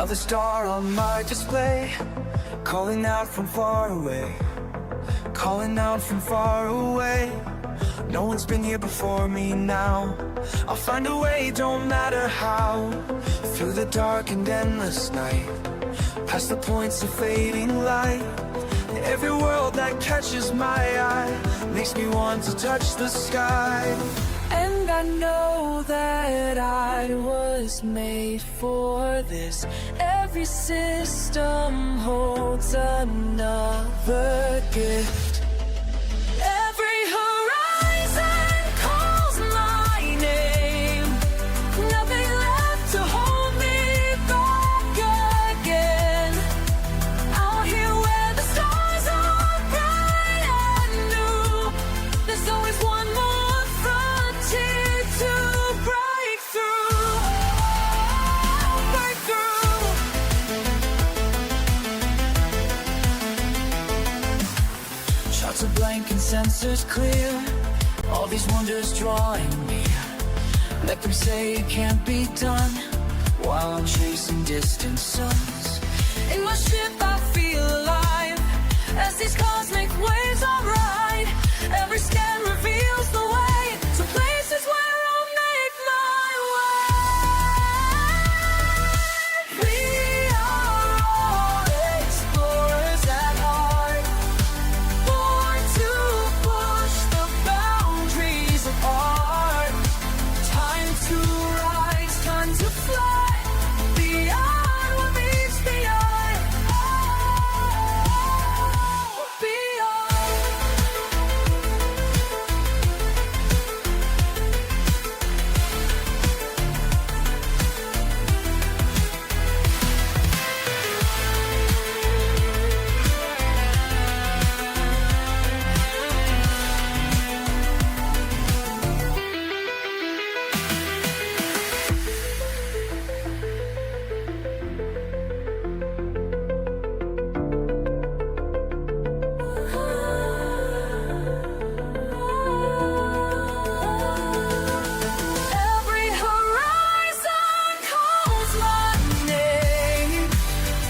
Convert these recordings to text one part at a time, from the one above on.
Another star on my display, calling out from far away, calling out from far away. No one's been here before me now. I'll find a way, don't matter how. Through the dark and endless night, past the points of fading light. Every world that catches my eye makes me want to touch the sky. And I know that I was made for this. Every system holds another gift. Every horizon calls my name. Nothing left to hold me back again. Out here where the stars are bright and new, there's always one more frontier to break through. Break through. Charts are blank and sensors clear, all these wonders drawing me. Let them say it can't be done, while I'm chasing distant suns. In my ship I feel alive, as these cosmic waves I ride. Every scan reveals the way to places where I'll make my way. We are all explorers at heart, born to push the boundaries of art. Time to rise, time to fly, beyond what meets the eye. Beyond. Every horizon calls my name.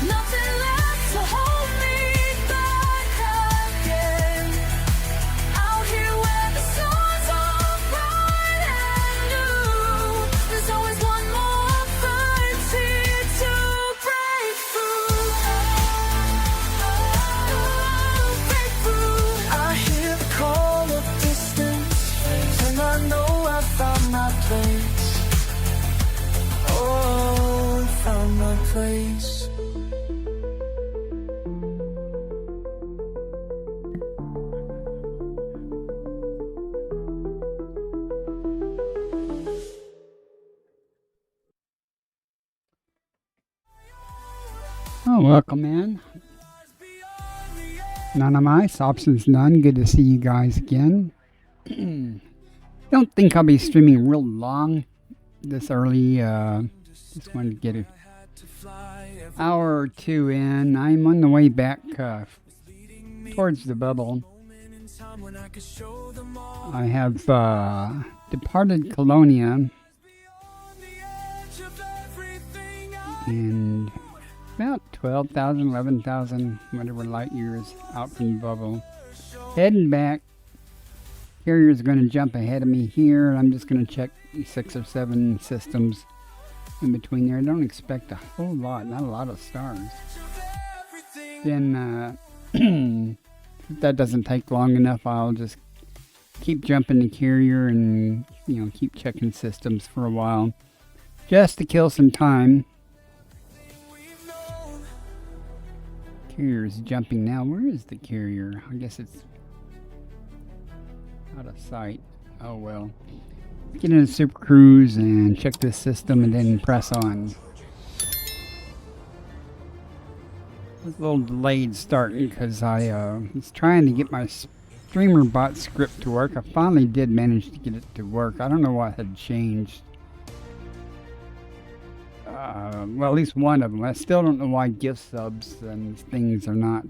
Nothing left to hold me back again. Out here where the stars are bright and new, there's always one more frontier to break through. Break through. I hear the call of distance, and I know I found my place. Oh, I found my place. Oh, welcome in. None of my options none. Good to see you guys again. Don't think I'll be streaming real long this early. Just wanted to get an hour or two in. I'm on the way back towards the bubble. I have departed Colonia and about 12,000, 11,000, whatever light years out from the bubble. Heading back. Carrier's going to jump ahead of me here. I'm just going to check 6 or 7 systems in between there. I don't expect a whole lot, not a lot of stars. Then, if that doesn't take long enough, I'll just keep jumping the carrier and, keep checking systems for a while. Just to kill some time. Carrier's jumping now. Where is the carrier? I guess it's out of sight. Oh well. Get into Super Cruise and check this system and then press on. I was a little delayed starting because I was trying to get my streamer bot script to work. I finally did manage to get it to work. I don't know what had changed. Well, at least one of them. I still don't know why gift subs and things are not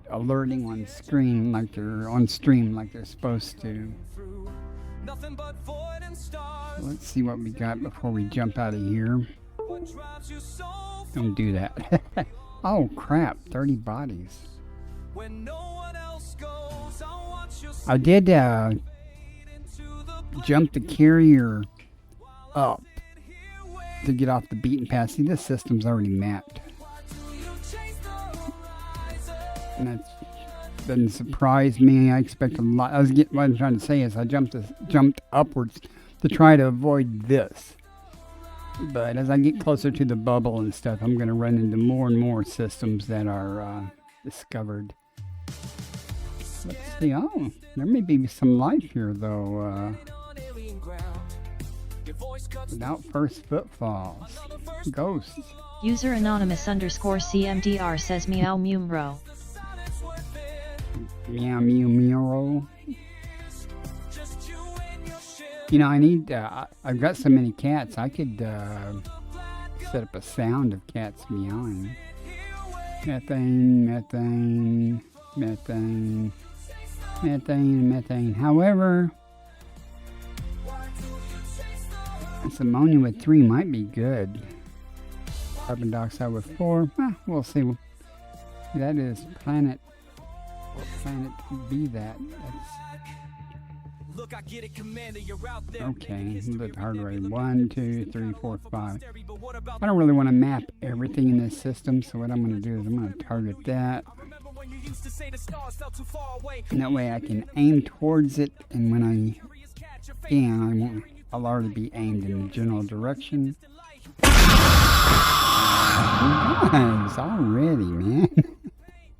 alerting on screen like they're on stream like they're supposed to. Nothing but void and stars. Let's see what we got before we jump out of here. What drives you so Don't do that. Oh crap, 30 bodies. when no one else goes? I'll watch you I did into the jump the carrier up here way. to get off the beaten path. See, this system's already mapped. Do you chase the horizon? And that doesn't surprise me. I expect a lot. What I'm trying to say is I jumped upwards to try to avoid this. But as I get closer to the bubble and stuff, I'm going to run into more and more systems that are discovered. Let's see. Oh, there may be some life here, though. On alien ground. Your voice cuts Without first footfalls. Ghosts. User anonymous _ CMDR says meow mumro. the silence within. Meow, meow, meow. Just you and your ship. You know, I need, I've got so many cats, I could set up a sound of cats meowing. Methane, methane, methane, methane, methane. However, this ammonia with 3 might be good. Carbon dioxide with 4, we'll see. That is planet, what planet could be that? That's Look, I get it, Commander, you're out there. okay, a little bit harder. 1, 2, 3, 4, 5. I don't really want to map everything in this system, so what I'm going to do is I'm going to target that. Remember when you used to say the stars felt too far away? And that way I can aim towards it, and when I scan, I'll already be aimed in the general direction. Nice, already, man.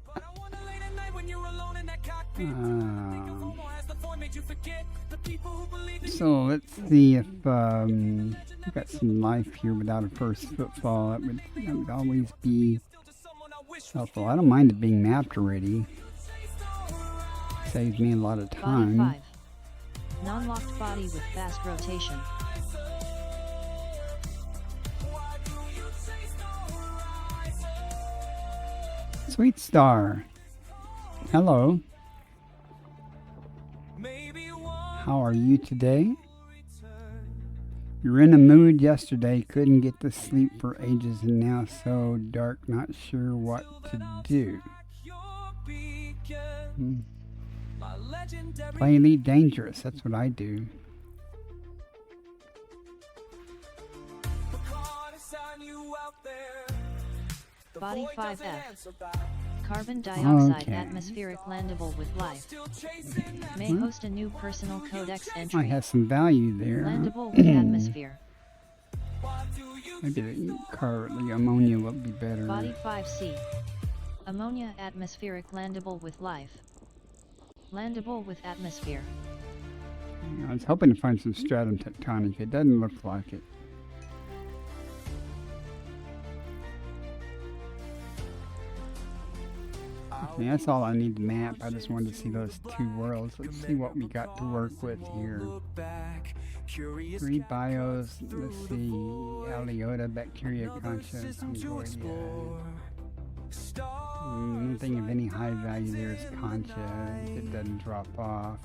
But I wanna late at night when you're alone in that cockpit. Has the void made you forget the people who believe in So let's see if we've got some life here without a first footfall. That would always be still just someone I wish helpful. I don't mind it being mapped already. Saves me a lot of Body time. 5. Non-locked body with fast rotation. Sweet Star. Hello. maybe one How are you today? You're in a mood yesterday, couldn't get to sleep for ages, and now so dark, not sure what to do. your beacon. Hmm. My legendary Play Elite Dangerous, that's what I do. Picard is on you out there. The Body void 5F. doesn't answer back. Carbon dioxide Okay. atmospheric landable with life. Still chasing that May host a new personal codex I entry. have some value there. Landable with atmosphere. why do you Maybe the ammonia will be better. Body 5C. Ammonia atmospheric landable with life. Landable with atmosphere. I was hoping to find some stratum tectonic. It doesn't look like it. Okay, that's all I need to map. I just wanted to see those 2 worlds. Let's see what we got to work with here. look back? Curious 3 bios. Let's see. Aliota, Bacteria, Concha, Concordia. Nothing of any high value there is Concha. It doesn't drop off.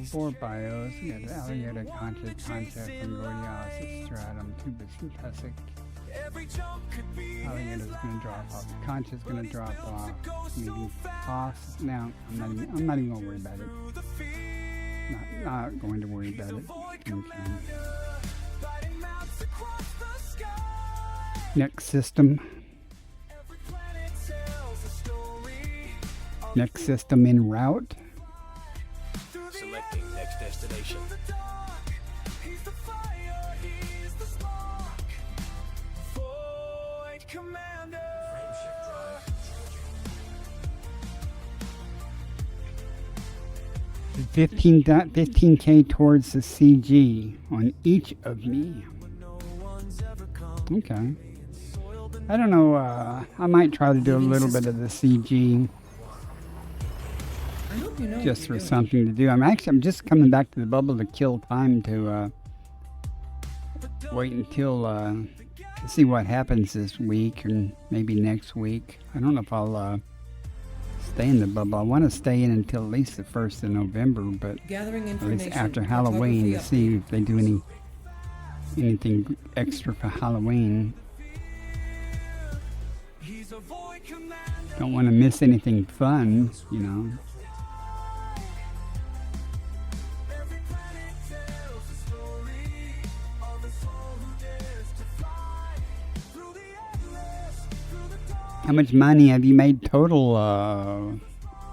4 bios. We got Aliota, Concha, Concordia, Stratum, Tubus, Tussock. every jump could be Alligator's gonna drop off. Concha's gonna drop off. Maybe Foss. Now, I'm not even gonna worry about it. the fear. Not going to worry about it. Okay. Lighting maps across the sky. Next system. Every planet tells a story. Next system en route. Through the Selecting next destination. the dark. He's the fire, he's the spark. Void Commander. Frameshift drive. 15K towards the CG on each of me. No one's ever come. Okay. I don't know. I might try to do a little bit of the CG just for something to do. I'm just coming back to the bubble to kill time to wait until to see what happens this week and maybe next week. I don't know if I'll stay in the bubble. I want to stay in until at least the 1st of November, but Gathering at least information. after Halloween to Cartography see if they do anything extra for Halloween. He's a void commander. Don't want to miss anything fun, you know. Every planet tells a story of a soul who dares to fly through the endless, through the dark. How much money have you made total,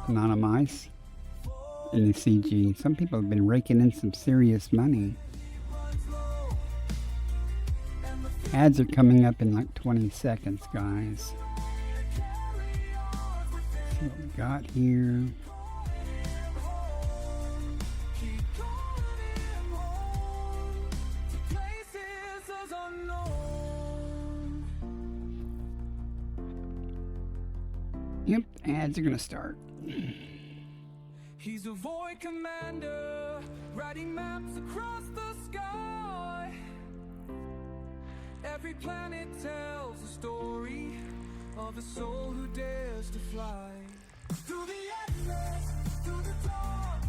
Anonymous, in the CG? Some people have been raking in some serious money. Ads are coming up in like 20 seconds, guys. See what we got here. Keep calling him home to places as unknown. Yep, ads are gonna start. He's a void commander, writing maps across the sky. Every planet tells a story of a soul who dares to fly through the endless, through the dark.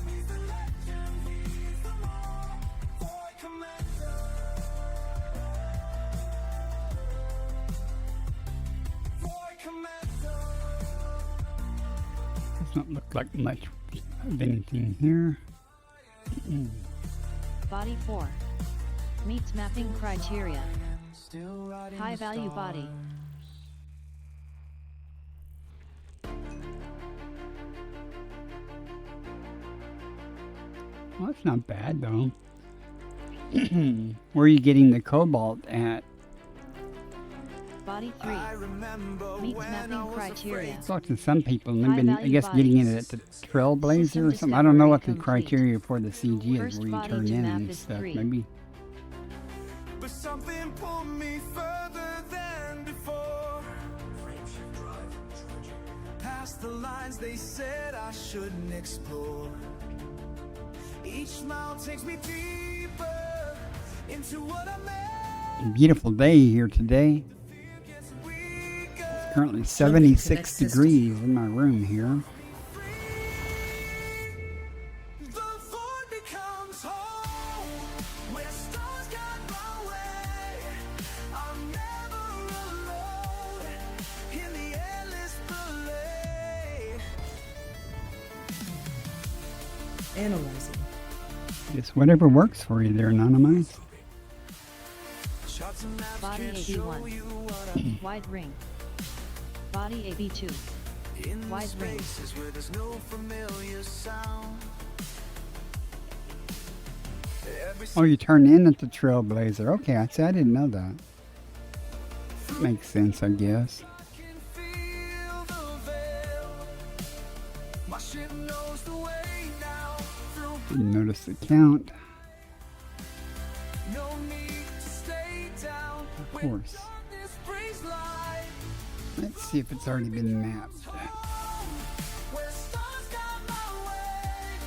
He's the legend, he's the mark. Void commander. Void commander. Does not look like much of anything here. Body 4. Meets mapping criteria. Still riding High the value body. stars. Well, that's not bad though. Where are you getting the cobalt at? Body 3. I remember Meets when mapping I was criteria. afraid. Talked to some people and they've been, I High-value guess, getting it bodies. at the Trailblazer System or something. I don't know what the discovery complete. criteria for the CG is First where you body turn to in map and is stuff. 3. Maybe. But something pulled me further than before. Past the lines they said I shouldn't explore. Each mile takes me deeper into what I meant. Beautiful day here today. Fear gets weaker. Currently connects 76 systems. degrees in my room here. The void becomes home, where stars guide my way. I'm never alone in the endless ballet. Analyzing. Just whatever works for you there, Anonymous. Charts and maps Body can't 81. show you what Wide ring. Body AB2. I'm in the Wide ring. spaces where there's no familiar sound. Every Oh, you turn in at the Trailblazer. Okay, I didn't know that. Makes sense, I guess. can feel the veil. My ship knows the way now. Through Didn't notice the count. no need to stay down. Of course. Darkness brings light. Let's see if it's already been mapped. Where stars guide my way.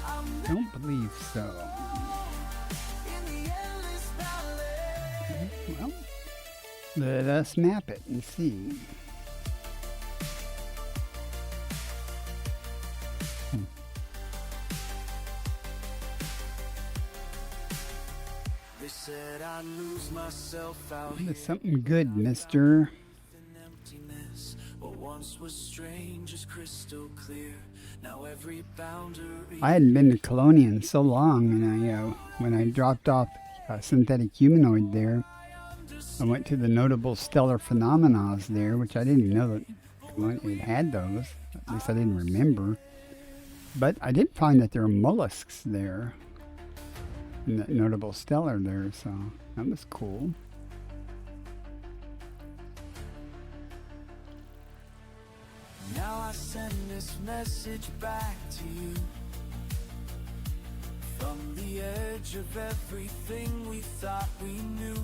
I'm Don't believe so. in the endless ballet. Well, let us map it and see. They said I'd lose myself out There's here something good, mister. in emptiness. What once was strange is crystal clear. Now every boundary. I hadn't been to Colonia in so long, and when I dropped off Synthetic Humanoid there, I went to the notable stellar phenomena there, which I didn't know that Colonia had those. At least I didn't remember. But I did find that there were mollusks there in that notable stellar there, so that was cool. Now I send this message back to you. From the edge of everything we thought we knew.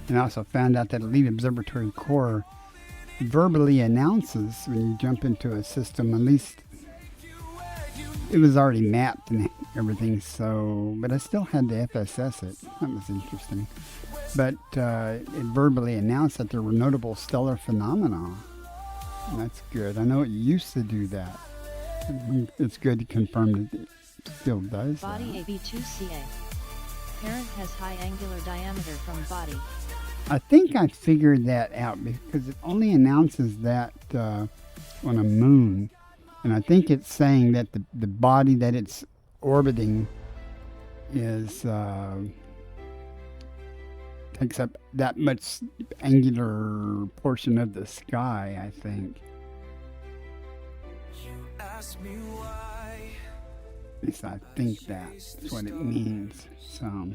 And I also found out that Elite Observatory Core verbally announces when you jump into a system, at least it was already mapped and everything, so, but I still had to FSS it. That was interesting. But it verbally announced that there were notable stellar phenomena That's good. I know it used to do that. It's good to confirm that it still does Body that. AB2CA. Parent has high angular diameter from body. I think I figured that out because it only announces that on a moon. And I think it's saying that the body that it's orbiting is takes up that much angular portion of the sky, I think. You ask me why. At least I think that's what it means. So,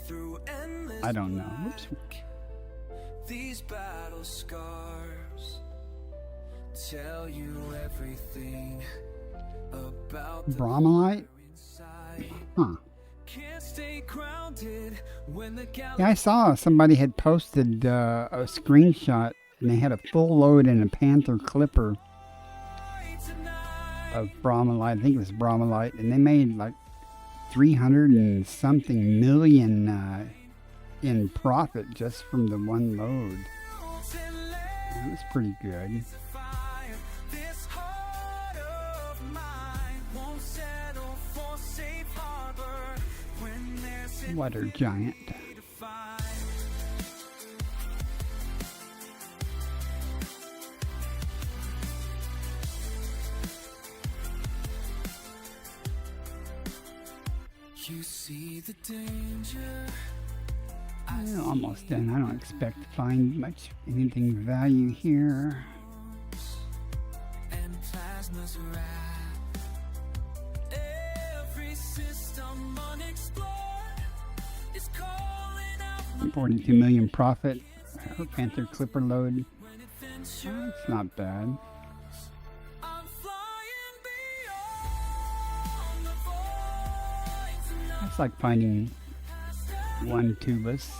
Through endless I don't know. Whoops. black, these battle scars tell you everything about the Bromellite? inside. Huh. Can't stay grounded when the Yeah, I saw somebody had posted a screenshot and they had a full load in a Panther Clipper of bromellite. I think it was bromellite, and they made like 300 and something million in profit just from the one load. That was pretty good. fire. This heart of mine won't settle for safe harbor when there's Water giant. to find. You see the danger. Yeah, almost done. I don't expect to find much anything of value here. And plasma's wrath. Every system unexplored is calling out 42 million profit. Panther Clipper load. when it ventures. It's not bad. I'm flying beyond the void tonight. It's like finding one tubus.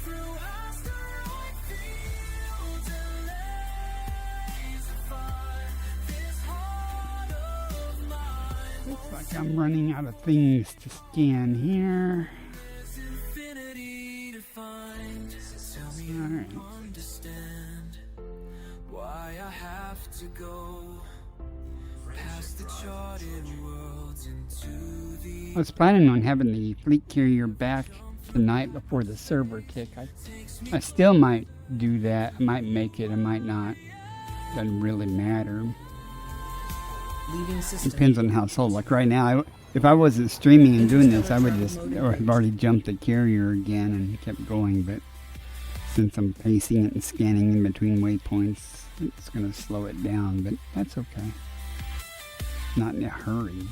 Through asteroid fields and laser fire, this heart of mine. Looks like I'm running out of things to scan here. There's infinity to find. Tell me you Alright. understand why I have to go past the charted worlds into the I was planning on having the fleet carrier back tonight before the server tick. I still might do that. I might make it. I might not. Doesn't really matter. Leaving system. Depends on how sold. Like right now, if I wasn't streaming and doing this, I would just or have already jumped the carrier again and kept going. But since I'm pacing it and scanning in between waypoints, it's going to slow it down. But that's okay. Not in a hurry.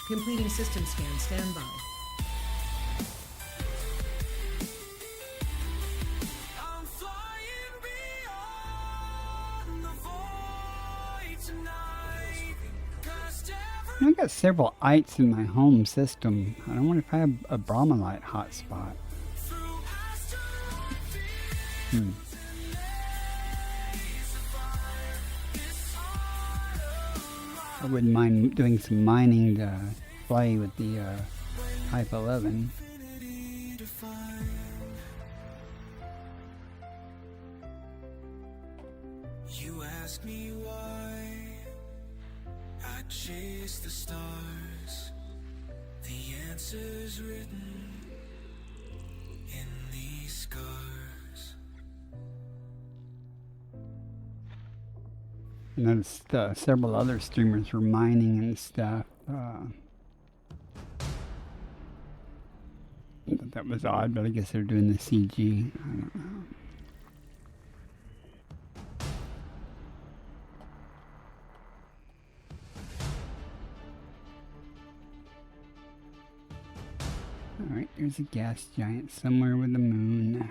Completing system scan. Stand by. I'm flying beyond the void tonight. Past every I got several ites in my home system. I wonder if I have a bromellite hotspot. through asteroid fields. Hmm. I wouldn't mind doing some mining to play with the Type 11. Infinity to find. You ask me why I chase the stars. The answer's written in these scars. I noticed several other streamers were mining and stuff. I thought that was odd, but I guess they're doing the CG. I don't know. Alright, there's a gas giant somewhere with the moon.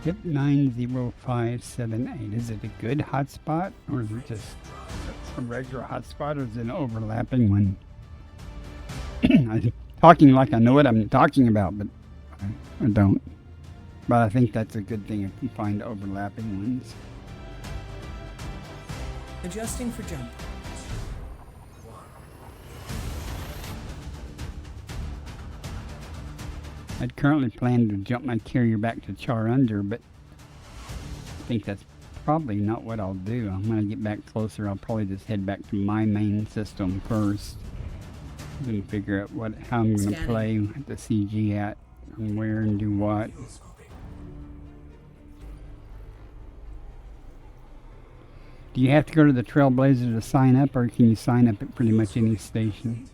Yep, 90578. Is it a good hotspot or is it just a regular hotspot or is it an overlapping one? I'm talking like I know what I'm talking about, but I don't. But I think that's a good thing if you find overlapping ones. Adjusting for jump. I'd currently planned to jump my carrier back to Charunder, but I think that's probably not what I'll do. When I get back closer, I'll probably just head back to my main system first. Then figure out how I'm going to Scanning. play at the CG at, and where and do what. Do you have to go to the Trailblazer to sign up, or can you sign up at pretty much any station?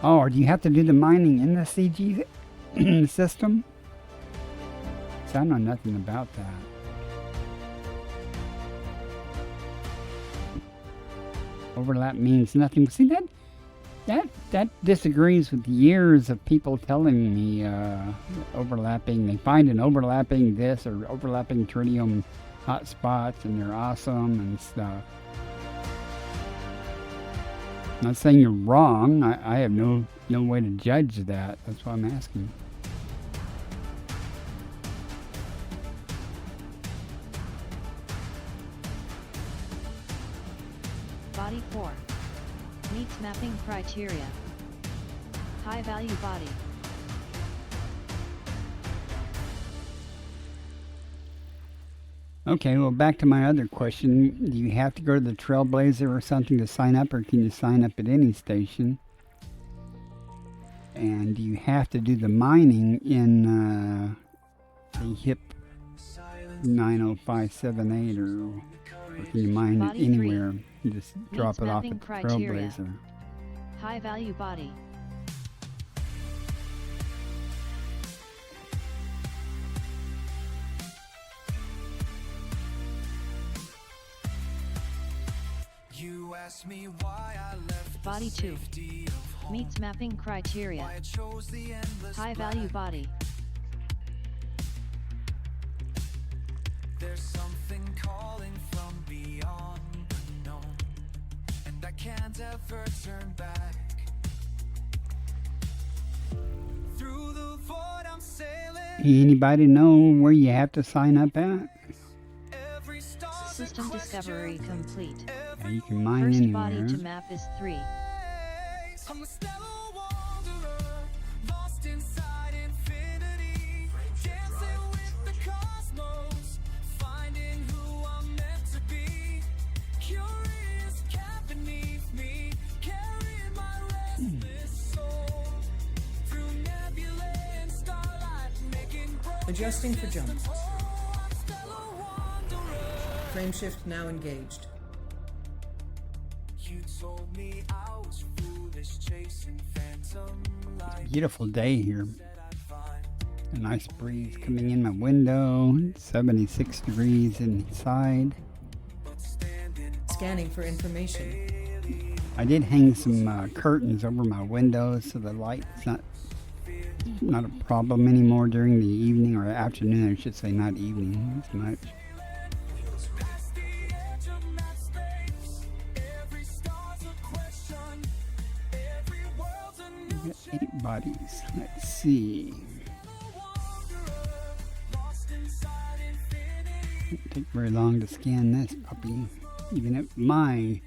Oh, or do you have to do the mining in the CG system? So I know nothing about that. Overlap means nothing. See, that disagrees with years of people telling me overlapping. They find an overlapping this or overlapping tritium hotspots, and they're awesome and stuff. Not saying you're wrong. I have no way to judge that. That's why I'm asking. Body 4. Meets mapping criteria. High value body. Okay, well, back to my other question. Do you have to go to the Trailblazer or something to sign up, or can you sign up at any station? And do you have to do the mining in the HIP 90578, or can you mine it Body anywhere? You just drop Meets it off mapping at the criteria. Trailblazer. High value body. You asked me why I left the Body 2. safety of home, Meets mapping criteria. why I chose the endless High value black. body. There's something calling from beyond the known, and I can't ever turn back. Through the void I'm sailing, Anybody know where you have to sign up at? every star's a System discovery question, complete. Yeah, you can mine First anywhere. body to map is 3. I'm a stellar wanderer, lost inside infinity, dancing with the cosmos, finding who I'm meant to be. Curious cat beneath me, carrying my restless soul through nebulae and starlight, making broken Adjusting for jump. systems whole. I'm a stellar wanderer. Frame shift now engaged. You told me I was foolish, chasing phantom light. Beautiful day here. Said I'd find A nice breeze coming in my window. 76 degrees inside. but standing Scanning for information. I did hang some curtains over my windows so the light's not a problem anymore during the evening or afternoon. I should say, not evening as much. past the edge of mad space. Every star's a question, every world's a new We got 8 bodies. Let's see. wanderer, lost inside infinity. Won't take very long to scan this puppy, even at my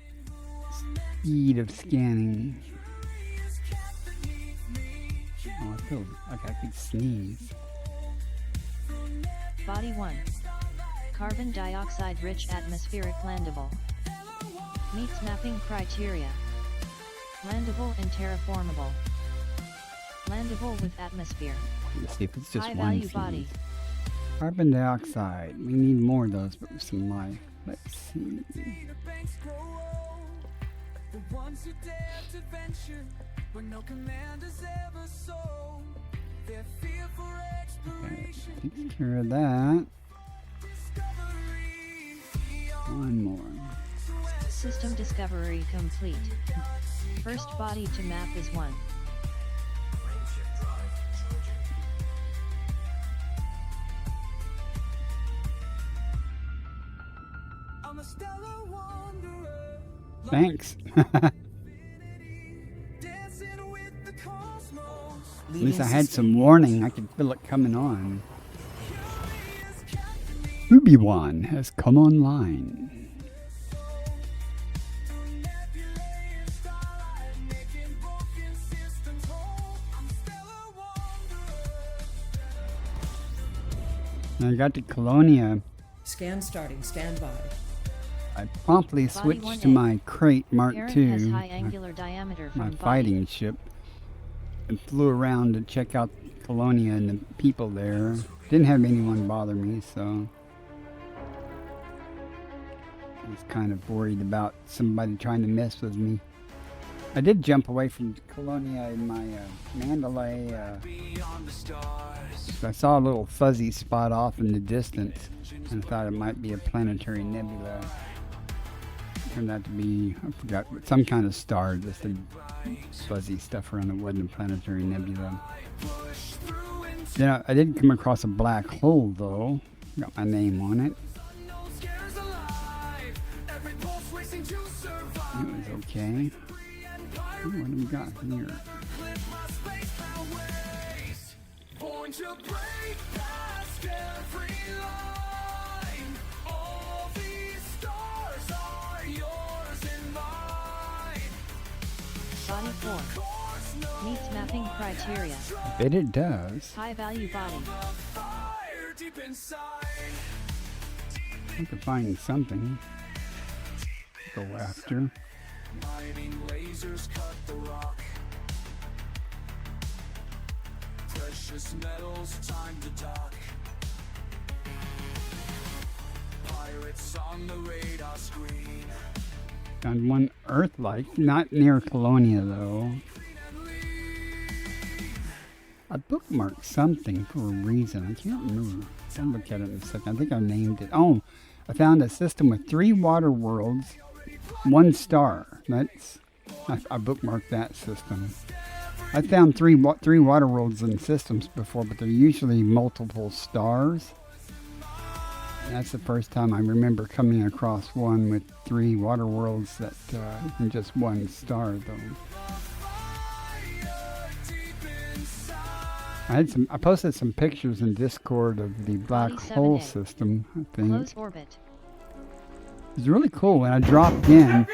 speed of scanning. Curious cat beneath me, Oh, I feel like I could sneeze. Body 1. Carbon dioxide rich atmospheric landable. Meets mapping criteria. Landable and terraformable. Landable with atmosphere. Let's see if it's just High one value sneeze. body. Carbon dioxide. We need more of those, but with some life. Let's see. the banks grow old. The ones who dare to venture where no commanders ever sold. Their fear for Okay, exploration, takes care of that. discovery, beyond One more. to answer. System discovery complete. First body to map is 1. I'm a stellar wanderer. Thanks. Dancing with the cosmos. At least I had some warning. I could feel it coming on. Obi-Wan has come online. And I got to Colonia. Scan starting. Stand by. I promptly Body switched 1A. to my Crate Mark Parent II, has high my, angular diameter from my body. fighting ship, and flew around to check out Colonia and the people there. Didn't have anyone bother me, so I was kind of worried about somebody trying to mess with me. I did jump away from Colonia in my Mandalay. Beyond the stars. I saw a little fuzzy spot off in the distance and thought it might be a planetary nebula. Turned out to be, I forgot, some kind of star, just a fuzzy stuff around. It wasn't a planetary nebula. Yeah, I did come across a black hole though. Got my name on it. No scares alive. Every pulse racing to survive. It was okay. Ooh, what do we got here? Live my spacebound ways. Born to break past every line. All these stars are yours and mine. Body 4 meets mapping criteria. I bet it does. High value body. Fire deep inside. I could find something to go after. Mining lasers cut the rock. Precious metals, time to dock. Pirates on the radar screen. Found one Earth-like, not near Colonia though. I bookmarked something for a reason. I can't remember. I'll look at it in a second. I think I named it. Oh, I found a system with 3 water worlds, 1 star. That's I bookmarked that system. I found three water worlds in systems before, but they're usually multiple stars. And that's the first time I remember coming across one with 3 water worlds that and just 1 star though. I posted some pictures in Discord of the black Body hole 7A. system. I think Close orbit. it's really cool when I dropped in.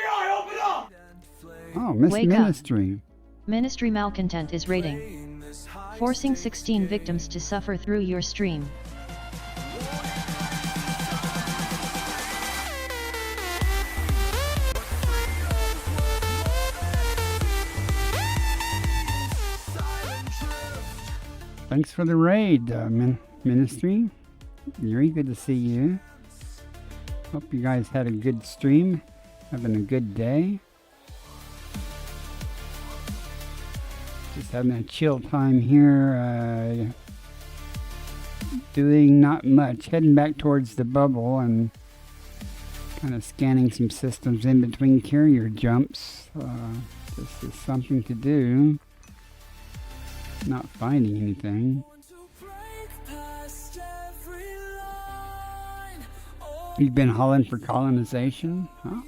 Oh, Miss Wake up. Ministry. Ministry malcontent is raiding. Forcing 16 victims to suffer through your stream. Thanks for the raid, Ministry. Very good to see you. Hope you guys had a good stream. Having a good day. Just having a chill time here. Doing not much. Heading back towards the bubble and kind of scanning some systems in between carrier jumps. This is something to do. Not finding anything. You've been hauling for colonization? Huh?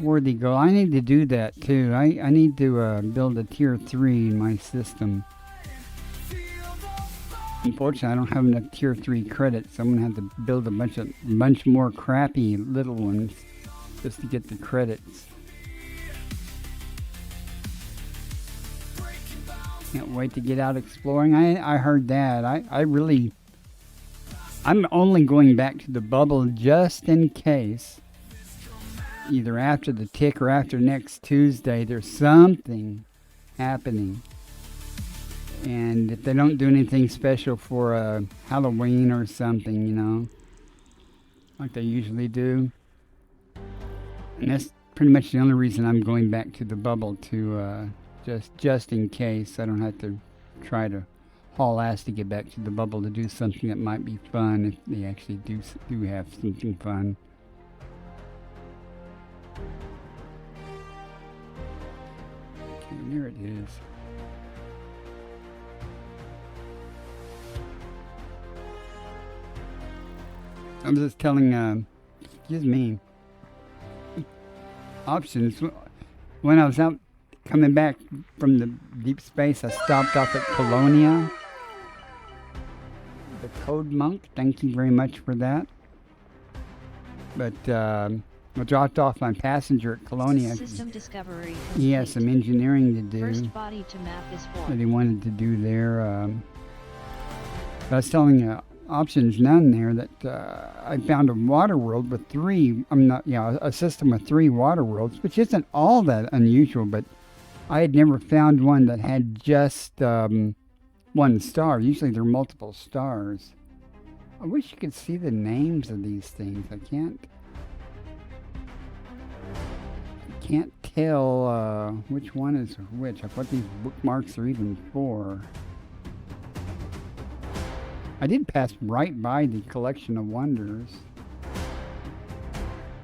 Worthy goal. I need to do that too. I need to build a tier 3 in my system. Unfortunately, I don't have enough tier 3 credits. So I'm gonna have to build a bunch more crappy little ones just to get the credits. Can't wait to get out exploring. I heard that. I'm only going back to the bubble just in case. Either after the tick or after next Tuesday, there's something happening. And if they don't do anything special for Halloween or something, you know, like they usually do. And that's pretty much the only reason I'm going back to the bubble, to just in case I don't have to try to haul ass to get back to the bubble to do something that might be fun if they actually do have something fun. Okay, there it is. I was just telling excuse me. Options. When I was out coming back from the deep space, I stopped off at Colonia. The Code Monk, thank you very much for that. But I dropped off my passenger at Colonia. System discovery He has some complete. engineering to do First body to map is that formed. he wanted to do there. But I was telling Options None there that I found a water world with a system with 3 water worlds, which isn't all that unusual, but I had never found one that had just 1 star. Usually there are multiple stars. I wish you could see the names of these things. I can't tell which one is which. What these bookmarks are even for. I did pass right by the collection of wonders.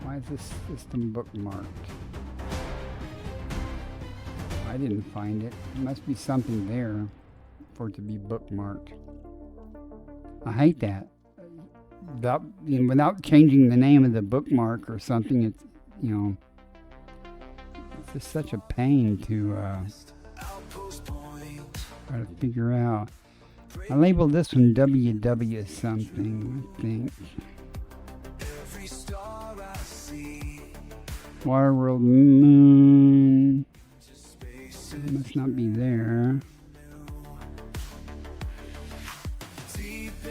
Why is this system bookmarked? I didn't find it. There must be something there for it to be bookmarked. I hate that. Without changing the name of the bookmark or something, it's just such a pain to try to figure out. I labeled this one WW something, I think. Waterworld Moon. It must not be there.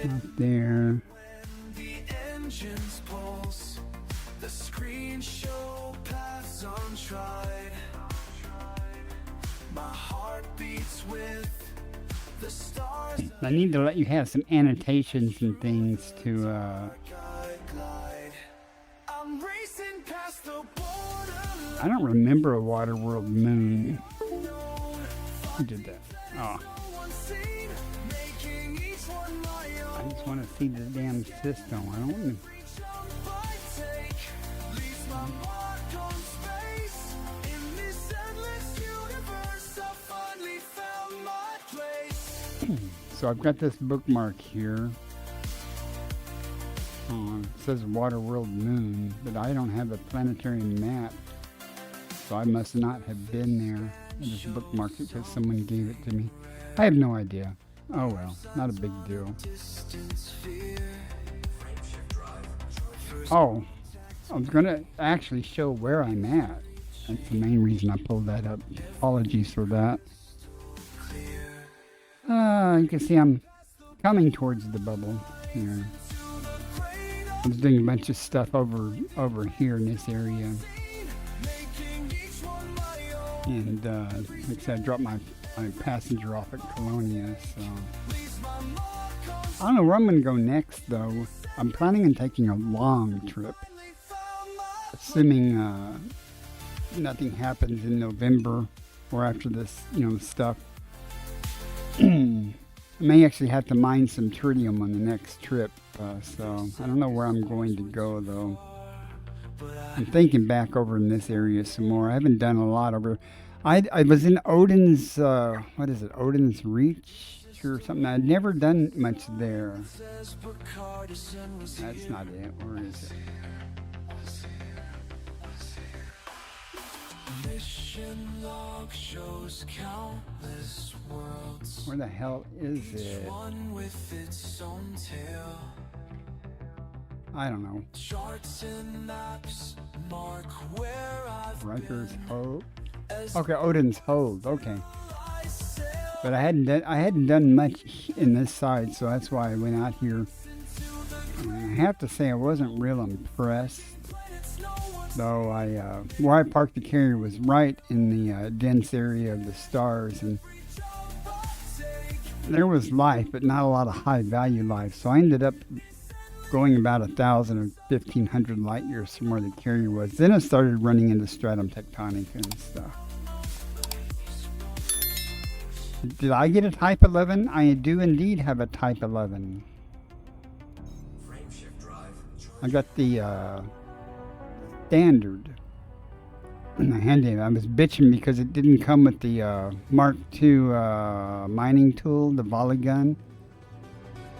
Not there. The screen show paths untried. My heart beats with the stars. I need to let you have some annotations and things to Glide. I'm racing past the border. I don't remember a Waterworld Moon. Who did that? Oh, I just want to see the damn system. I don't want to. So I've got this bookmark here. It says Waterworld Moon, but I don't have a planetary map, so I must not have been there. I just bookmarked it because someone gave it to me. I have no idea. Oh well, not a big deal. Oh, I was going to actually show where I'm at. That's the main reason I pulled that up. Apologies for that. You can see I'm coming towards the bubble here. I was doing a bunch of stuff over here in this area. And like I said, I dropped my passenger off at Colonia, so I don't know where I'm going to go next, though. I'm planning on taking a long trip, assuming nothing happens in November or after this, stuff. I may actually have to mine some tritium on the next trip, so I don't know where I'm going to go, though. I'm thinking back over in this area some more. I haven't done a lot over. I was in Odin's, Odin's Reach or something. I'd never done much there. That's not it. Where is it? Mission log shows countless worlds. Where the hell is it? One with its own tale. I don't know. Charts and maps mark where I've Riker's been. Hold. Okay, Odin's Hold. Okay. But I hadn't done much in this side, so that's why I went out here. And I have to say I wasn't real impressed. Though where I parked the carrier was right in the dense area of the stars, and there was life, but not a lot of high value life. So I ended up going about 1,000 or 1,500 light years from where the carrier was. Then I started running into stratum tectonic and stuff. Did I get a Type 11? I do indeed have a Type 11. I got the standard in the handy. I was bitching because it didn't come with the Mark II mining tool, the volley gun.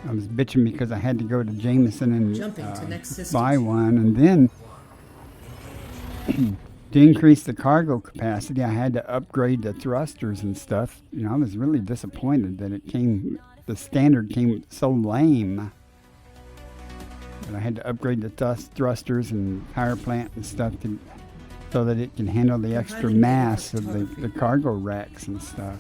I was bitching because I had to go to Jameson and Jumping to next system. buy one, and then To increase the cargo capacity, I had to upgrade the thrusters and stuff. You know, I was really disappointed that the standard came so lame. But I had to upgrade the thrusters and power plant and stuff so that it can handle the extra mass of the cargo racks and stuff.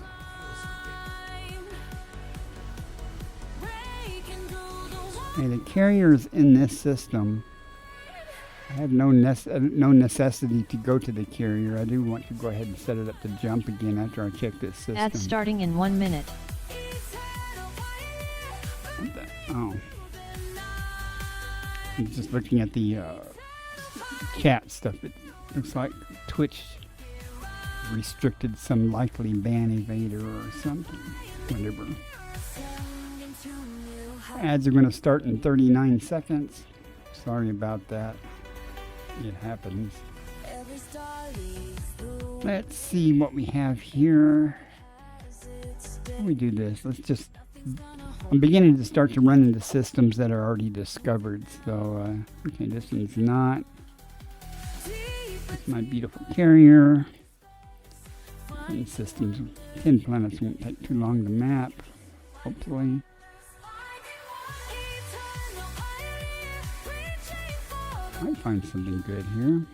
Okay, the carriers in this system, I have no necessity to go to the carrier. I do want to go ahead and set it up to jump again after I check this system. Ads starting in 1 minute. What the? Oh. I'm just looking at the chat stuff. It looks like Twitch restricted some likely ban evader or something. Whatever. Ads are going to start in 39 seconds. Sorry about that. It happens. Let's see what we have here. How do we do this? I'm beginning to start to run into systems that are already discovered. So, okay, this one's not. It's my beautiful carrier. And systems, 10 planets won't take too long to map, hopefully. Might find something good here.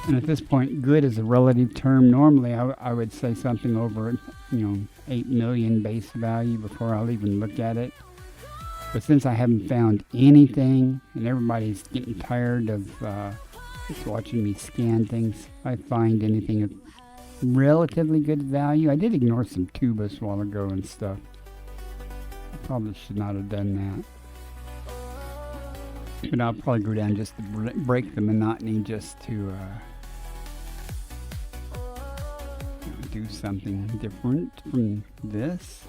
And at this point, good is a relative term. Normally, I would say something over, 8 million base value before I'll even look at it. But since I haven't found anything, and everybody's getting tired of just watching me scan things, if I find anything of relatively good value. I did ignore some tubas a while ago and stuff. I probably should not have done that. But I'll probably go down just to break the monotony, just to do something different from this.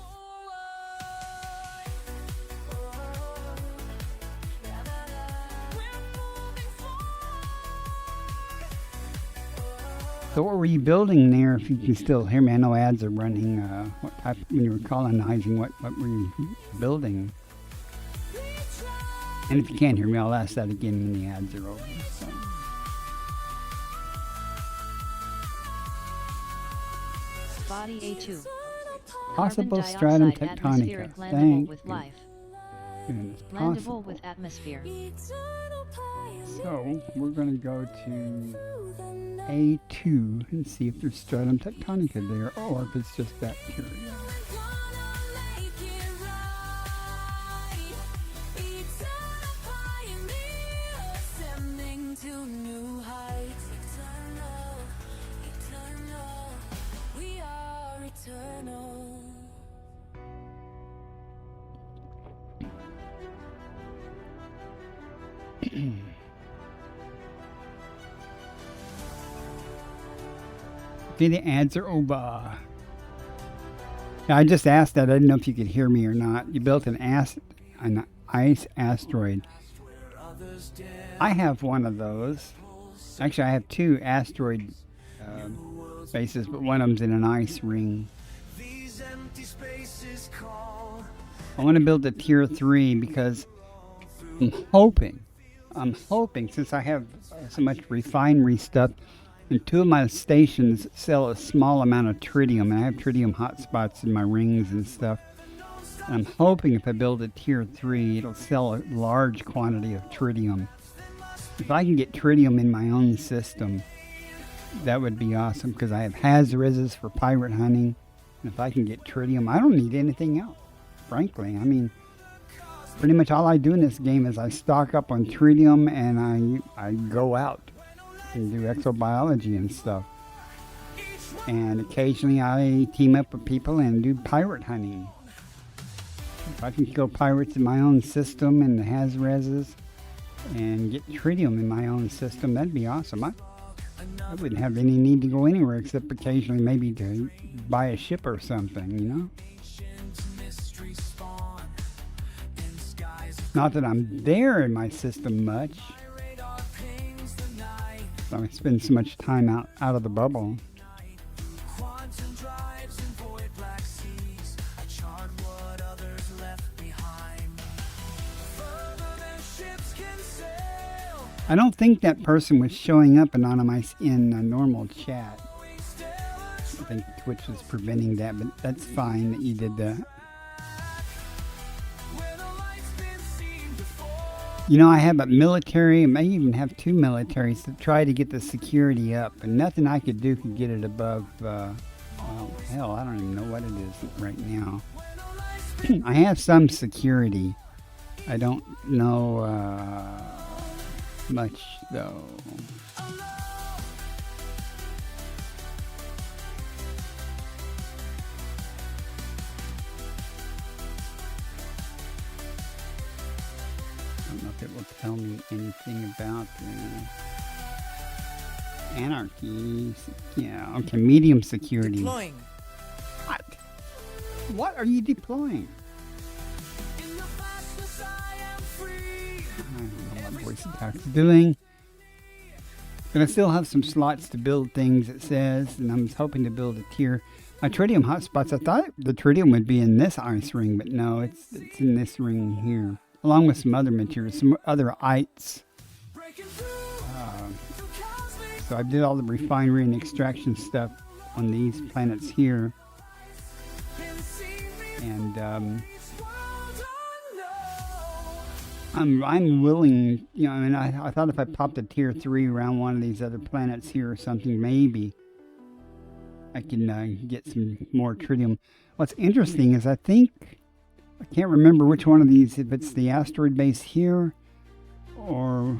So what were you building there, if you can still hear me? I know ads are running. What type, when you were colonizing, what were you building? And if you can't hear me, I'll ask that again when the ads are over. So. Body A2. Possible Carbon stratum dioxide tectonica. atmospheric landable Thank with you. life. Goodness, Landable possible. with atmosphere. So we're going to go to A2 and see if there's stratum tectonica there, or if it's just bacteria. Okay, the ads are over. Yeah, I just asked that. I didn't know if you could hear me or not. You built an ice asteroid. I have one of those. Actually, I have 2 asteroid bases, but one of them's in an ice ring. I want to build a tier 3 because I'm hoping, since I have so much refinery stuff, and 2 of my stations sell a small amount of tritium, and I have tritium hotspots in my rings and stuff. And I'm hoping if I build a tier 3, it'll sell a large quantity of tritium. If I can get tritium in my own system, that would be awesome, because I have Hazarizes for pirate hunting. And if I can get tritium, I don't need anything else, frankly. I mean, pretty much all I do in this game is I stock up on tritium, and I go out and do exobiology and stuff. And occasionally I team up with people and do pirate hunting. If I can kill pirates in my own system and the Hazarizes and get tritium in my own system, that'd be awesome. I wouldn't have any need to go anywhere except occasionally maybe to buy a ship or something, Not that I'm there in my system much. I spend so much time out of the bubble. I don't think that person was showing up anonymous in a normal chat. I think Twitch was preventing that, but that's fine that you did that. You know, I have a military, I may even have 2 militaries to try to get the security up, and nothing I could do could get it above, well, hell, I don't even know what it is right now. I have some security. I don't know much, though. I don't know if it will tell me anything about anarchy. Yeah, okay, medium security. Deploying. What? What are you deploying? I don't know what voice attack is doing. But I still have some slots to build things, it says, and I'm hoping to build a tier. My tritium hotspots, I thought the tritium would be in this ice ring, but no, it's in this ring here. Along with some other materials, some other ites. So I did all the refinery and extraction stuff on these planets here. And I'm willing, you know, I mean, I thought if I popped a tier 3 around one of these other planets here or something, maybe I can get some more tritium. What's interesting is I can't remember which one of these, if it's the asteroid base here or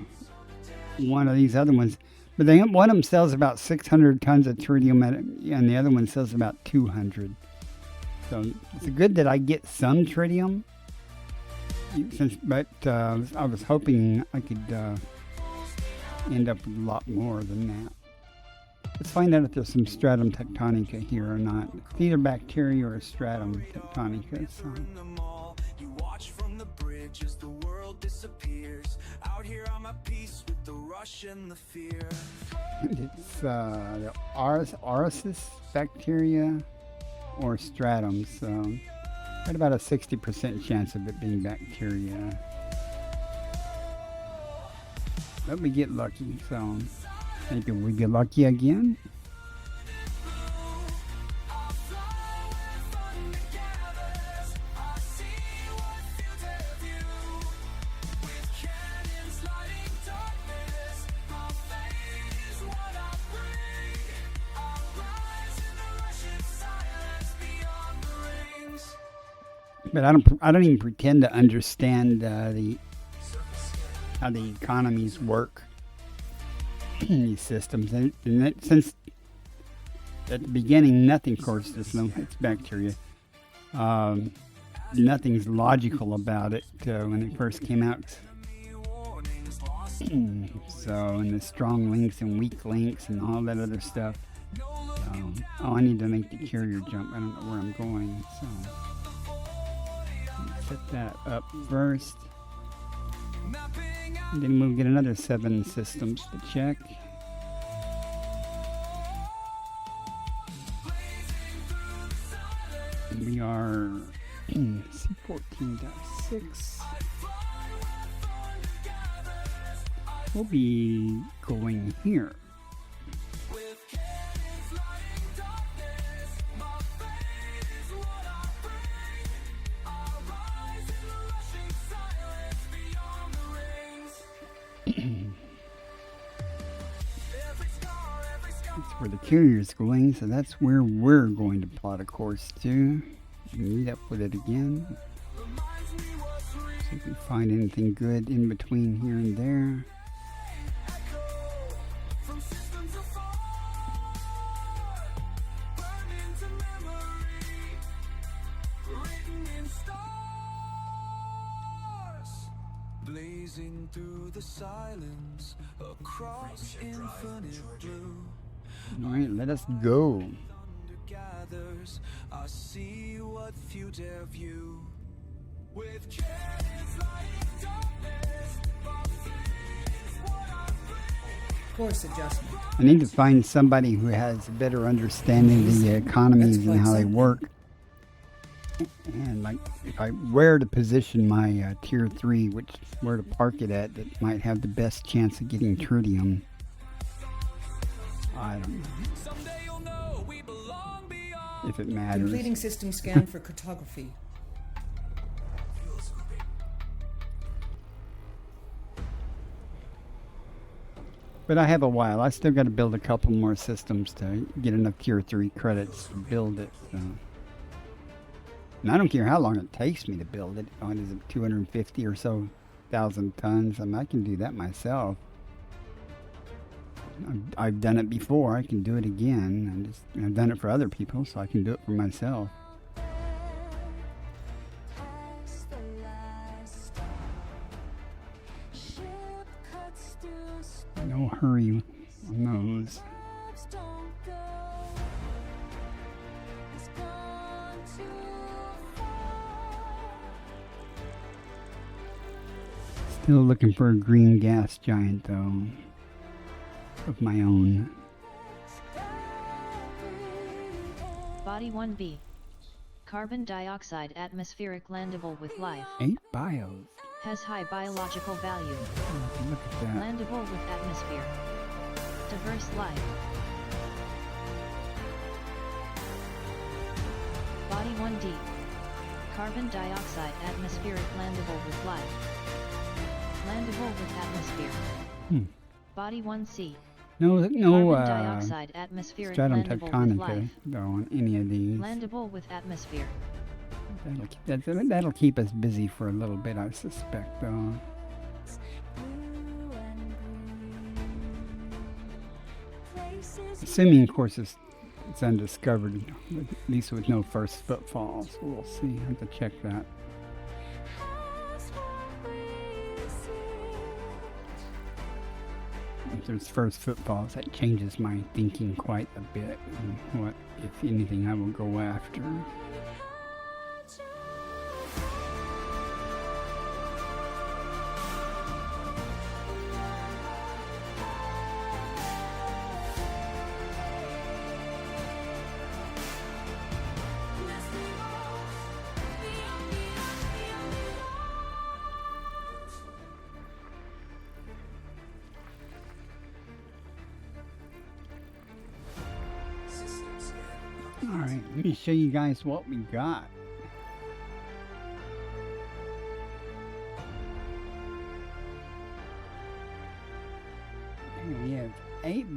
one of these other ones. But one of them sells about 600 tons of tritium and the other one sells about 200. So it's good that I get some tritium. But I was hoping I could end up with a lot more than that. Let's find out if there's some stratum tectonica here or not. It's either bacteria or stratum tectonica. So. You watch from the bridge as the world disappears. Out here I'm at peace with the rush and the fear. It's the Arasis bacteria or stratum, so got about a 60% chance of it being bacteria. But we get lucky, so maybe we get lucky again. But I don't even pretend to understand how the economies work in these systems. And since at the beginning, nothing, of course, it's bacteria. Nothing's logical about it when it first came out. So, and the strong links and weak links and all that other stuff. Oh, I need to make the carrier jump. I don't know where I'm going, so. Set that up first. And then we'll get another 7 systems to check. And we are C14.6. We'll be going here. That's where the carrier's going, so that's where we're going to plot a course to. Meet up with it again. See if we find anything good in between here and there. Blazing through the silence across infinite blue. All right, let us go. Gathers, I see what few dare view. With cannons lighting darkness, my faith is what I bring. Course adjustment. I need to find somebody who has a better understanding of the economies and how they work. And like, where to position my tier 3, where to park it at, that might have the best chance of getting tritium. I don't know. If it matters. Completing system scan for cartography. But I have a while. I still got to build a couple more systems to get enough tier 3 credits to build it. So. And I don't care how long it takes me to build it. What is it, 250 or so thousand tons? I mean, I can do that myself. I've done it before. I can do it again. I've done it for other people, so I can do it for myself. No hurry on those. Still looking for a green gas giant, though, of my own. Body 1B. Carbon dioxide atmospheric landable with life. 8 bios. Has high biological value. Look at that. Landable with atmosphere. Diverse life. Body 1D. Carbon dioxide atmospheric landable with life. Landable with atmosphere. Body 1C. No Carbon dioxide atmospheric stratum landable with tectonica, life. though, on any of these. Landable with atmosphere. That'll keep us busy for a little bit, I suspect, though. Assuming, of course, it's undiscovered, at least with no first footfalls. We'll see. I have to check that. If there's first footfalls, that changes my thinking quite a bit, and what, if anything, I will go after. Alright, let me show you guys what we got. And we have 8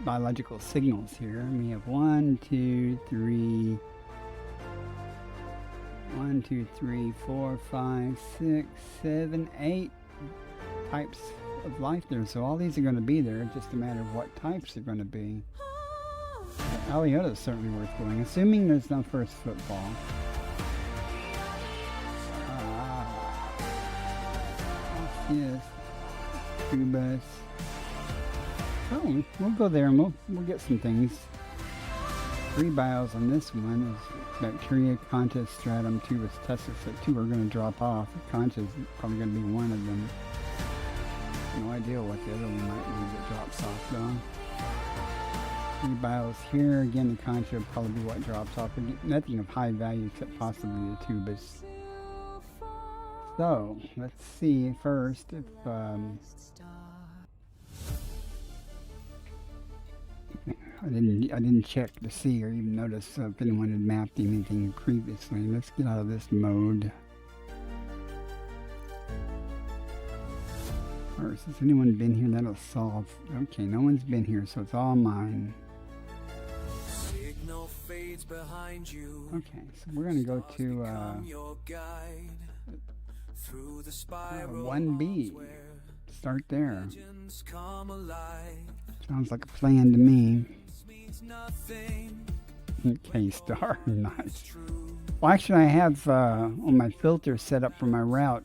biological signals here. And we have 1, 2, 3, 4, 5, 6, 7, 8 types of life there. So all these are going to be there, it's just a matter of what types they're going to be. Aliota is certainly worth going, assuming there's no first football. Yes. Tubus. Oh, we'll go there and we'll get some things. 3 bios on this one is bacteria, concha, stratum, tubus, tussus. So 2 are going to drop off. Concha is probably going to be one of them. No idea what the other one might be that drops off though. 3 bios here. Again, the concha will probably be what drops off. Nothing of high value except possibly the tubus. So, let's see first if I didn't check to see or even notice if anyone had mapped anything previously. Let's get out of this mode. First, has anyone been here? That'll solve. Okay, no one's been here, so it's all mine. Signal fades behind you. Okay, so we're gonna go to Your guide through the spiral 1B. Start there. legends come alive. Sounds like a plan to me. Means nothing. Okay, star. Nice. Well, actually, I have on my filter set up for my route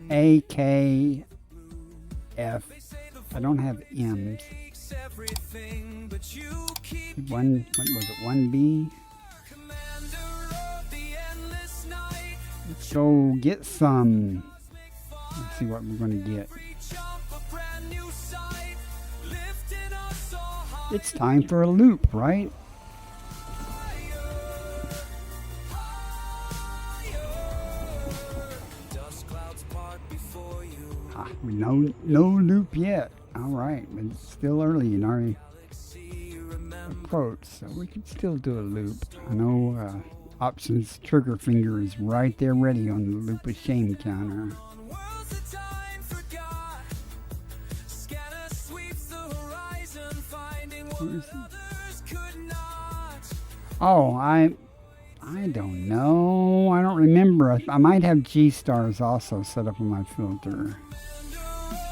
AKF. I don't have M's. Everything but you keep What was it? 1B. commander of the endless night. Let's go get some. Let's see what we're gonna get. Reach up a brand new sight, lifting us all high. It's time for a loop, right? No loop yet. All right, but it's still early in our approach, so we can still do a loop. I know options trigger finger is right there ready on the loop of shame counter. Worlds of time forgot. Scanner sweeps the horizon, finding what others could not. Oh, I don't know. I don't remember. I might have G stars also set up on my filter. Wonder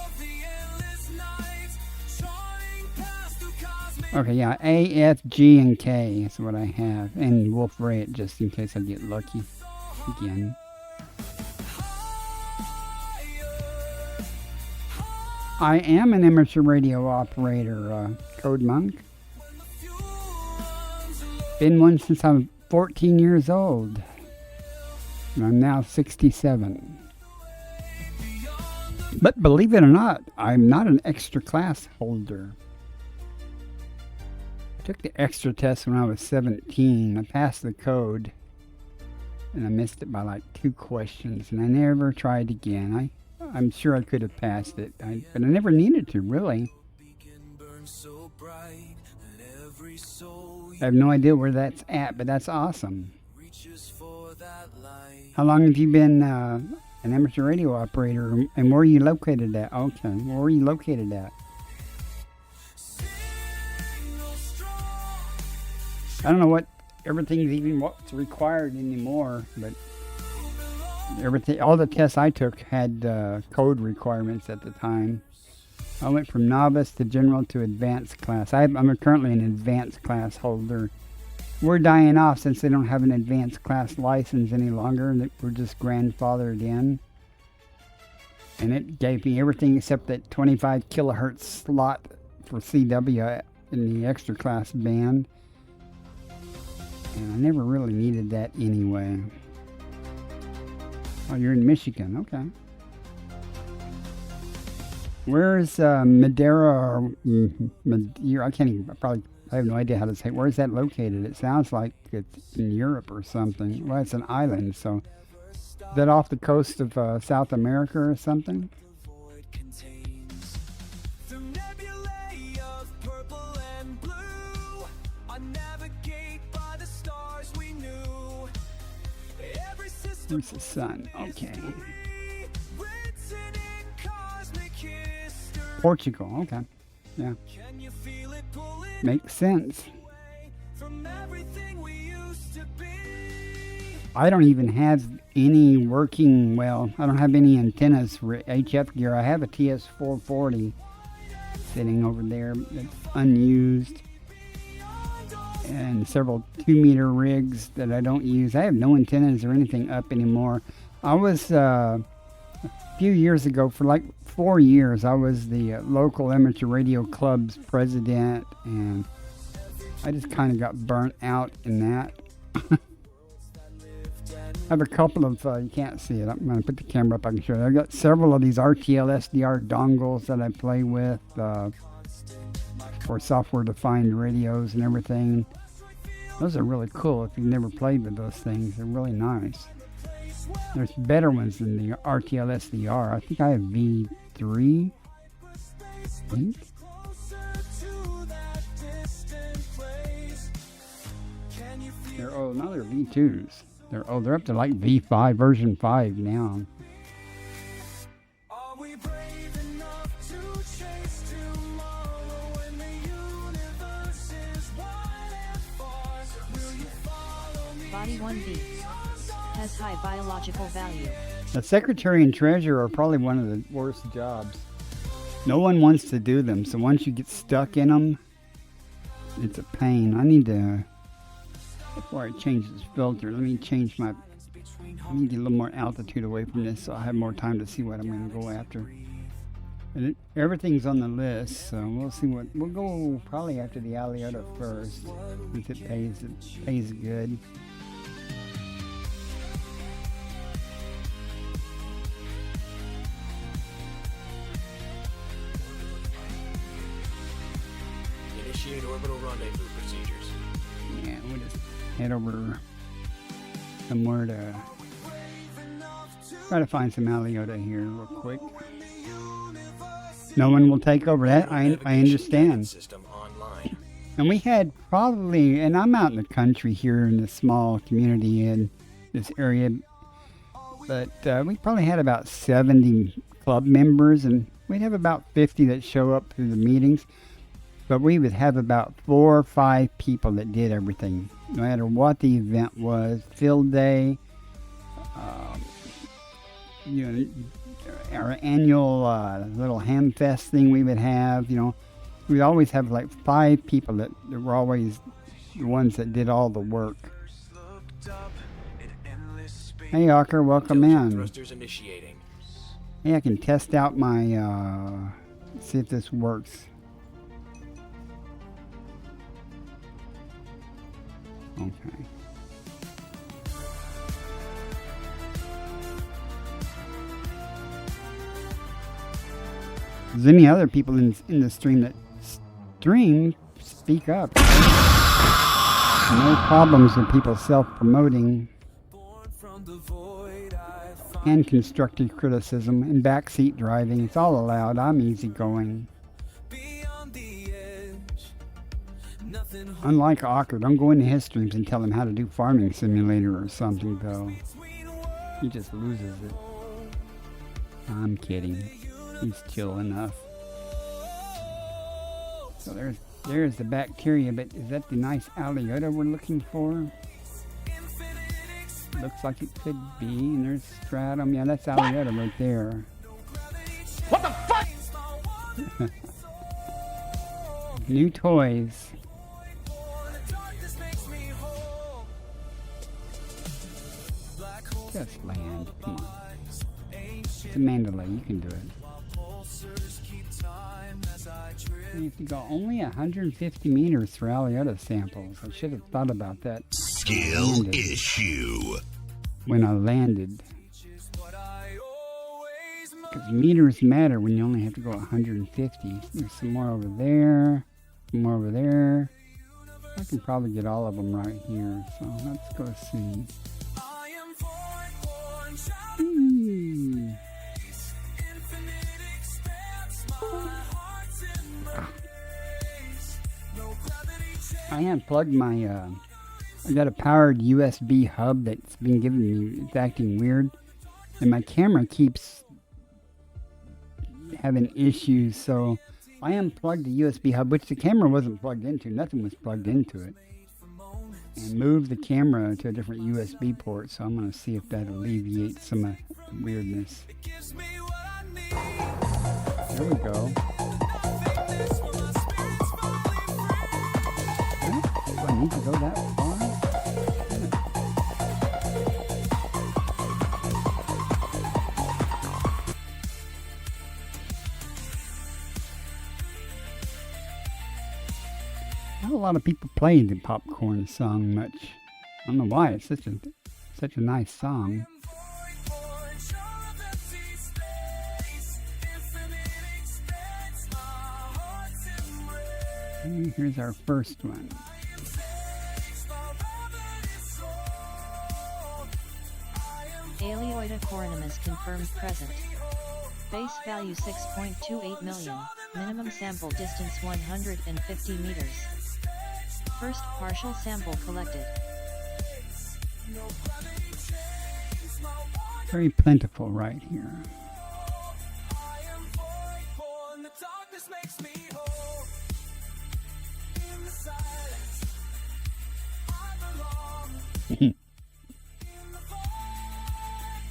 of the endless night, charting past the cosmic. Okay, yeah, A, F, G, and K is what I have, and Wolf Rayet just in case I get lucky again. I am an amateur radio operator, Code Monk. Been one since I'm 14 years old. And I'm now 67. But believe it or not, I'm not an extra class holder. I took the extra test when I was 17. I passed the code. And I missed it by like 2 questions. And I never tried again. I'm sure I could have passed it. But I never needed to, really. So bright that every soul I have no idea where that's at, but that's awesome. reaches for that light. How long have you been an amateur radio operator, and where are you located at? Okay, where are you located at? Signal strong. I don't know what everything's even what's required anymore, but everything, all the tests I took had code requirements at the time. I went from novice to general to advanced class. I'm currently an advanced class holder. We're dying off since they don't have an advanced class license any longer. We're just grandfathered in. And it gave me everything except that 25 kilohertz slot for CW in the extra class band. And I never really needed that anyway. Oh, you're in Michigan. Okay. Where's Madeira or Madeira? I can't even, I have no idea how to say it. Where's that located? It sounds like it's in Europe or something. Well, it's an island, so is that off the coast of South America or something? Void contains the nebulae of purple and blue. I navigate by the stars we knew. Every system Where's the sun? Okay. written in cosmic history. Portugal. Okay. Yeah. Can you feel it pulling Makes sense. away from everything we used to be? I don't even have any working, well, I don't have any antennas for HF gear. I have a TS440 sitting over there that's unused, and several 2-meter rigs that I don't use. I have no antennas or anything up anymore. I was, a few years ago, for like 4 years, I was the local amateur radio club's president, and I just kind of got burnt out in that. I have a couple of, you can't see it, I'm going to put the camera up, I can show you. I've got several of these RTL SDR dongles that I play with for software-defined radios and everything. Those are really cool if you've never played with those things. They're really nice. There's better ones than the RTL SDR. I think I have V3. I think. Now they're V2s. They're up to like V5, version 5 now. Are we brave enough to chase tomorrow when the universe is wide and far? Will you follow me? Body 1B has high biological value. The secretary and treasurer are probably one of the worst jobs. No one wants to do them, so once you get stuck in them, it's a pain. I need to, before I change this filter, let me change my, I need to get a little more altitude away from this so I have more time to see what I'm going to go after. And everything's on the list, so we'll see what, we'll go probably after the Aliota first, if it pays good. Initiate orbital rendezvous procedures. Yeah, we'll just head over somewhere to try to find some Aliota here real quick. No one will take over that. I Navigation understand. guidance System online. And we had probably, and I'm out in the country here in this small community in this area, but we probably had about 70 club members, and we'd have about 50 that show up through the meetings. But we would have about 4 or 5 people that did everything, no matter what the event was, field day, you know, our annual little ham fest thing we would have, you know. We'd always have like 5 people that were always the ones that did all the work. Hey, Ocker, welcome Intelligent in. Thrusters initiating. Hey, I can test out my, see if this works. Okay. If there's any other people in the stream that stream, speak up. No problems with people self-promoting and constructive criticism and backseat driving. It's all allowed. I'm easygoing. Unlike Ocker, don't go into his streams and tell him how to do Farming Simulator or something, though. He just loses it. I'm kidding. He's chill enough. So there's the bacteria, but is that the nice Alliota we're looking for? Looks like it could be. And there's Stratum. Yeah, that's Alliota right there. What the fuck? New toys. Just land. Come on. It's a Mandalay. You can do it. You have to go only 150 meters for Alliota samples. I should have thought about that. Skill issue. When I landed. Because meters matter when you only have to go 150. There's some more over there. Some more over there. I can probably get all of them right here. So let's go see. I unplugged my, I got a powered USB hub that's been giving me, it's acting weird. And my camera keeps having issues, so I unplugged the USB hub, which the camera wasn't plugged into, nothing was plugged into it. And moved the camera to a different USB port, so I'm going to see if that alleviates some of the weirdness. There we go. Do I need to go that far? Not a lot of people play the Popcorn song much. I don't know why. It's such a nice song. And here's our first one. Alioida coronimus confirmed present. Base value 6.28 million, minimum sample distance 150 meters. First partial sample collected. Very plentiful right here.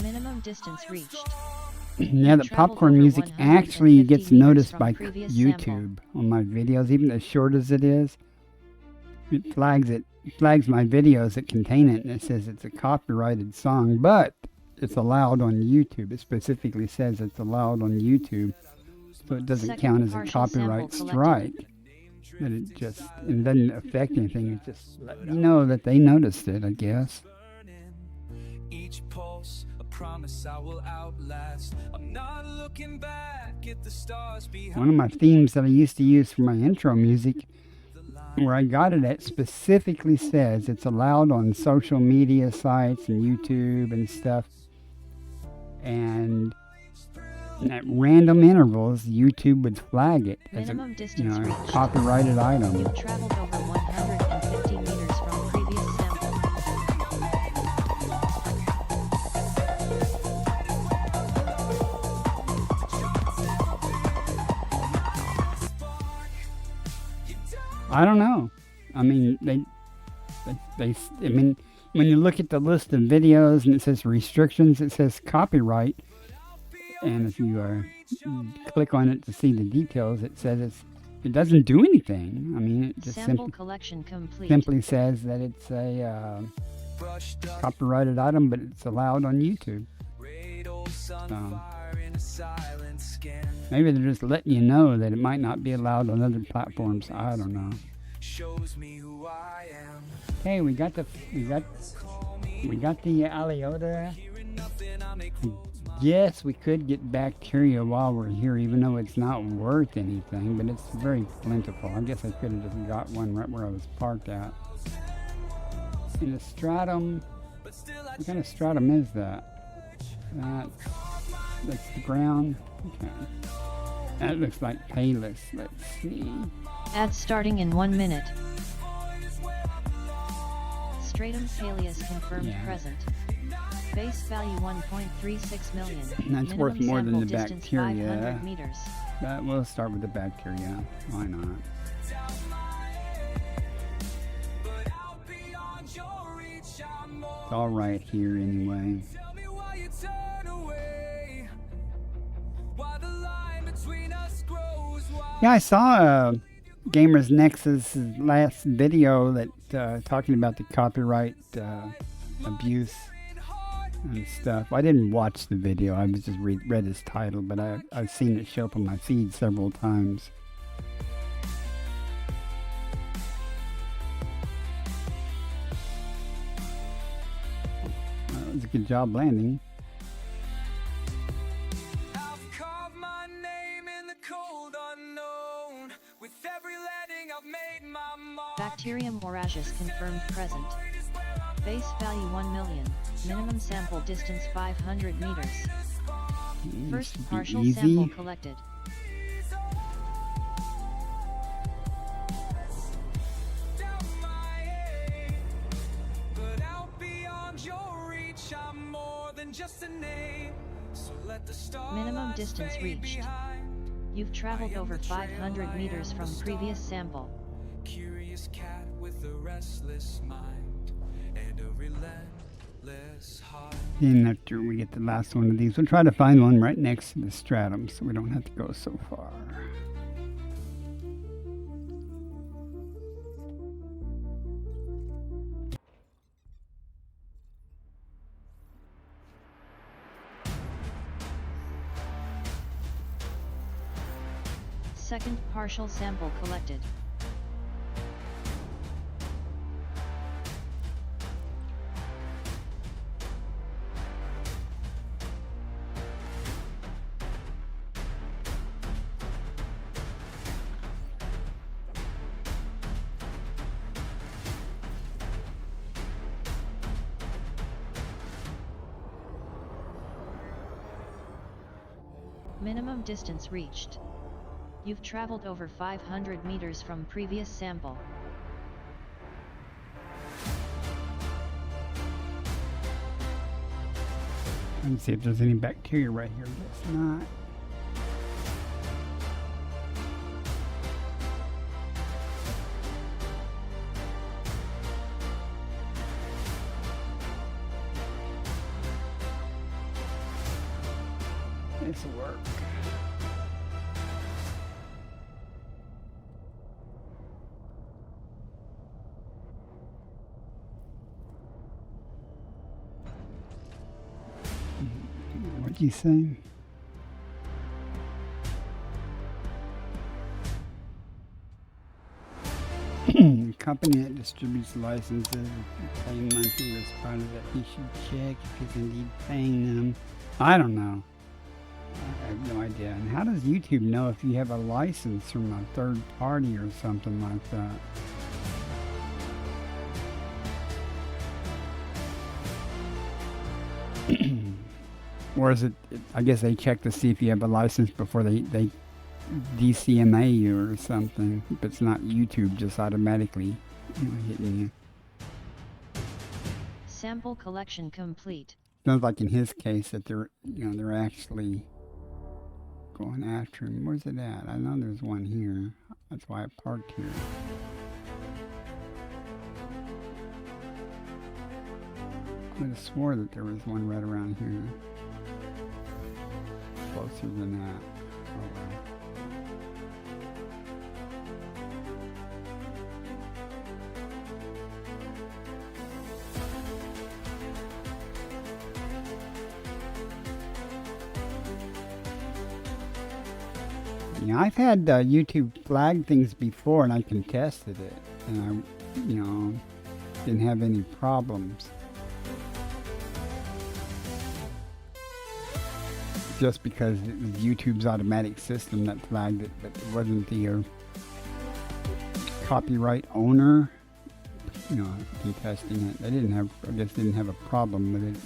Minimum distance reached. Yeah, the popcorn music actually gets noticed by YouTube on my videos, even as short as it is. It flags my videos that contain it, and it says it's a copyrighted song, but it's allowed on YouTube. It specifically says it's allowed on YouTube, so it doesn't count as a copyright strike. But it doesn't affect anything. It just let me know that they noticed it, I guess. Each pulse, a promise I will outlast. I'm not looking back at the stars behind. One of my themes that I used to use for my intro music, where I got it at, specifically says it's allowed on social media sites and YouTube and stuff. And And at random intervals, YouTube would flag it as a Minimum distance a reached. copyrighted item. You've traveled over 150 meters from previous sample. I don't know. I mean, I mean, when you look at the list of videos and it says restrictions, it says copyright. And if you click on it to see the details, it says it doesn't do anything. I mean, it just Sample collection complete. simply says that it's a copyrighted item, but it's allowed on YouTube. Maybe they're just letting you know that it might not be allowed on other platforms. I don't know. Okay, we got the Aliota. Yes, we could get bacteria while we're here, even though it's not worth anything, but it's very plentiful. I guess I could have just got one right where I was parked at. And the stratum, what kind of stratum is that? That's the ground. Okay. That looks like Palus. Let's see. Ads starting in 1 minute. Stratum Paleus confirmed Yeah. present. Base value 1.36 million. That's worth Minimum more than sample the distance bacteria. 500 meters. But we'll start with the bacteria. Why not? It's all right here anyway. Yeah, I saw Gamers Nexus' last video that talking about the copyright abuse and stuff. I didn't watch the video. I was just read his title, but I've seen it show up on my feed several times. That was a good job landing. Bacterium voracious confirmed present. Base value 1 million. Minimum sample distance 500 meters. First Should be partial easy. sample collected. Minimum distance reached. You've traveled over 500 meters from previous sample. Curious cat with a restless mind and a relentless heart. And after we get the last one of these, we'll try to find one right next to the stratum so we don't have to go so far. Second partial sample collected. Minimum distance reached. You've traveled over 500 meters from previous sample. Let's see if there's any bacteria right here. Guess not. This will work. What'd you say? Company that distributes licenses paying monthly as part of it. He should check if he's indeed paying them. I don't know. I have no idea. And how does YouTube know if you have a license from a third party or something like that? Or is it, I guess they check to see if you have a license before they DCMA you or something. If it's not YouTube just automatically hitting you. Sample collection complete. Sounds like in his case that they're actually going after him. Where's it at? I know there's one here. That's why I parked here. I could have swore that there was one right around here. Closer than that. Oh well. Yeah, I've had YouTube flag things before, and I contested it, and I, didn't have any problems. Just because it was YouTube's automatic system that flagged it, but it wasn't the copyright owner, contesting it. I guess didn't have a problem with it.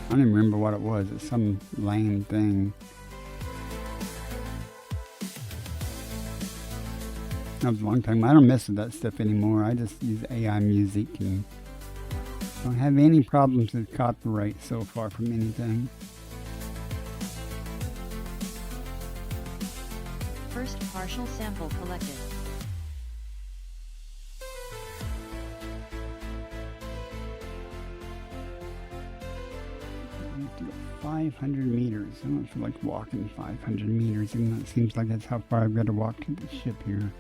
I don't even remember what it was. It's some lame thing. That was a long time. I don't mess with that stuff anymore. I just use AI music and don't have any problems with copyright so far from anything. First partial sample collected. I have to go 500 meters. I don't feel like walking 500 meters, even though it seems like that's how far I've got to walk to the ship here.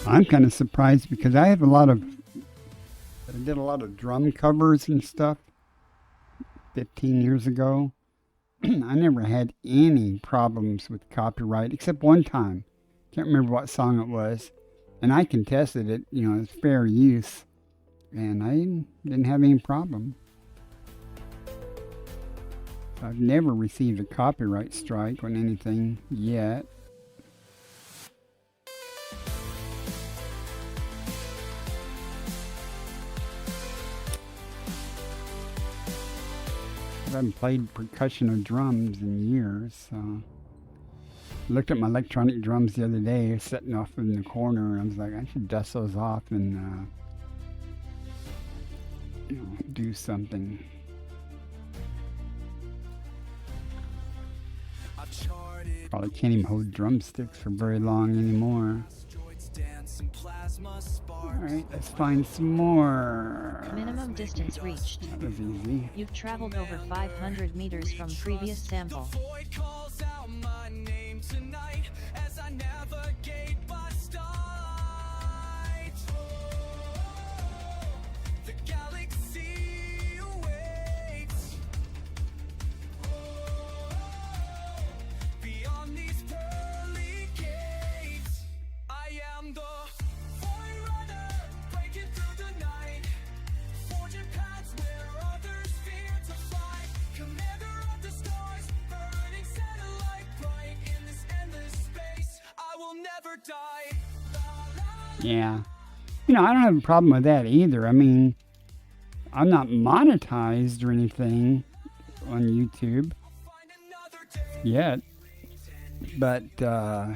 I'm kind of surprised because I did a lot of drum covers and stuff 15 years ago. I never had any problems with copyright except one time. Can't remember what song it was. And I contested it, it's fair use. And I didn't have any problem. I've never received a copyright strike on anything yet. I haven't played percussion or drums in years, so I looked at my electronic drums the other day, sitting off in the corner, and I was like, I should dust those off and do something. Probably can't even hold drumsticks for very long anymore. Alright, let's find some more. Minimum distance reached. That was easy. You've traveled over 500 meters from previous sample. Yeah. I don't have a problem with that either. I mean, I'm not monetized or anything on YouTube yet. But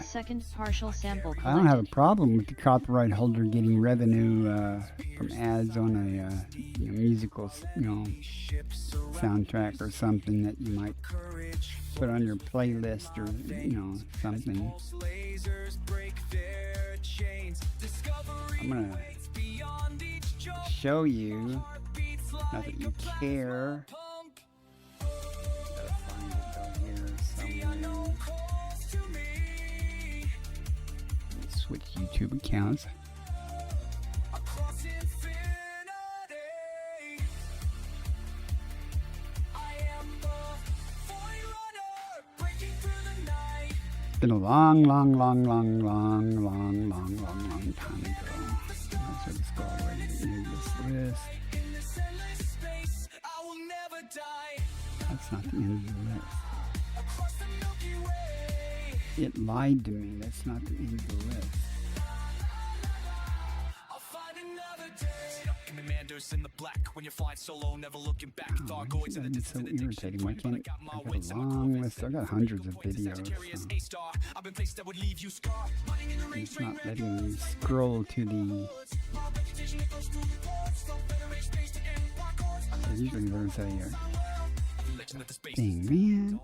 Second partial sample collected. I don't have a problem with the copyright holder getting revenue from ads on a musical, soundtrack or something that you might put on your playlist or, something. I'm going to show you, not that you care. Gotta find it down here somewhere. Switch YouTube accounts. It's been a long time ago. So let's go all the way to the end of this list. I will never die. That's not the end of the list. Across the Milky Way. It lied to me. That's not the end of the list. I'll find another day. Give me Manders in the black when you're flying solo, never looking back. Thargoids in the That's so distant irritating. Why can't I got a long list? I got hundreds of videos. So I've been placed that would leave you scarred. it's not letting me scroll to the. Usually there's a thing, man.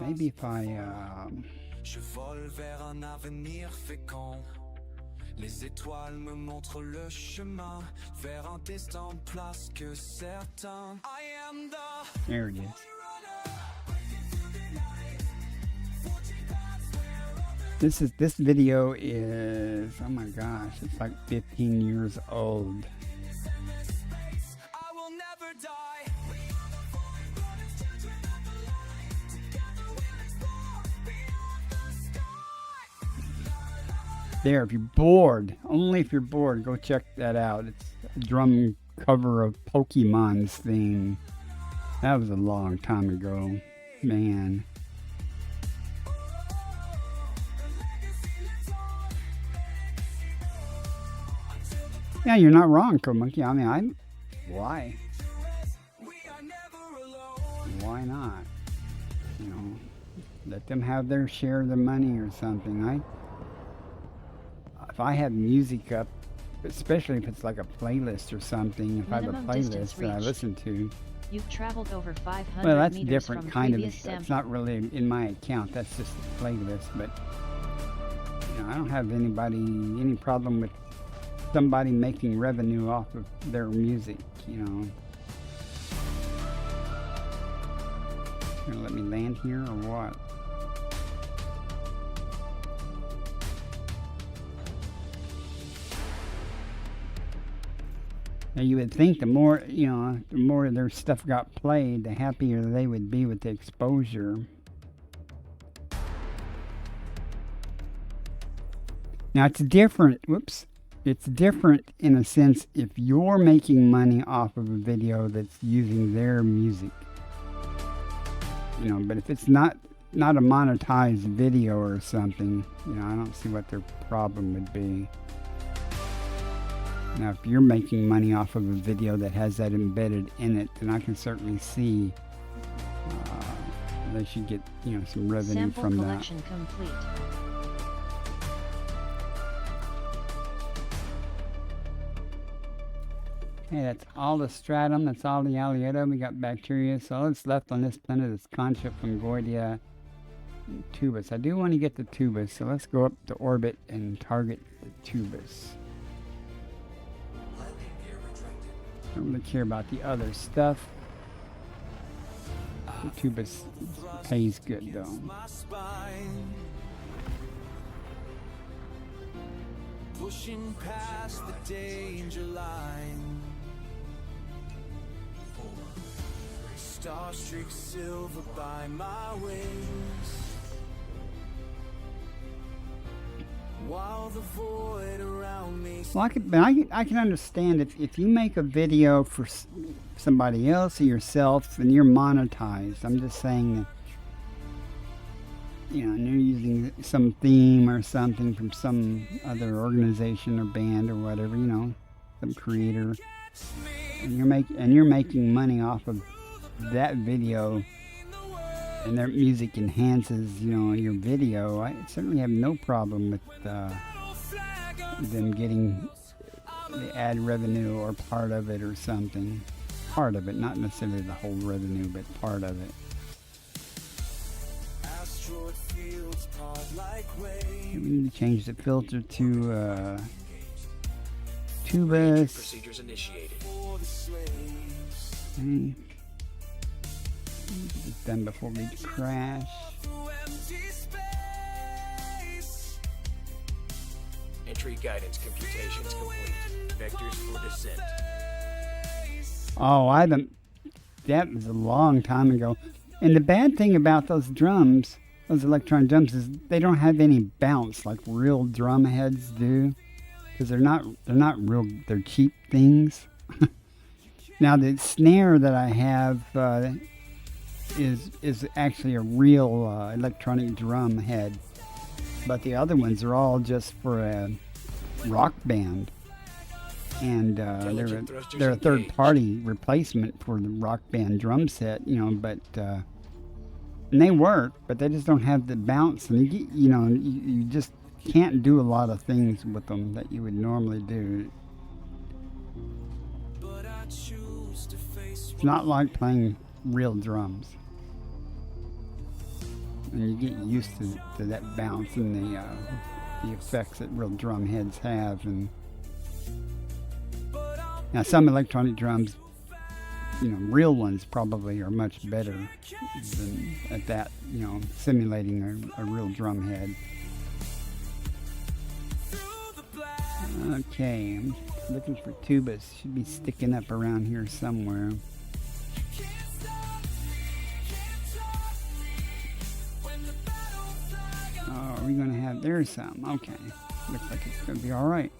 Maybe if I Je vole vers un avenir fécond. Les étoiles me montrent le chemin vers un destin plus que certain. I am the there it is. This video is, oh my gosh, it's like 15 years old. I will never die. There, if you're bored, only if you're bored, go check that out. It's a drum cover of Pokemon's theme. That was a long time ago, man. Yeah, you're not wrong, Code Monkey. I mean, why? Why not? You know, let them have their share of the money or something. If I have music up, especially if it's like a playlist or something, if I have a Minimum distance playlist that I reached. listen to, You've traveled over 500 well, that's meters different from kind of. previous That's sample. not really in my account. That's just a playlist. But you know, I don't have any problem with somebody making revenue off of their music. You know, you gonna let me land here or what? Now you would think the more, you know, the more their stuff got played, the happier they would be with the exposure. Now it's different, whoops, it's different in a sense if you're making money off of a video that's using their music. You know, but if it's not a monetized video or something, you know, I don't see what their problem would be. Now, if you're making money off of a video that has that embedded in it, then I can certainly see they should get, you know, some revenue Sample from that. collection complete. Okay, that's all the stratum, that's all the Alliota. We got bacteria. So all that's left on this planet is Concha, Fungoidia, and Tubus. I do want to get the Tubus, so let's go up to orbit and target the Tubus. I don't really care about the other stuff. The Tubus pays good though. my spine. Pushing past the danger line. Star streaks silver by my wings. While the void around me. Well, I can understand if you make a video for somebody else or yourself and you're monetized. I'm just saying that, you know, and you're using some theme or something from some other organization or band or whatever, you know, some creator, and you're making money off of that video, and their music enhances, you know, your video. I certainly have no problem with them getting the ad revenue or part of it or something. Part of it, not necessarily the whole revenue, but part of it. Asteroid fields part like waves. We need to change the filter to Entry Tubus. procedures initiated. For the slaves. Okay. Get it done before we crash. Through empty space. Entry guidance computations complete. Vectors for descent. Oh, that was a long time ago. And the bad thing about those drums, those electron drums, is they don't have any bounce like real drum heads do. because they're not real. They're cheap things. Now the snare that I have is actually a real electronic drum head, but the other ones are all just for a rock band, and they're a third party replacement for the rock band drum set, you know. But and they work, but they just don't have the bounce, and you just can't do a lot of things with them that you would normally do. It's not like playing real drums, and you get used to that bounce and the effects that real drum heads have. And now some electronic drums, you know, real ones probably are much better than at that, you know, simulating a real drum head. Okay, I'm looking for tubas. Should be sticking up around here somewhere. Oh, are we gonna have? There's some. Okay, looks like it's gonna be all right.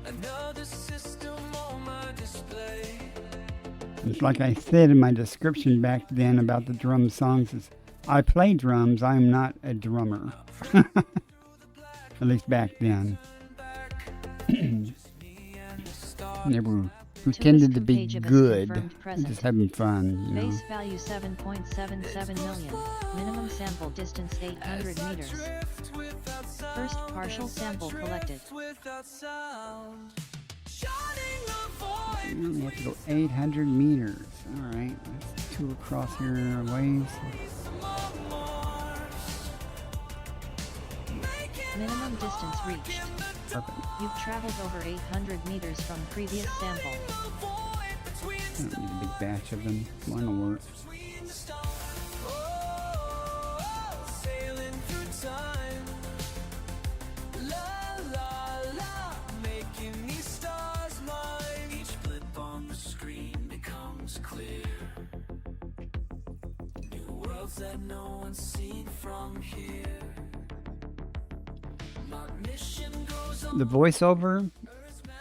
Another system on my display. It's like I said in my description back then about the drum songs, is I play drums, I am not a drummer. At least back then. Never pretended to be good. Just having fun, you know. Base value 7.77 million. Minimum sample distance 800 meters. First partial sample collected. We only have to go 800 meters. Alright, let's tool across here a ways. Minimum distance reached. Perfect. You've traveled over 800 meters from previous sample. I don't need a big batch of them. One will work. Sailing through time. La la la, making these stars mine. Each blip on the screen becomes clear. New worlds that no one's seen from here. My mission goes on. The voiceover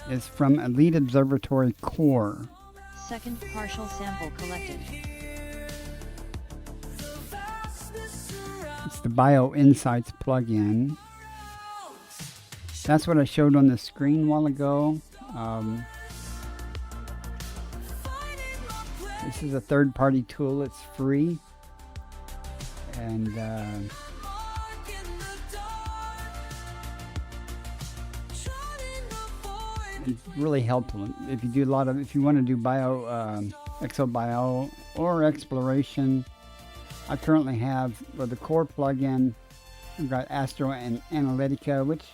is from Elite Observatory Core. Second partial sample collected. It's the Bio Insights plugin. That's what I showed on the screen a while ago. This is a third-party tool. It's free, and it's really helpful if you do if you want to do exobio or exploration. I currently have the core plugin. I've got Astro and Analytica, which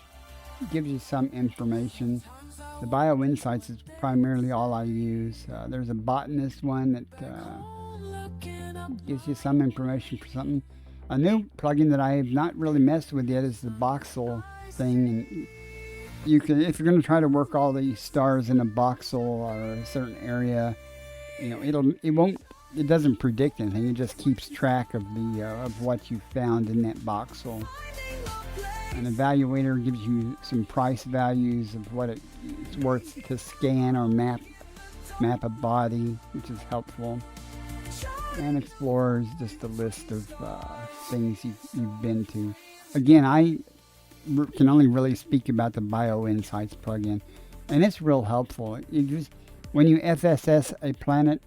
gives you some information. The Bio Insights is primarily all I use. There's a botanist one that gives you some information for something. A new plugin that I have not really messed with yet is the Voxel thing, and you can, if you're going to try to work all these stars in a voxel or a certain area, you know, it doesn't predict anything. It just keeps track of of what you found in that voxel. An evaluator gives you some price values of what it's worth to scan or map a body, which is helpful. And Explorer is just a list of things you've been to. Again, I can only really speak about the Bio Insights plugin, and it's real helpful. When you FSS a planet,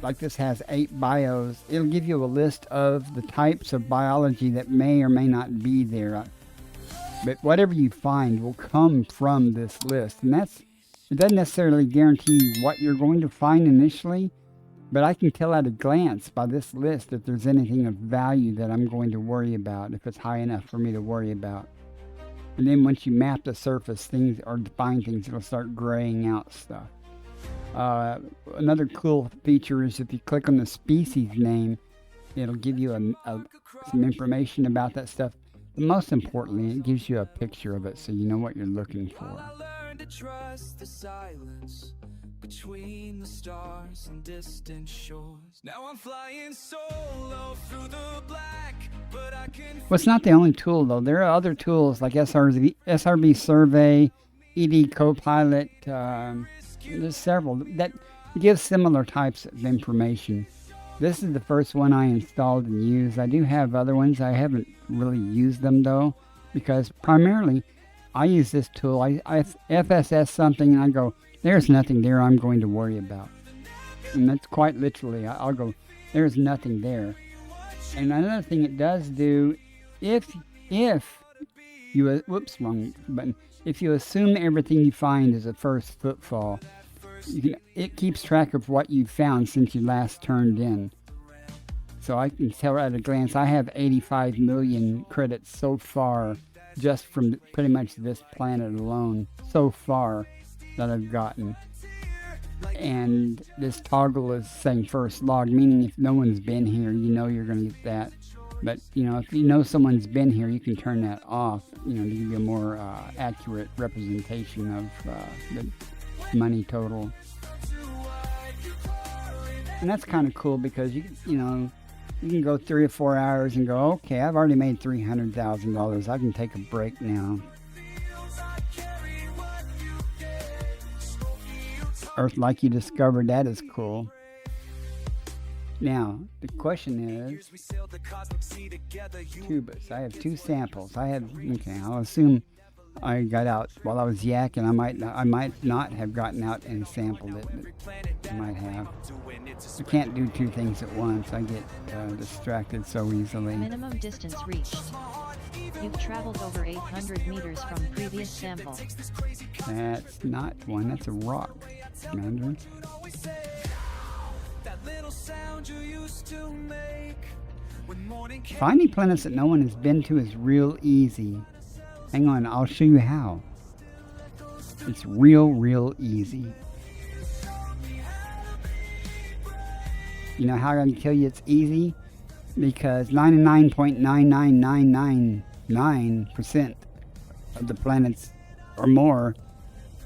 like this has 8 bios, it'll give you a list of the types of biology that may or may not be there. But whatever you find will come from this list, and it doesn't necessarily guarantee what you're going to find initially, but I can tell at a glance by this list if there's anything of value that I'm going to worry about, if it's high enough for me to worry about. And then once you map the surface things or define things, it'll start graying out stuff. Another cool feature is if you click on the species name, it'll give you some information about that stuff. But most importantly, it gives you a picture of it so you know what you're looking for. I learned to trust the silence between the stars and distant shores. Now I'm flying solo through the black, but I can. Well, it's not the only tool, though. There are other tools like SRB Survey, ED Copilot. There's several that give similar types of information. This is the first one I installed and used. I do have other ones. I haven't really used them, though, because primarily I use this tool. I FSS something, and I go, there's nothing there I'm going to worry about. And that's quite literally. I'll go, there's nothing there. And another thing it does do, if you, whoops, wrong button. If you assume everything you find is a first footfall, it keeps track of what you've found since you last turned in. So I can tell at a glance, I have 85 million credits so far, just from pretty much this planet alone, so far that I've gotten. And this toggle is saying first log, meaning if no one's been here, you know you're going to get that. But, you know, if you know someone's been here, you can turn that off, you know, to give you a more accurate representation of the money total. And that's kind of cool because, you know, you can go 3 or 4 hours and go, okay, I've already made $300,000. I can take a break now. Earth Like You Discovered, that is cool. Now, the question is, tubus. I have 2 samples. Okay, I'll assume I got out while I was yakking. I might not have gotten out and sampled it, but I might have. I can't do 2 things at once. I get distracted so easily. Minimum distance reached. You've traveled over 800 meters from previous sample. That's not one. That's a rock, Mandarin. Finding planets that no one has been to is real easy. Hang on, I'll show you how. It's real easy. You know how I can tell you it's easy? Because 99.99999% of the planets or more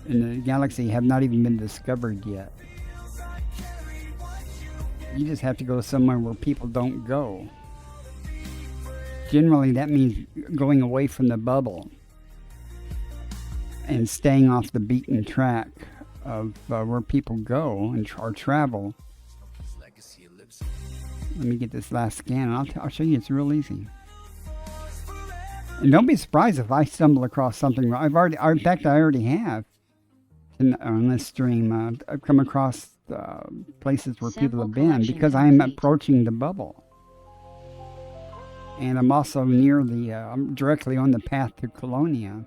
in the galaxy have not even been discovered yet. You just have to go somewhere where people don't go. Generally, that means going away from the bubble and staying off the beaten track of where people go and or travel. Let me get this last scan, and I'll show you. It's real easy. And don't be surprised if I stumble across something. In fact, I already have on this stream. I've come across places where people have been because I am approaching the bubble. And I'm also near I'm directly on the path to Colonia.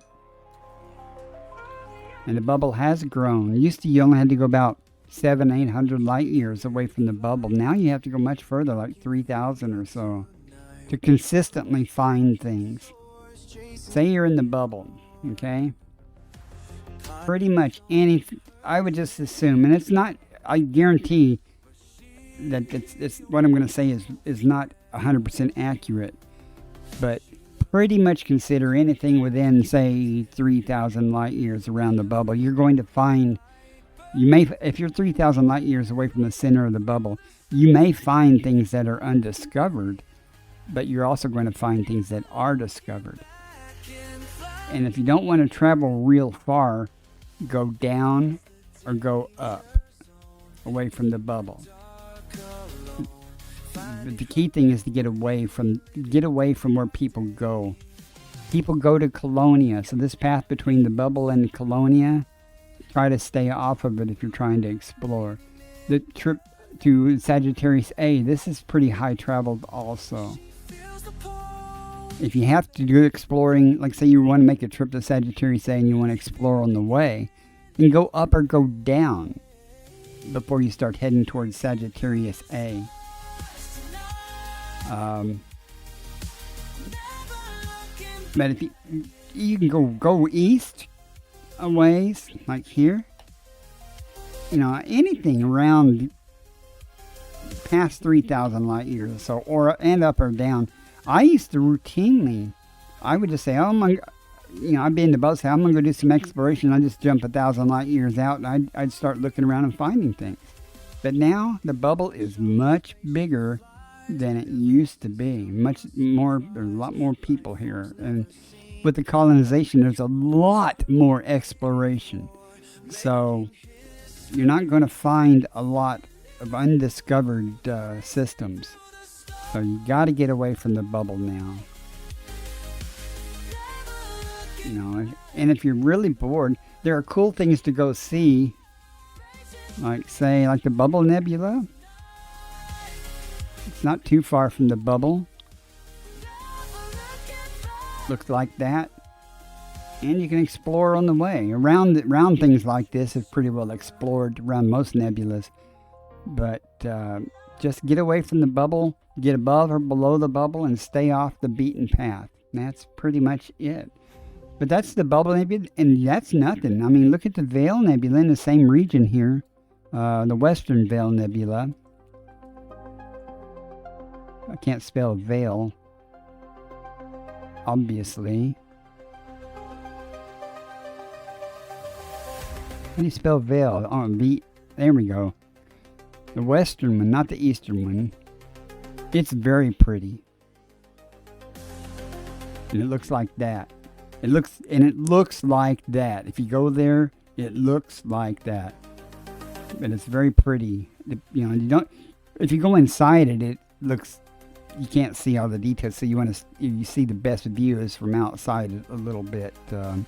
And the bubble has grown. Used to, you only had to go about 700-800 light years away from the bubble. Now you have to go much further, like 3,000 or so, to consistently find things. Say you're in the bubble, okay? Pretty much anything, I would just assume, and it's not, I guarantee that it's what I'm going to say is not 100% accurate, but pretty much consider anything within, say, 3,000 light years around the bubble. You're going to find, if you're 3,000 light years away from the center of the bubble, you may find things that are undiscovered, but you're also going to find things that are discovered. And if you don't want to travel real far, go down or go up away from the bubble. But the key thing is to get away from where people go. People go to Colonia, so this path between the bubble and Colonia, try to stay off of it if you're trying to explore. The trip to Sagittarius A, this is pretty high traveled also. If you have to do exploring, like say you want to make a trip to Sagittarius A and you want to explore on the way, then go up or go down before you start heading towards Sagittarius A. But if you can go east a ways, like here, anything around past 3,000 light years or so, or and up or down. I used to routinely, I would just say, oh my, I'd be in the boat, say, I'm going to go do some exploration. I'd just jump 1,000 light years out, and I'd start looking around and finding things. But now the bubble is much bigger than it used to be. Much more, there's a lot more people here. And with the colonization, there's a lot more exploration. So you're not going to find a lot of undiscovered systems. So you got to get away from the bubble now. And if you're really bored, there are cool things to go see. Like the Bubble Nebula. It's not too far from the bubble. Looks like that. And you can explore on the way. Around things like this is pretty well explored around most nebulas. But just get away from the bubble, get above or below the bubble, and stay off the beaten path. That's pretty much it. But that's the Bubble Nebula, and that's nothing. I mean, look at the Veil Nebula in the same region here. The Western Veil Nebula. I can't spell veil, obviously. How do you spell veil? Oh, there we go. The Western one, not the Eastern one. It's very pretty. And it looks like that. It looks like that. If you go there, it looks like that. But it's very pretty. If you go inside it looks, you can't see all the details. So you see the best view is from outside a little bit. And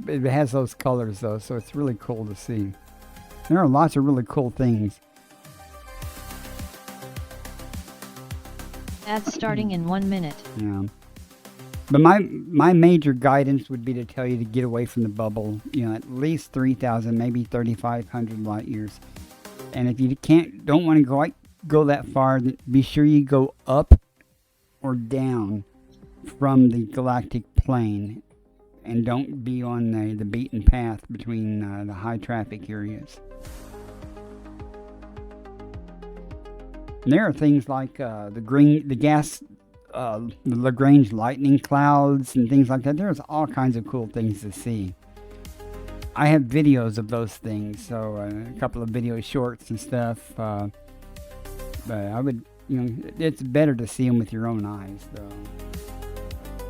it has those colors though, so it's really cool to see. There are lots of really cool things. Ads starting in 1 minute. Yeah. But my major guidance would be to tell you to get away from the bubble, at least 3,000, maybe 3,500 light years. And if you don't want to go that far, be sure you go up or down from the galactic plane, and don't be on the beaten path between the high traffic areas. And there are things like the Lagrange lightning clouds and things like that. There's all kinds of cool things to see. I have videos of those things, so a couple of video shorts and stuff. But I would, it's better to see them with your own eyes, though.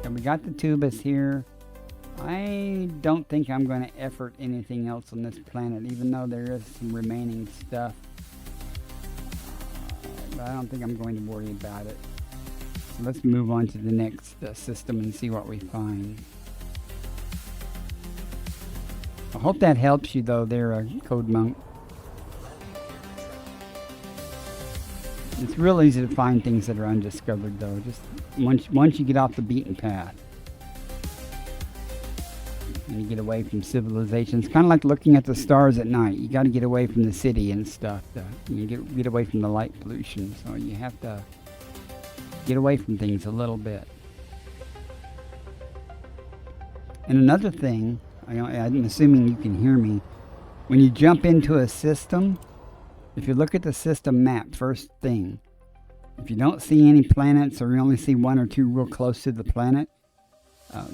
And we got the Tubus here. I don't think I'm going to effort anything else on this planet, even though there is some remaining stuff. But I don't think I'm going to worry about it. So let's move on to the next system and see what we find. I hope that helps you, though, there, Code Monk. It's real easy to find things that are undiscovered, though. Just once you get off the beaten path. And you get away from civilization. It's kind of like looking at the stars at night. You got to get away from the city and stuff. You get away from the light pollution. So you have to get away from things a little bit. And another thing, I'm assuming you can hear me. When you jump into a system, if you look at the system map, first thing, if you don't see any planets or you only see one or two real close to the planet,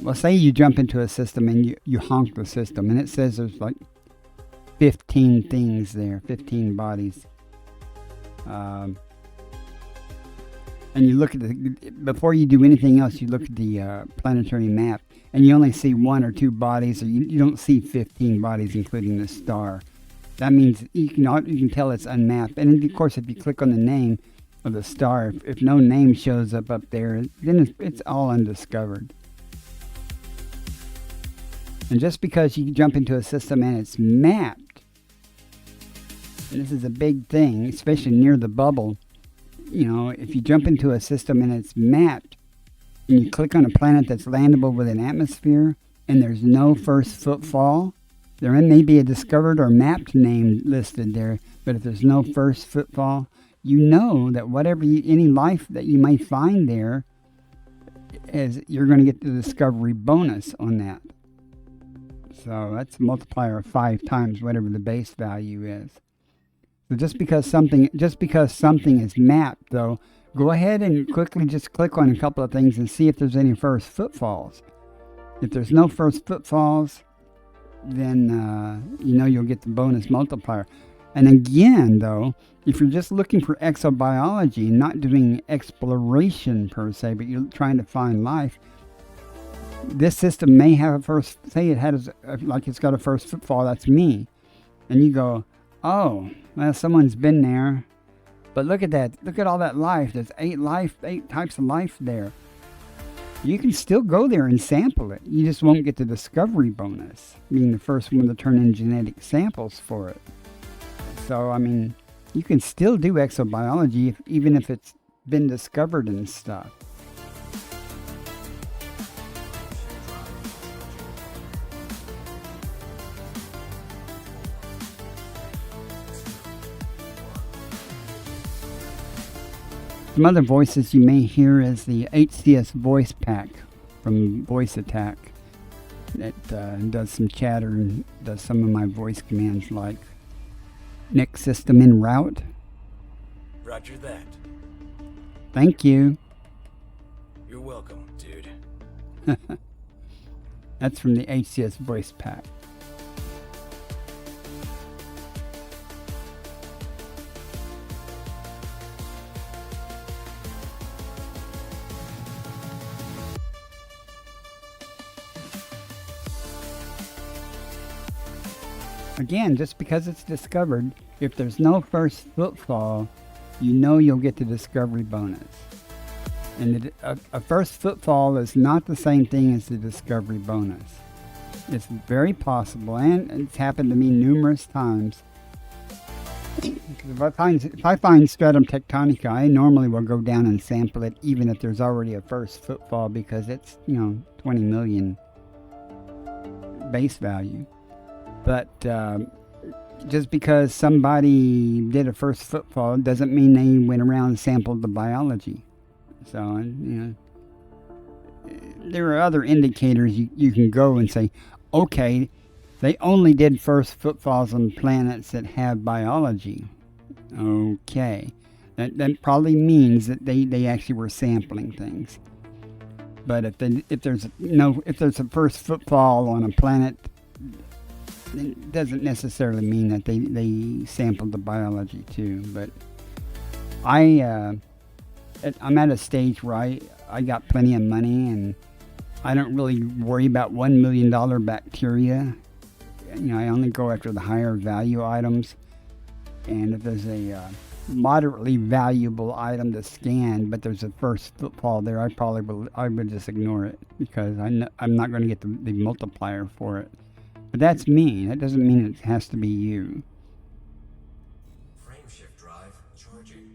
well, say you jump into a system and you honk the system and it says there's like 15 things there, 15 bodies. And you look at before you do anything else, you look at the planetary map and you only see one or two bodies, or you don't see 15 bodies, including the star. That means you can tell it's unmapped. And of course, if you click on the name of the star, if no name shows up there, then it's all undiscovered. And just because you jump into a system and it's mapped, and this is a big thing, especially near the bubble, if you jump into a system and it's mapped, and you click on a planet that's landable with an atmosphere, and there's no first footfall, there may be a discovered or mapped name listed there, but if there's no first footfall, you know that any life that you might find there, you're going to get the discovery bonus on that. So that's a multiplier of 5 times whatever the base value is. So just because something is mapped, though, go ahead and quickly just click on a couple of things and see if there's any first footfalls. If there's no first footfalls, then you'll get the bonus multiplier. And again, though, if you're just looking for exobiology, not doing exploration per se, but you're trying to find life, this system may have a first, say it has, like it's got a first footfall, that's me. And you go, oh, well, someone's been there. But look at that. Look at all that life. There's 8 types of life there. You can still go there and sample it. You just won't get the discovery bonus, being the first one to turn in genetic samples for it. So, I mean, you can still do exobiology even if it's been discovered and stuff. Some other voices you may hear is the HCS voice pack from Voice Attack. It does some chatter and does some of my voice commands like next system en route. Roger that. Thank you. You're welcome, dude. That's from the HCS voice pack. Again, just because it's discovered, if there's no first footfall, you know you'll get the discovery bonus. And a first footfall is not the same thing as the discovery bonus. It's very possible, and it's happened to me numerous times. If I find stratum tectonica, I normally will go down and sample it, even if there's already a first footfall, because it's 20 million base value. But just because somebody did a first footfall doesn't mean they went around and sampled the biology. So, there are other indicators you can go and say, okay, they only did first footfalls on planets that have biology. Okay. That probably means that they actually were sampling things. But if there's a first footfall on a planet, it doesn't necessarily mean that they sampled the biology too. But I'm at a stage where I got plenty of money and I don't really worry about $1 million bacteria. I only go after the higher value items. And if there's a moderately valuable item to scan, but there's a first footfall there, I would just ignore it because I'm not going to get the multiplier for it. But that's me. That doesn't mean it has to be you. Frameshift drive charging.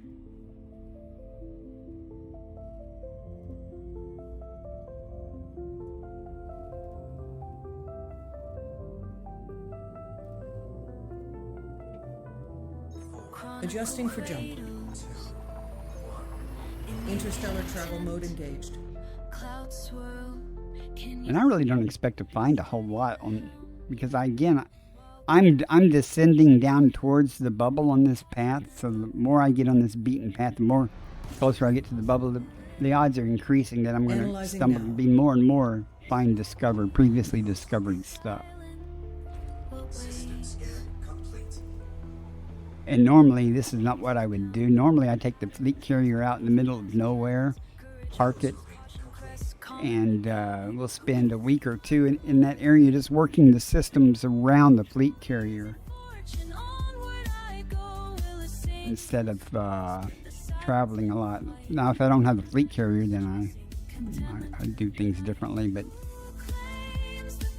Adjusting for jump. Interstellar travel mode engaged. And I really don't expect to find a whole lot because I'm descending down towards the bubble on this path. So the more I get on this beaten path, the more closer I get to the bubble, the odds are increasing that I'm going to stumble and be more and more previously discovered stuff. System scan complete. And normally this is not what I would do. Normally I take the fleet carrier out in the middle of nowhere, park it, and we'll spend a week or two in that area just working the systems around the fleet carrier instead of traveling a lot. Now, if I don't have the fleet carrier, then I do things differently, but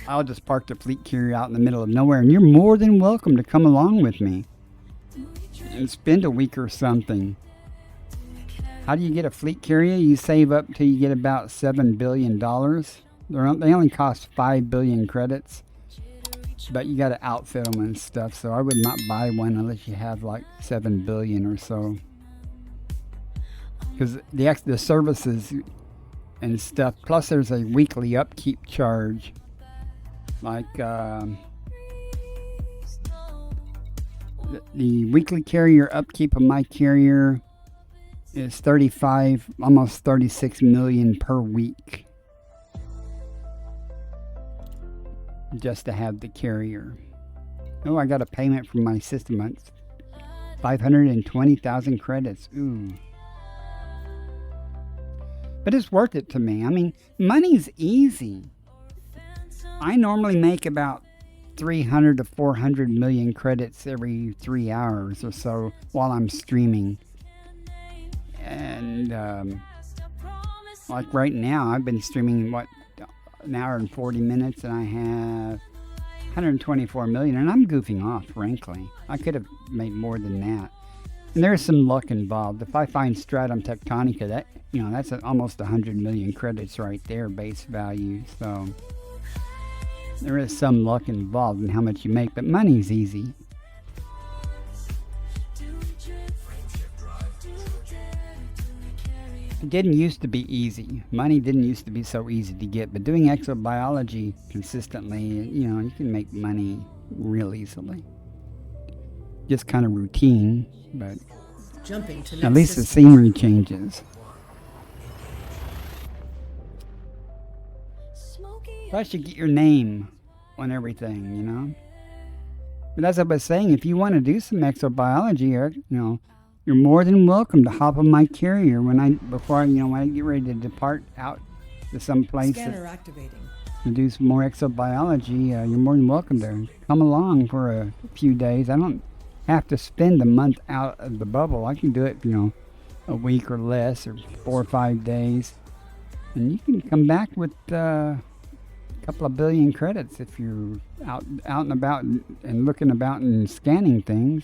I'll just park the fleet carrier out in the middle of nowhere, and you're more than welcome to come along with me and spend a week or something. How do you get a fleet carrier? You save up till you get about $7 billion. They only cost 5 billion credits, but you got to outfit them and stuff. So I would not buy one unless you have like 7 billion or so. Because the services and stuff, plus there's a weekly upkeep charge. Like the weekly carrier upkeep of my carrier is 35, almost 36 million per week. Just to have the carrier. Oh, I got a payment from my system. It's 520,000 credits. Ooh. But it's worth it to me. I mean, money's easy. I normally make about 300 to 400 million credits every 3 hours or so while I'm streaming. And like right now, I've been streaming, an hour and 40 minutes, and I have 124 million, and I'm goofing off, frankly. I could have made more than that. And there's some luck involved. If I find Stratum Tectonica, that's almost 100 million credits right there, base value. So there is some luck involved in how much you make, but money's easy. It didn't used to be easy. Money didn't used to be so easy to get, but doing exobiology consistently, you can make money real easily. Just kind of routine, but Jumping to at next least the system. scenery changes. Plus you get your name on everything, But as I was saying, if you want to do some exobiology, you're more than welcome to hop on my carrier when I get ready to depart out to some place Scanner activating. to do some more exobiology. You're more than welcome to come along for a few days. I don't have to spend a month out of the bubble. I can do it, a week or less, or 4 or 5 days, and you can come back with a couple of billion credits if you're out and about and looking about and scanning things.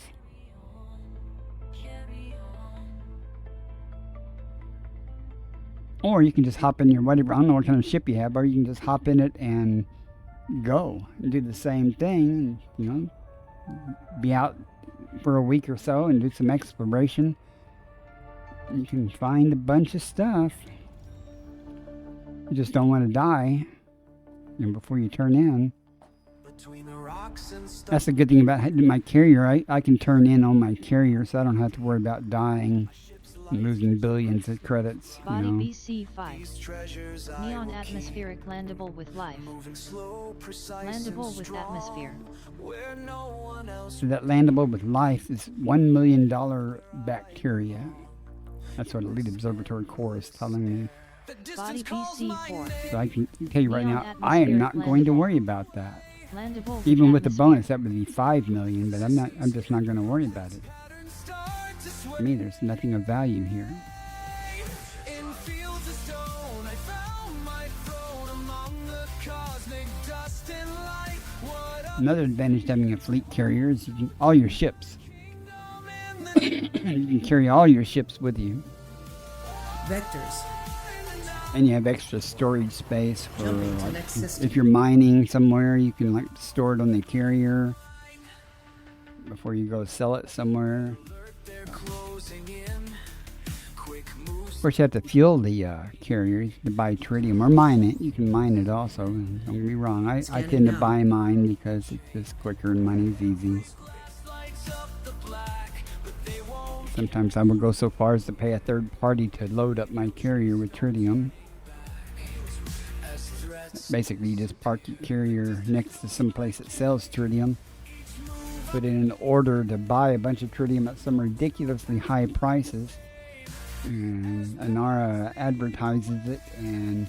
Or you can just hop in your whatever, I don't know what kind of ship you have, or you can just hop in it and go and do the same thing, and, be out for a week or so and do some exploration. You can find a bunch of stuff. You just don't want to die before you turn in. That's the good thing about my carrier. I can turn in on my carrier, so I don't have to worry about dying and losing billions of credits. Body BC5. Neon atmospheric landable with life. Landable with atmosphere. So that landable with life is $1 million bacteria. That's what Elite Observatory Core is telling me. Body BC4. So I can tell you right Neon now, I am not atmospheric going to landable. worry about that. Landable Even with the atmosphere. bonus, that would be 5 million, but I'm just not going to worry about it. To me, there's nothing of value here. Another advantage to having a fleet carrier is all your ships. You can carry all your ships with you. Vectors. And you have extra storage space for, Jumping to next system. if you're mining somewhere, you can store it on the carrier before you go sell it somewhere. Of course, you have to fuel the carrier to buy tritium or mine it. You can mine it also. Don't get me wrong. I tend to buy mine because it's just quicker and money's easy. Sometimes I will go so far as to pay a third party to load up my carrier with tritium. Basically, you just park your carrier next to some place that sells tritium. Put in an order to buy a bunch of tritium at some ridiculously high prices. And Anara advertises it, and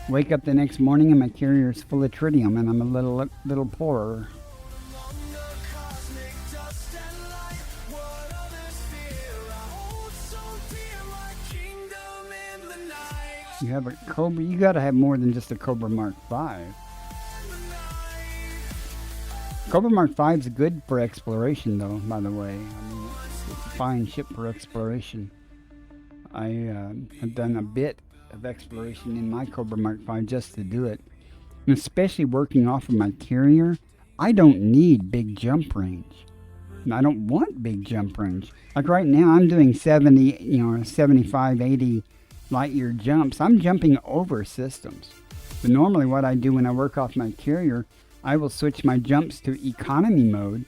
wake up the next morning and my carrier is full of tritium, and I'm a little poorer. You have a Cobra. You got to have more than just a Cobra Mark V. Cobra Mark V is good for exploration, though. By the way, I mean it's a fine ship for exploration. I have done a bit of exploration in my Cobra Mark V just to do it, and especially working off of my carrier. I don't need big jump range. And I don't want big jump range. Like right now, I'm doing 70, 75, 80 light year jumps. I'm jumping over systems. But normally what I do when I work off my carrier, I will switch my jumps to economy mode.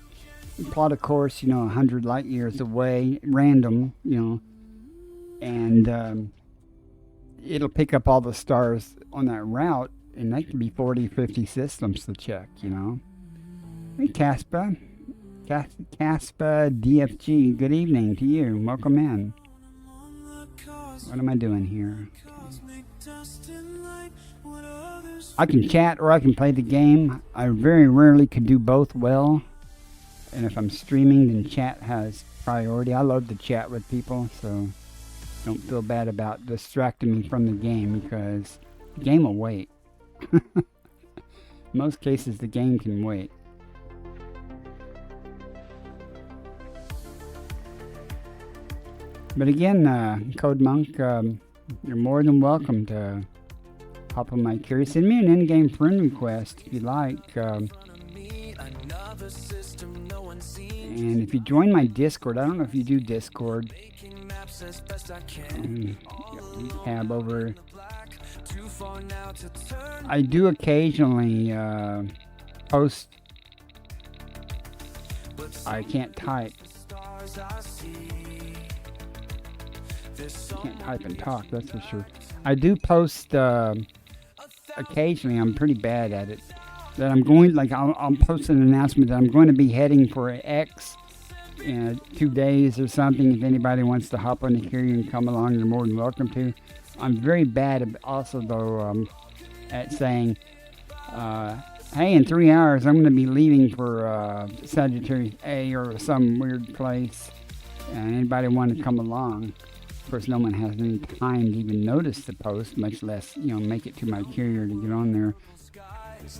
Plot a course, 100 light years away, random, and it'll pick up all the stars on that route, and that could be 40, 50 systems to check, Hey, Caspa. Caspa DFG, good evening to you. Welcome in. What am I doing here? I can chat or I can play the game. I very rarely can do both well. And if I'm streaming, then chat has priority. I love to chat with people, so don't feel bad about distracting me from the game, because the game will wait. In most cases, the game can wait. But again, Code Monk, you're more than welcome to hop on my carrier. Send me an in-game friend request if you like. And if you join my Discord, I don't know if you do Discord. Tab over. I do occasionally post. I can't type. Can't type and talk, that's for sure. I do post occasionally. I'm pretty bad at it. That I'm going, I'll post an announcement that I'm going to be heading for X in 2 days or something. If anybody wants to hop on the carrier and come along, you're more than welcome to. I'm very bad at also, though, at saying, hey, in 3 hours I'm going to be leaving for Sagittarius A or some weird place, and anybody want to come along. Of course, no one has any time to even notice the post, much less, make it to my carrier to get on there.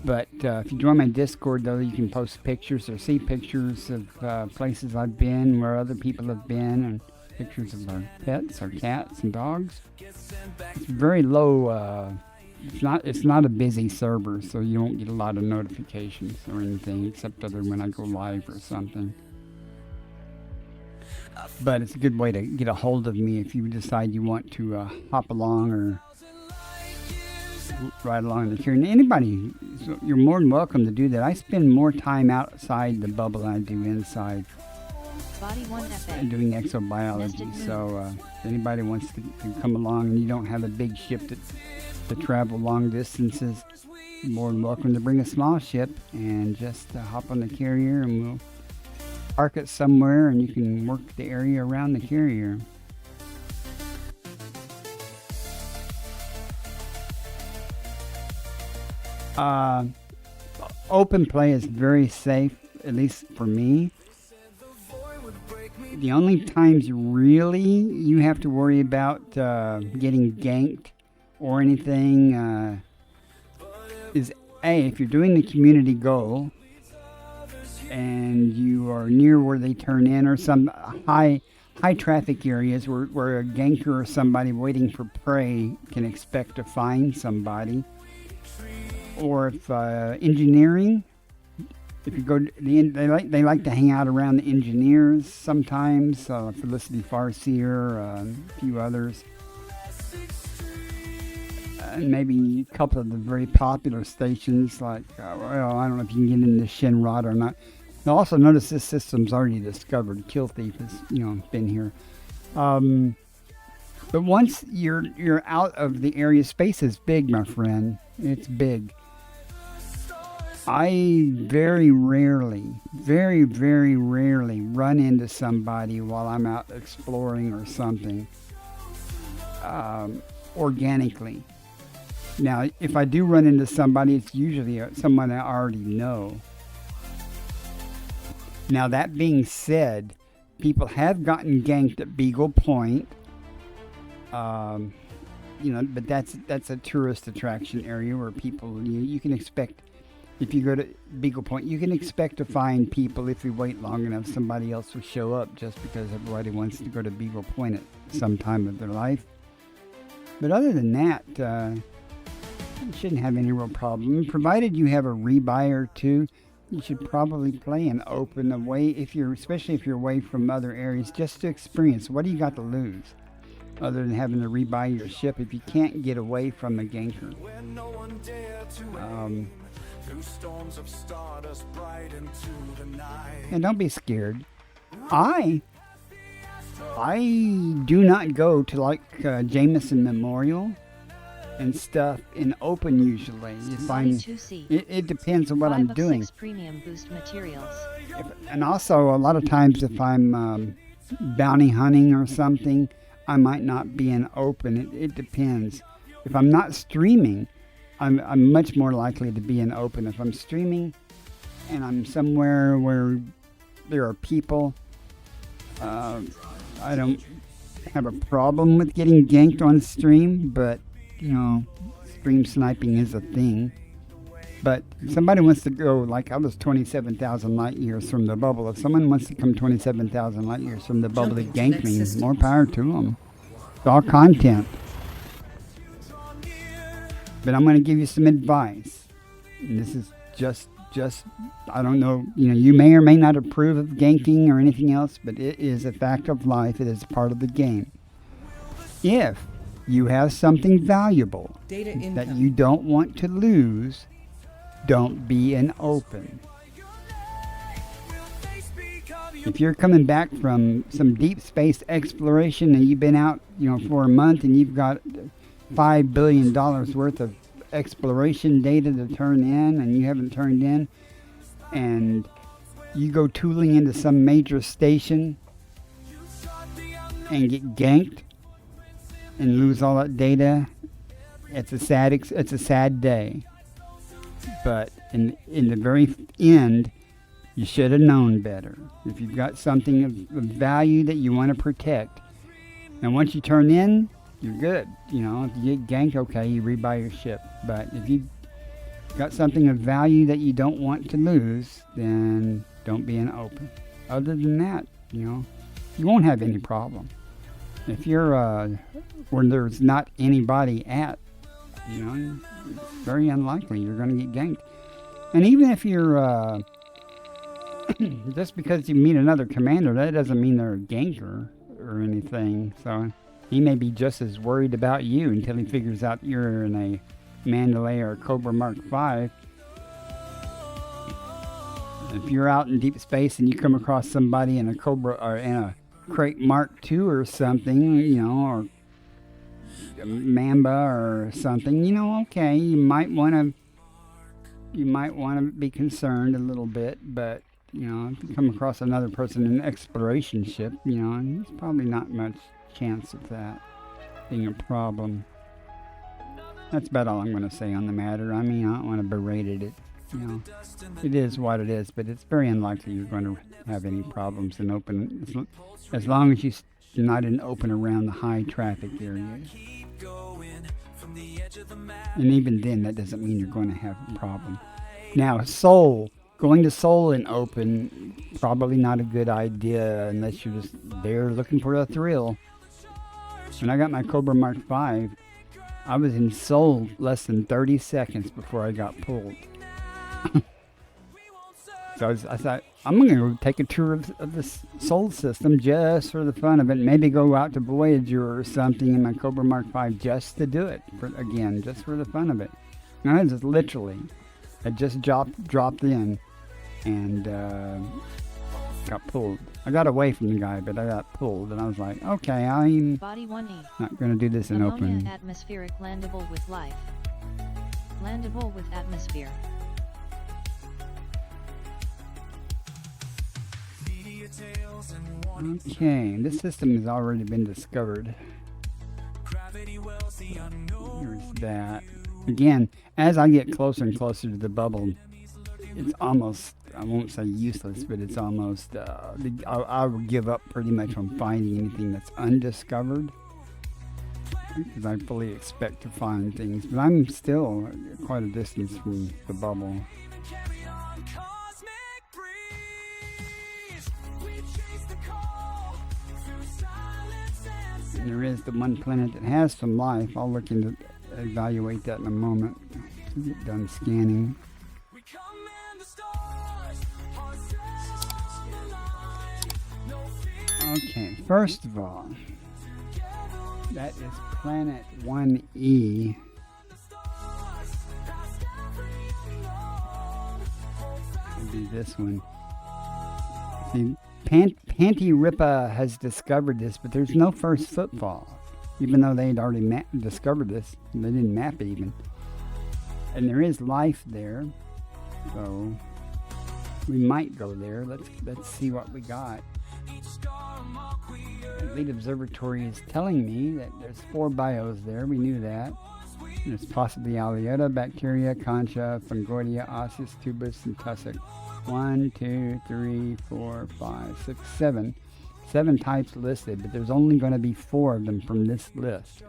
But if you join my Discord, though, you can post pictures or see pictures of places I've been, where other people have been, and pictures of our pets, our cats and dogs. It's very low. It's not a busy server, so you won't get a lot of notifications or anything, except other when I go live or something. But it's a good way to get a hold of me if you decide you want to hop along or ride along the carrier. Anybody, you're more than welcome to do that. I spend more time outside the bubble than I do inside. Body 1FA. Doing exobiology. So if anybody wants to come along and you don't have a big ship to travel long distances, you're more than welcome to bring a small ship and just hop on the carrier, and we'll park it somewhere and you can work the area around the carrier. Open play is very safe, at least for me. The only times really you have to worry about getting ganked or anything is if you're doing the community goal and you are near where they turn in, or some high traffic areas where a ganker or somebody waiting for prey can expect to find somebody. Or if engineering, if you go to they like to hang out around the engineers sometimes. Felicity Farseer, a few others, and maybe a couple of the very popular stations like I don't know if you can get into Shinrod or not. Now also notice this system's already discovered. Kill Thief has been here. But once you're out of the area, space is big, my friend. It's big. I very rarely, very, very rarely run into somebody while I'm out exploring or something organically. Now, if I do run into somebody, it's usually someone I already know. Now, that being said, people have gotten ganked at Beagle Point. But that's a tourist attraction area where people, you can expect, if you go to Beagle Point, you can expect to find people, if you wait long enough, somebody else will show up just because everybody wants to go to Beagle Point at some time of their life. But other than that, you shouldn't have any real problem. Provided you have a rebuy or two, you should probably play an open away, especially if you're away from other areas, just to experience. What do you got to lose other than having to rebuy your ship if you can't get away from the ganker? through storms of stardust bright into the night. And don't be scared. I do not go to like Jameson Memorial and stuff in open usually. If I'm, 22C. it depends on what 5 I'm of doing. 6 premium boost materials. And also, a lot of times, if I'm bounty hunting or something, I might not be in open. It depends. If I'm not streaming, I'm much more likely to be in open. If I'm streaming and I'm somewhere where there are people, I don't have a problem with getting ganked on stream, but, you know, stream sniping is a thing. But if somebody wants to go, like I was 27,000 light years from the bubble. If someone wants to come 27,000 light years from the bubble to Jumping to gank next me, system. more power to them. It's all content. But I'm going to give you some advice. And this is just, I don't know, you may or may not approve of ganking or anything else, but it is a fact of life. It is part of the game. If you have something valuable Data that income. you don't want to lose, don't be in open. If you're coming back from some deep space exploration and you've been out, for a month and you've got $5 billion worth of exploration data to turn in and you haven't turned in, and you go tooling into some major station and get ganked and lose all that data, it's a sad day. But in the very end, you should have known better. If you've got something of value that you want to protect, and once you turn in, you're good. If you get ganked, okay, you rebuy your ship. But if you've got something of value that you don't want to lose, then don't be in open. Other than that, you won't have any problem. If you're where there's not anybody at, it's very unlikely you're going to get ganked. And even if you're, just because you meet another commander, that doesn't mean they're a ganker or anything. So he may be just as worried about you until he figures out you're in a Mandalay or a Cobra Mark V. If you're out in deep space and you come across somebody in a Cobra or in a Crate Mark II or something, or Mamba or something, okay, you might want to be concerned a little bit, but if you come across another person in an exploration ship, there's probably not much chance of that being a problem. That's about all I'm going to say on the matter. I mean, I don't want to berate it. It is what it is, but it's very unlikely you're going to have any problems in open, as long as you're not in open around the high traffic areas. And even then, that doesn't mean you're going to have a problem. Now, going to Seoul in open, probably not a good idea unless you're just there looking for a thrill. When I got my Cobra Mark V, I was in Seoul less than 30 seconds before I got pulled. So I thought, I'm going to go take a tour of the Seoul system just for the fun of it. Maybe go out to Voyager or something in my Cobra Mark V just to do it, just for the fun of it. And I just literally, I just dropped in and got pulled. I got away from the guy, but I got pulled, and I was like, okay, I'm Body 1E. not going to do this in Ammonia open. atmospheric landable with life. Landable with atmosphere. Okay, this system has already been discovered. Here's that. Again, as I get closer and closer to the bubble, it's almost, I won't say useless, but it's almost, I will give up pretty much on finding anything that's undiscovered. Because I fully expect to find things, but I'm still quite a distance from the bubble. And there is the one planet that has some life. I'll look into evaluate that in a moment. Get done scanning. Okay, first of all, that is planet 1E. this one. See, Pantyripa has discovered this, but there's no first footfall. Even though they'd already discovered this, they didn't map it even. And there is life there, so we might go there. Let's see what we got. The Lead Observatory is telling me that there's 4 bios there. We knew that. There's possibly Alliota, Bacteria, Concha, Fungoidia, Osseous, Tubus, and Tussock. 1, 2, 3, 4, 5, 6, 7. 7 types listed, but there's only going to be 4 of them from this list.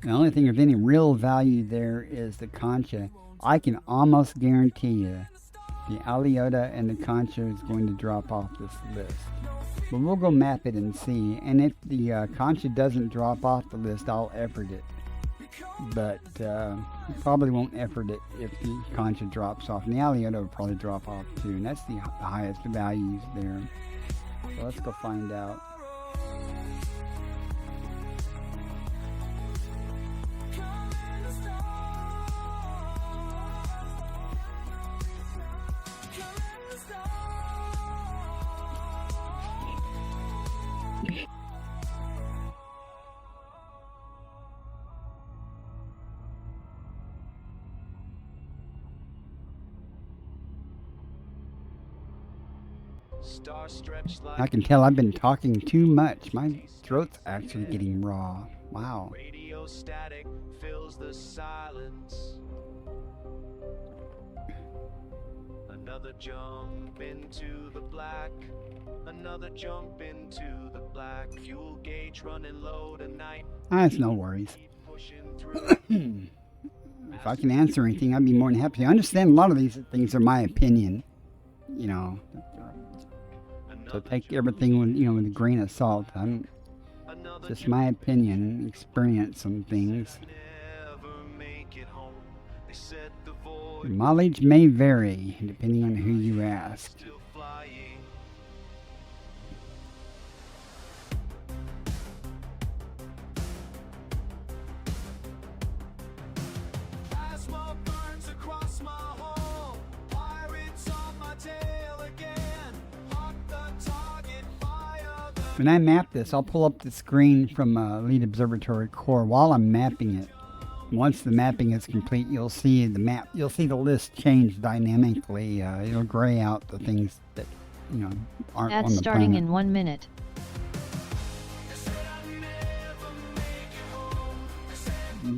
The only thing of any real value there is the Concha. I can almost guarantee you the Alliota and the Concha is going to drop off this list. But we'll go map it and see. And if the Concha doesn't drop off the list, I'll effort it. But probably won't effort it if the Concha drops off. And the Alliota will probably drop off too. And that's the highest values there. So let's go find out. I can tell I've been talking too much. My throat's actually getting raw. Wow. Radio static fills the silence. Another jump into the black. Another jump into the black. Fuel gauge running low tonight. That's no worries. If I can answer anything, I'd be more than happy. I understand a lot of these things are my opinion. You know. So take everything with, with a grain of salt. Just my opinion and experience on things. The mileage may vary depending on who you ask. When I map this, I'll pull up the screen from Lead Observatory Core while I'm mapping it. Once the mapping is complete, you'll see the map. You'll see the list change dynamically. It'll gray out the things that aren't on the Ad starting planet. in 1 minute.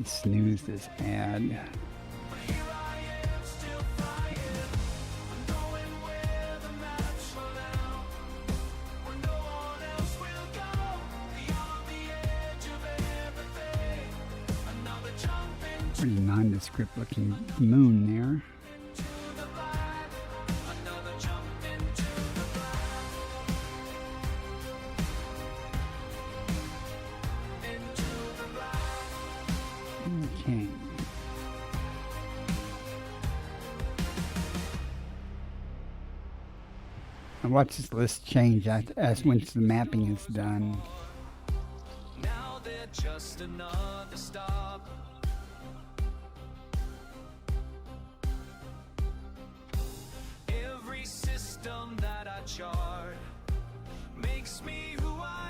Snooze this ad. Pretty nondescript looking moon there. Okay. Now watch this list change as once the mapping is done. Now they're just another stop. Every system that I chart makes me who I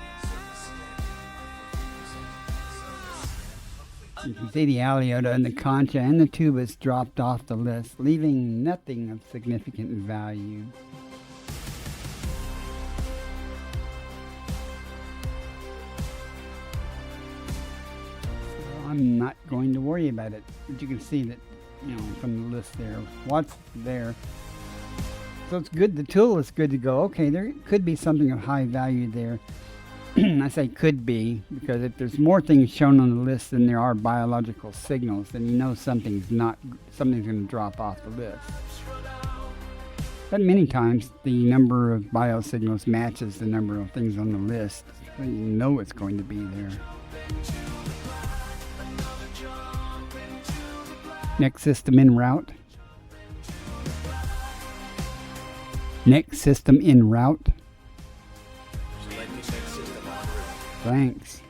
am. You can see the Alliota and the Concha and the Tubus dropped off the list, leaving nothing of significant value. So I'm not going to worry about it, but you can see that, from the list there, what's there. So it's good, the tool is good to go, okay, there could be something of high value there. I say could be, because if there's more things shown on the list than there are biological signals, then something's going to drop off the list. But many times the number of biosignals matches the number of things on the list, so you know it's going to be there. Next system en route. Next system en route. Thanks.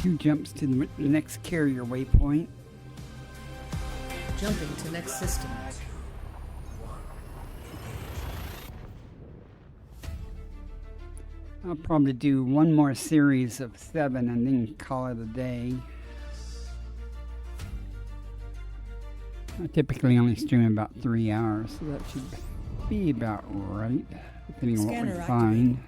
2 jumps to the next carrier waypoint. Jumping to next system. I'll probably do one more series of 7 and then call it a day. I typically only stream about 3 hours, so that should be about right, depending on what we Scanner find.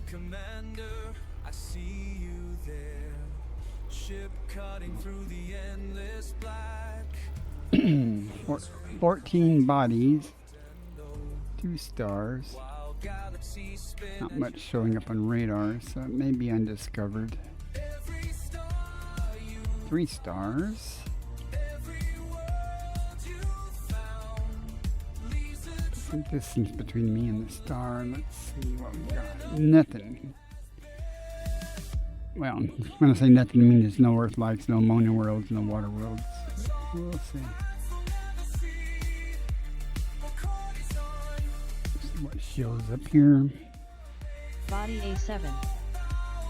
Commander, I see you there. Ship cutting through the endless black. 14 bodies, 2 stars. While galaxies spin. Not much showing up on radar, so it may be undiscovered. Every star you, 3 stars. every world you found leaves a What's the distance between me and the star? Let's see what we got. Nothing. Well, when I say nothing, I mean there's no Earth lights, no ammonia worlds, no water worlds. We'll see. See what shows up here. Body A7.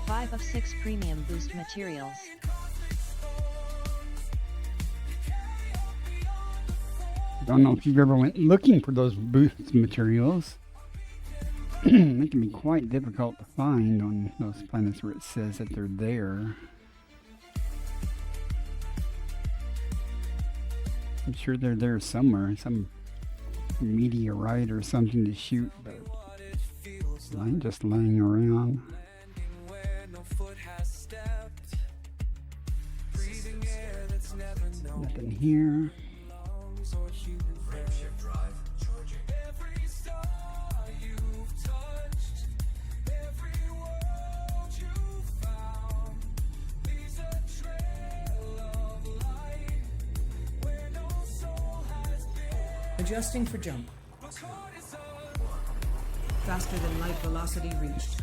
5 of 6 premium boost materials. I don't know if you've ever went looking for those boost materials. It can be quite difficult to find on those planets where it says that they're there. I'm sure they're there somewhere, some meteorite or something to shoot, but I ain't just laying around. where no foot has stepped. Breathing air that's never known Nothing here. lungs or human Frameshift drive charging. Every star you've touched, every world you've found leaves a trail of light where no soul has been. Adjusting for jump. Faster than light velocity reached.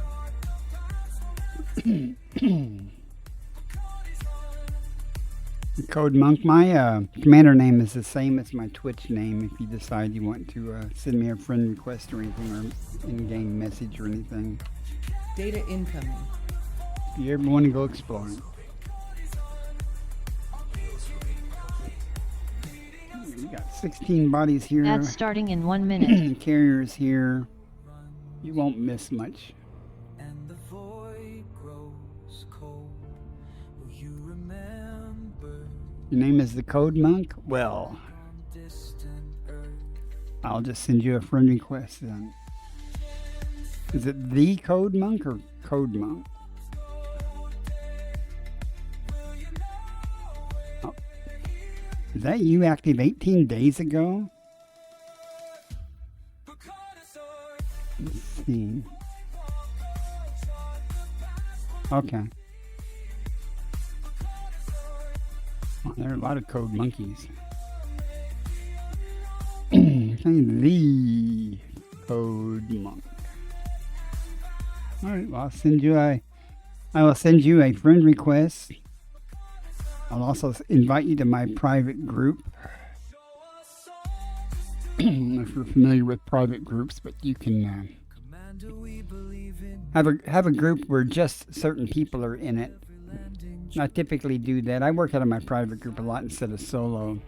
Code Monk, my commander name is the same as my Twitch name if you decide you want to send me a friend request or anything, or in-game message or anything. Data incoming. If you ever want to go exploring. We got 16 bodies here. Ads starting in 1 minute. Carriers here. You won't miss much. And the void grows cold. Will you remember Your name is the Code Monk? Well, on distant earth? I'll just send you a friend request then. Is it the Code Monk or Code Monk? Oh. Is that you active 18 days ago? Let's see. Okay. Well, there are a lot of Code Monkeys. The Code Monk. All right. Well, I will send you a friend request. I'll also invite you to my private group. I don't know if you're familiar with private groups, but you can Commander, we believe in have a group where just certain people are in it. I typically do that. I work out of my private group a lot instead of solo.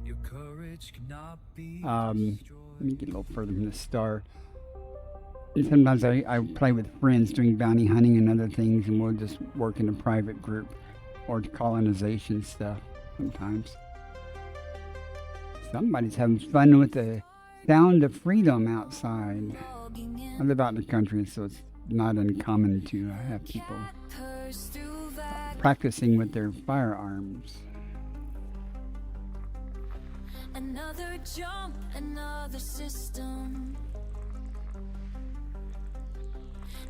your courage cannot be Let me get a little further from the star. And sometimes I play with friends doing bounty hunting and other things, and we'll just work in a private group or colonization stuff sometimes. Somebody's having fun with the sound of freedom outside. I live out in the country, so it's not uncommon to have people practicing with their firearms. Another jump, another system.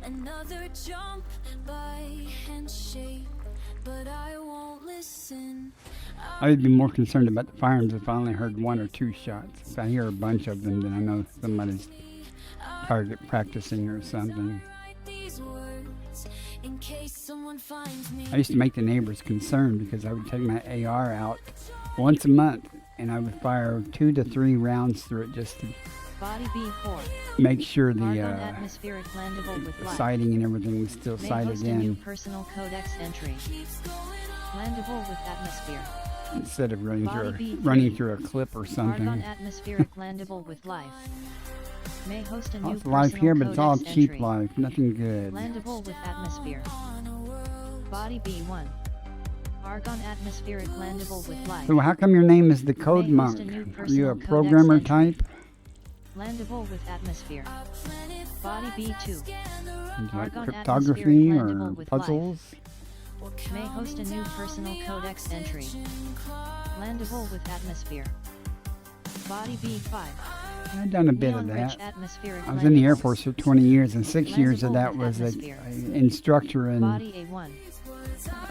Another jump by handshake, but I won't listen. I would be more concerned about the firearms if I only heard 1 or 2 shots. If I hear a bunch of them, then I know somebody's target practicing or something. Write these words in case someone finds me. I used to make the neighbors concerned because I would take my AR out once a month and I would fire 2 to 3 rounds through it just to Body B4. make sure the Argon atmospheric landable with life. sighting and everything was still May sighted host a new in personal codex entry. Landable with atmosphere. instead of running Body through B3. running through a clip or Argon something. atmospheric landable with life. May host a new Lots of life personal here, but it's all codex cheap entry. life, nothing good. Landable with atmosphere. Body B1. Argon atmospheric landable with life. So how come your name is the Code May host Monk? a new Are you a personal codex programmer entry. type? Landable with atmosphere. Body B2. Do you like Argon cryptography atmospheric or landable with life. puzzles? May host a new personal codex entry. Landable with atmosphere. Body B5. I've done a bit of Neon-rich that. atmospheric I was in the Air landable. Force for 20 years, and 6 years of Landable that with was an atmosphere. instructor in Body A1.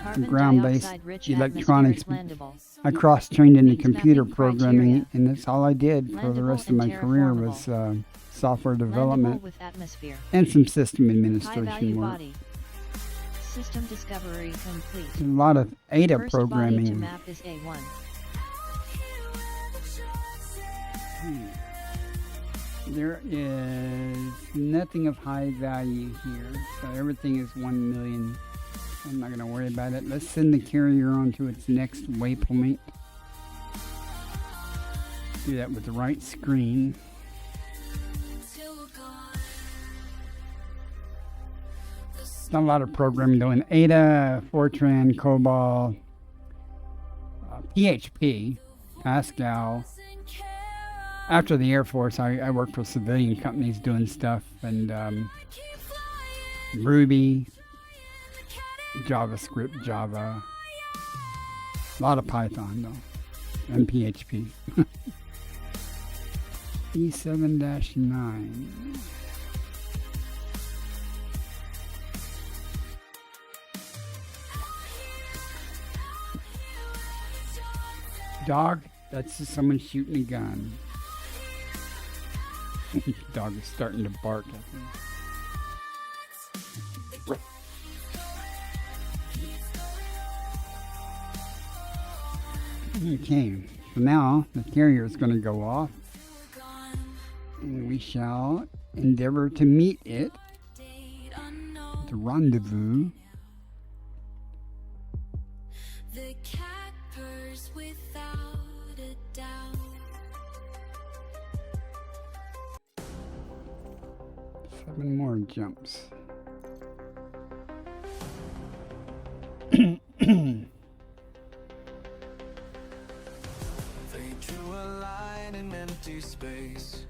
Carbon ground-based dioxide-rich electronics. atmospheric landable. I cross-trained into Meets computer mapping programming, criteria. and that's all I did for the Landable rest of and my career was terraformable. software Landable development with atmosphere. and some system High administration value work. body. System discovery complete. A lot of Ada First body to programming. map is A1. There is nothing of high value here, so everything is 1 million. I'm not going to worry about it. Let's send the carrier on to its next waypoint. Do that with the right screen. Done a lot of programming though in Ada, Fortran, COBOL, PHP, Pascal. After the Air Force, I worked for civilian companies doing stuff, and Ruby, JavaScript, Java, a lot of Python though, and PHP. E7-9. Dog, that's just someone shooting a gun. Dog is starting to bark at me. Okay, so now the carrier is going to go off, and we shall endeavor to meet it, the rendezvous. The cat purrs without a doubt. 7 more jumps. They drew a line in empty space.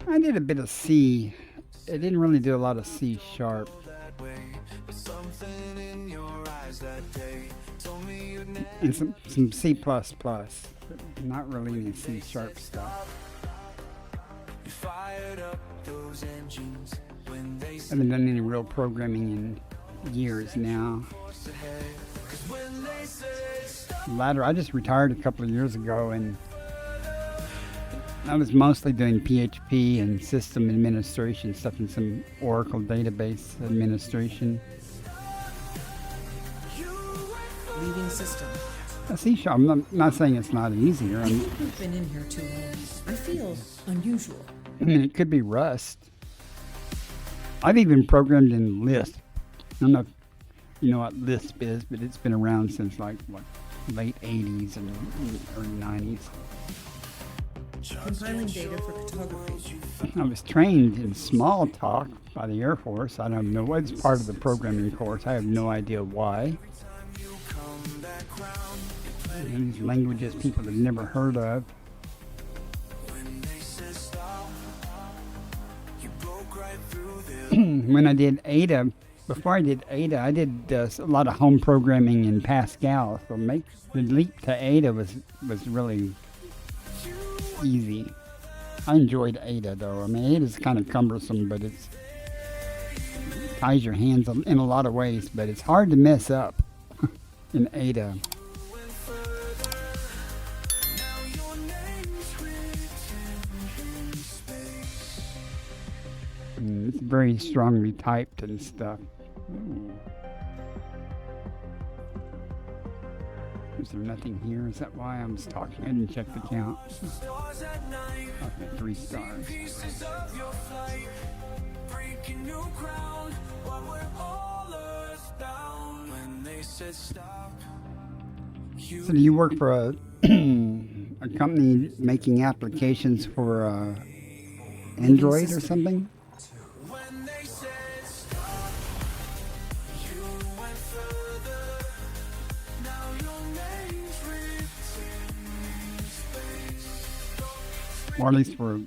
I did a bit of C. I didn't really do a lot of C sharp. That way, but something in your eyes that day told me you'd never And some C++. Not really any C sharp stuff. fired up those engines when they I haven't done any real programming in years now. forced ahead. 'Cause when they said stop, Ladder, I just retired a couple of years ago, and I was mostly doing PHP and system administration stuff and some Oracle database administration. Leaving system. C sharp, I'm not saying it's not easier. I've been in here too long. I feel unusual. I mean, it could be Rust. I've even programmed in Lisp. I don't know if you know what Lisp is, but it's been around since like late 80s and early 90s. Compiling data for cartography. I was trained in Smalltalk by the Air Force. I don't know what's part of the programming course. I have no idea why. And these languages people have never heard of. when they said stop, you broke right through them. When I did Ada, before I did Ada, I did a lot of home programming in Pascal. So make the leap to Ada was really easy. I enjoyed Ada though. I mean, Ada's kind of cumbersome, but it ties your hands in a lot of ways. But it's hard to mess up in Ada. It's very strongly typed and stuff. Is there nothing here? Is that why I was talking? I didn't check the count. Stars at night, Okay, 3 stars. pieces of your flight, breaking new ground, while we're all earthbound. When they said stop, you So do you work for a a company making applications for Android or something? when they said stop, you went further. Now your name's written in space. Or at least for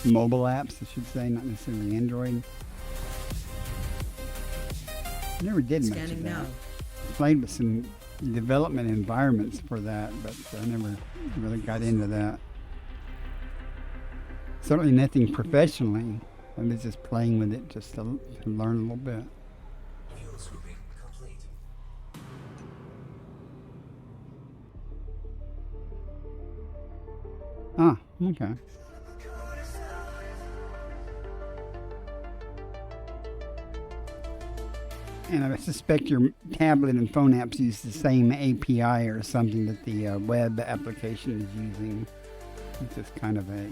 mobile apps, I should say, not necessarily Android. I never did much of Scanning that. now. Played with some development environments for that, but I never really got into that. Certainly nothing professionally. I was just playing with it just to learn a little bit. Fuel scooping complete. Ah, okay. And I suspect your tablet and phone apps use the same API or something that the web application is using. It's just kind of a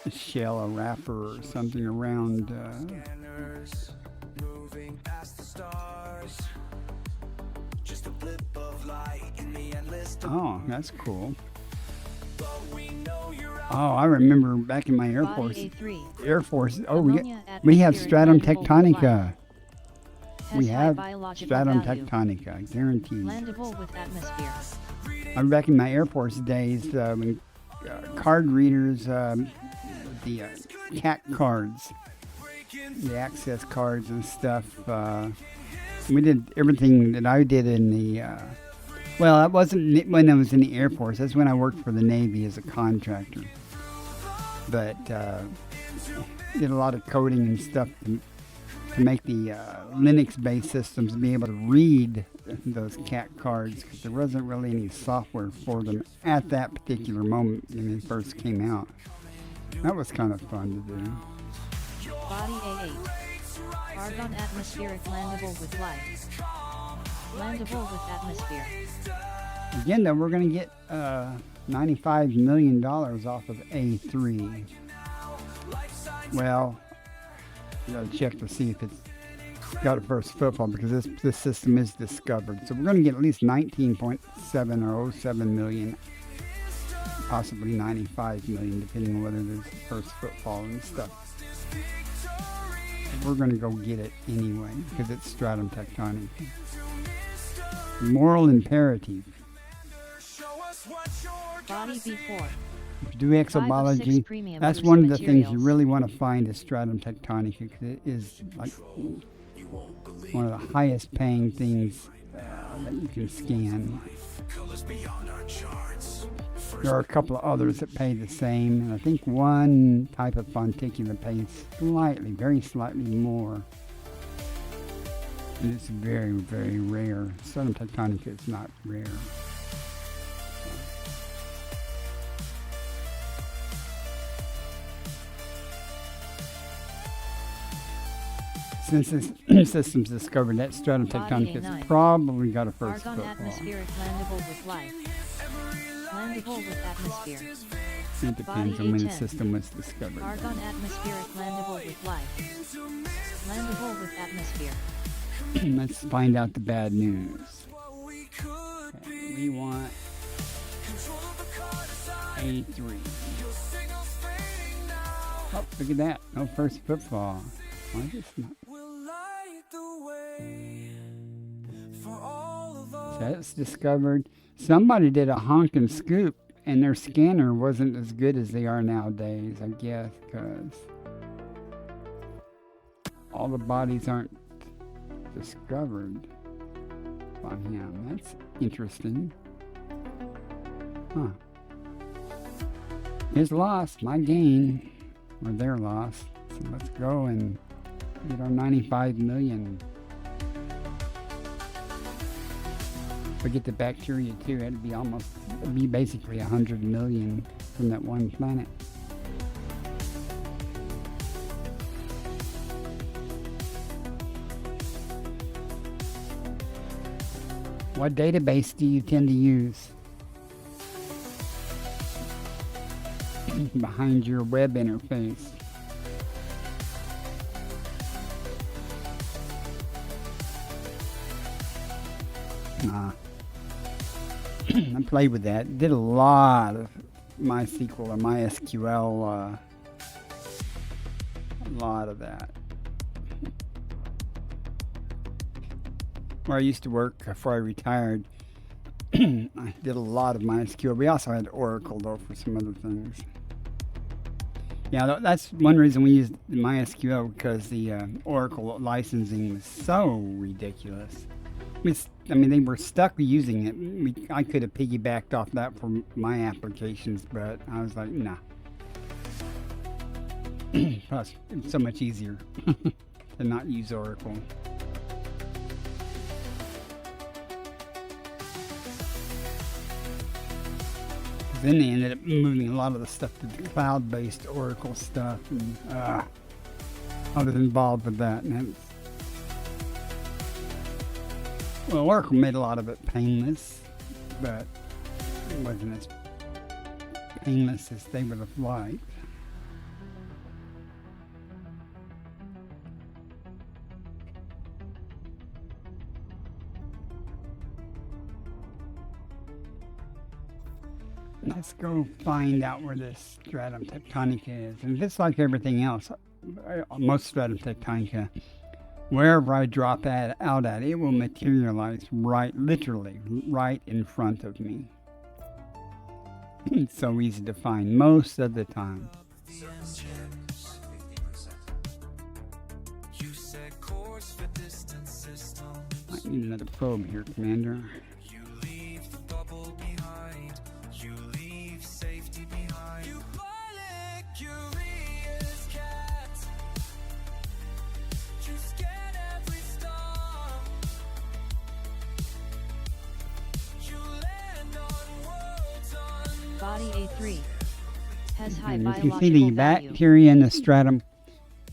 shell, a wrapper, or something around. Scanners moving past the stars. Just a blip of light in the endless dark. Oh, that's cool. But we know you're out. Oh, I remember back in my Air Force. Body A3. Air Force. Oh, Ammonia we have atmospheric Stratum landable with Tectonica. We Has high have biological Stratum value. Tectonica, guaranteed. Landable with atmosphere. I'm back in my Air Force days when card readers, the CAC cards, the access cards and stuff. We did everything that I did in the. Well, that wasn't when I was in the Air Force. That's when I worked for the Navy as a contractor. But did a lot of coding and stuff to make the Linux-based systems be able to read those CAC cards, because there wasn't really any software for them at that particular moment when they first came out. That was kind of fun to do. Body A8. Argon atmospheric landable with light. Landable with atmosphere. Again, though, we're going to get $95 million off of A3. Well, you got to check to see if it's got a first footfall, because this system is discovered. So we're going to get at least 19.7 or 07 million, possibly 95 million, depending on whether there's first footfall and stuff. We're going to go get it anyway, because it's Stratum Tectonica. Moral imperative. Body B4. If you do exobiology, premium that's boost one of the things you materials. really want to find is Stratum Tectonica, because it is like one of the highest paying things that you can scan. There are a couple of others that pay the same, and I think one type of Fonticula pays slightly, very slightly more. And it's very, very rare. Stratum Tectonica is not rare. Since this system's discovered, that Stratum Body Tectonica has A9. probably got a first Argon footfall. atmospheric landable with light. Landable with atmosphere. It depends on when the A10. system was discovered. Argon atmospheric landable with light. Landable with atmosphere. Let's find out the bad news. Okay, we want A3. Oh, look at that. No first footfall. Why is this not? So that's discovered. Somebody did a honk and scoop, and their scanner wasn't as good as they are nowadays, I guess, because all the bodies aren't discovered by him. That's interesting. Huh. His loss, my gain, or their loss. So let's go and get our 95 million. Forget the bacteria too. It'd be basically 100 million from that one planet. What database do you tend to use? Behind your web interface. I played with that. Did a lot of MySQL or MySQL. A lot of that. Where I used to work before I retired, I did a lot of MySQL. We also had Oracle though for some other things. Yeah, that's one reason we used MySQL, because the Oracle licensing was so ridiculous. I mean, they were stuck using it. I could have piggybacked off that for my applications, but I was like, nah. Plus, it's so much easier to not use Oracle. Then they ended up moving a lot of the stuff to the cloud-based Oracle stuff, and I was involved with that. And well, Oracle made a lot of it painless, but it wasn't as painless as they would have liked. Let's go find out where this stratum tectonica is. And just like everything else, most stratum tectonica, wherever I drop out at, it will materialize literally right in front of me. It's so easy to find most of the time. I need another probe here, Commander. Body A3 has high And you biological can see the value. bacteria in the stratum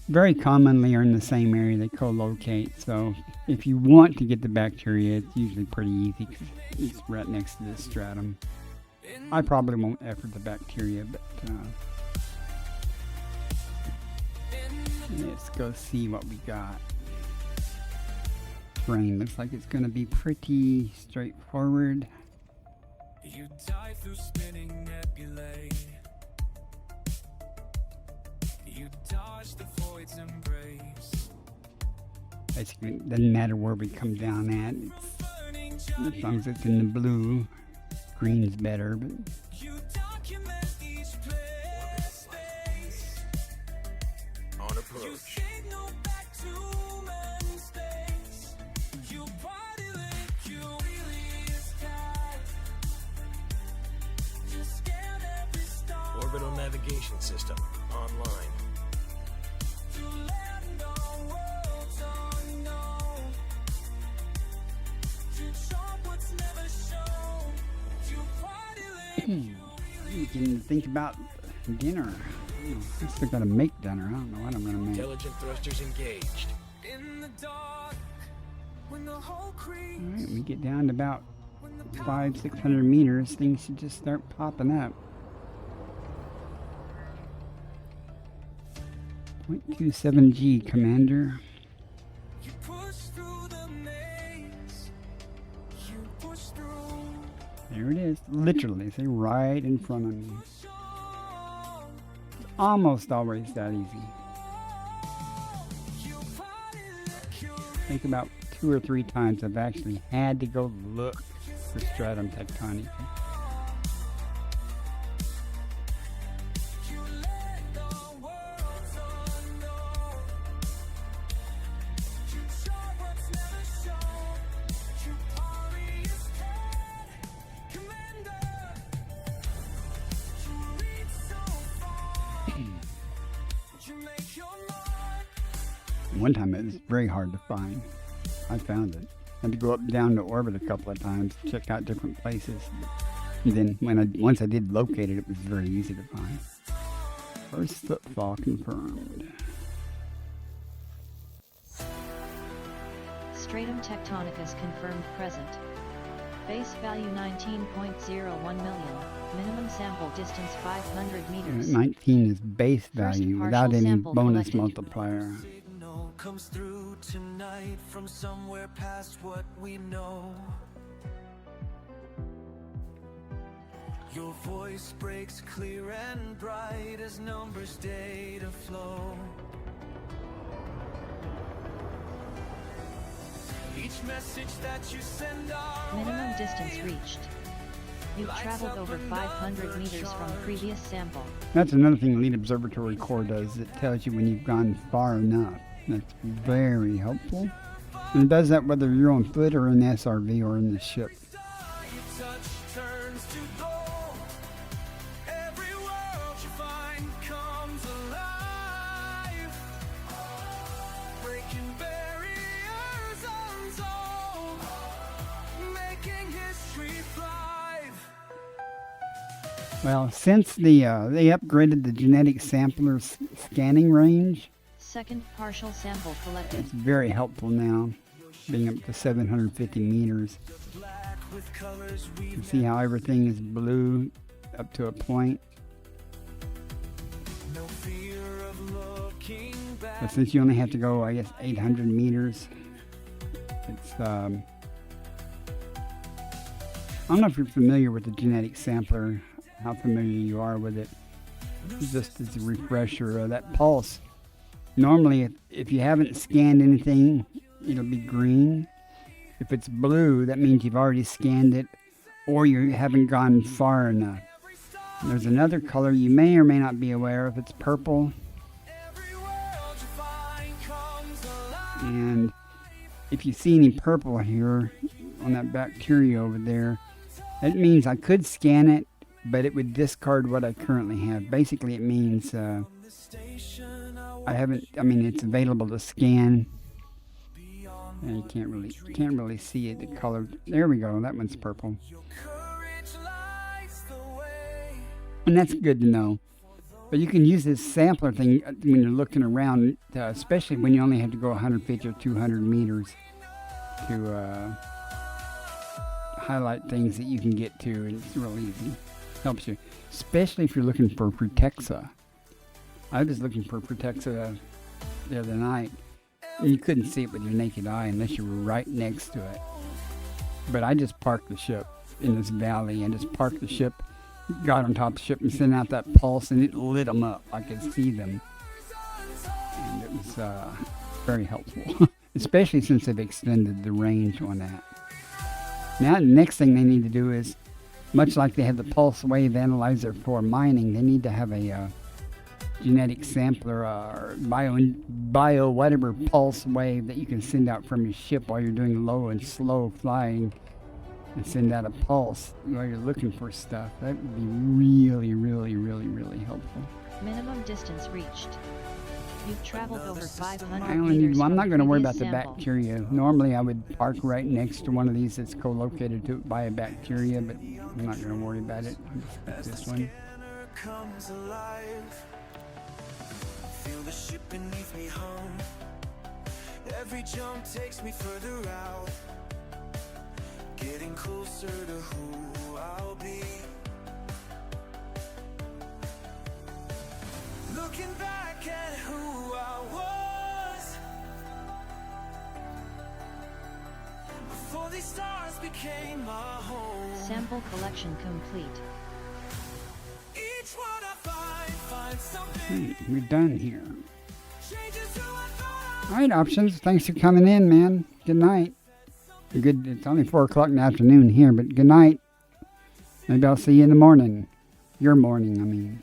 very commonly are in the same area. They co-locate. So if you want to get the bacteria, it's usually pretty easy because it's right next to the stratum. I probably won't effort the bacteria, but let's go see what we got. Terrain looks like it's going to be pretty straightforward. You die through spinning nebulae. You dodge the void's embrace. Basically, it doesn't matter where we come down at. As long as it's in the blue, green's better. But You document each place. On approach. Signal back to man's space. You body link, you really is tight. You scan every star. Orbital navigation system online. You land on worlds unknown. You chart what's never shown. You body link, you can think about dinner. I still gotta make dinner. I don't know what I'm gonna make. Intelligent thrusters engaged. in the dark. When the whole creep. Alright, we get down to about 500-600 meters, things should just start popping up. 0.27G, Commander. You push through the maze. You push through. There it is. Literally, see, right in front of me. Push on. Almost always that easy. You body link, you I think about 2 or 3 times I've actually had to go look for stratum tectonica. You land on worlds unknown. You chart what's never shown. You party is dead. Commander. You reach so far. You make your mark. One time it was very hard to find. I found it. Had to go up and down to orbit a couple of times, check out different places. And then once I did locate it, it was very easy to find. First footfall confirmed. Stratum tectonicas confirmed present. Base value 19.01 million. Minimum sample distance 500 meters. 19 is base value without partial any sample bonus collected. multiplier. Signal comes through tonight from somewhere past what we know. Your voice breaks clear and bright as numbers data flow. Each message that you send our Minimum way distance reached. You've traveled over 500 meters from previous sample. That's another thing Elite Observatory Core does. It tells you when you've gone far enough. That's very helpful. And it does that whether you're on foot or in the SRV or in the ship. you touch turns to gold. Every world you find comes alive. Breaking barriers untold. Making history thrive. Well, since they upgraded the genetic sampler scanning range, Second partial sample collected. it's very helpful now, being up to 750 meters. Black with colors we You see how everything is blue up to a point. no fear of looking back. But since you only have to go, I guess, 800 meters, it's, I don't know if you're familiar with the genetic sampler, how familiar you are with it. Just as a refresher, that pulse. Normally, if you haven't scanned anything, it'll be green. If it's blue, that means you've already scanned it, or you haven't gone far enough. There's another color you may or may not be aware of. It's purple. Every world you find comes alive. And if you see any purple here on that bacteria over there, that means I could scan it, but it would discard what I currently have. Basically, it means The station it's available to scan. And you can't really see it, the color. There we go, that one's purple. your courage lights the way. And that's good to know. But you can use this sampler thing when you're looking around, especially when you only have to go 150 or 200 meters to highlight things that you can get to, and it's real easy. Helps you, especially if you're looking for Protexa. I was looking for Protexa the other night, and you couldn't see it with your naked eye unless you were right next to it. But I just parked the ship in this valley and just parked the ship, got on top of the ship and sent out that pulse, and it lit them up. I could see them, and it was very helpful, especially since they've extended the range on that. Now, the next thing they need to do is, much like they have the pulse wave analyzer for mining, they need to have a genetic sampler or bio whatever pulse wave that you can send out from your ship while you're doing low and slow flying, and send out a pulse while you're looking for stuff. That would be really, really, really, really helpful. Minimum distance reached. You've traveled over 500 I only meters need, well, I'm from not going to worry about previous the sample. bacteria. Normally I would park right next to one of these that's co-located by a bacteria, but I'm not going to worry about it. I'll just pick this one. Scanner comes alive. Feel the ship beneath me hum. Every jump takes me further out. Getting closer to who I'll be. Looking back at who I was before these stars became my home. Sample collection complete. Each one I find something We're done here. changes who I thought I All right, Options. Thanks for coming in, man. Good night. Good. It's only 4 o'clock in the afternoon here, but good night. Maybe I'll see you in the morning. Your morning, I mean.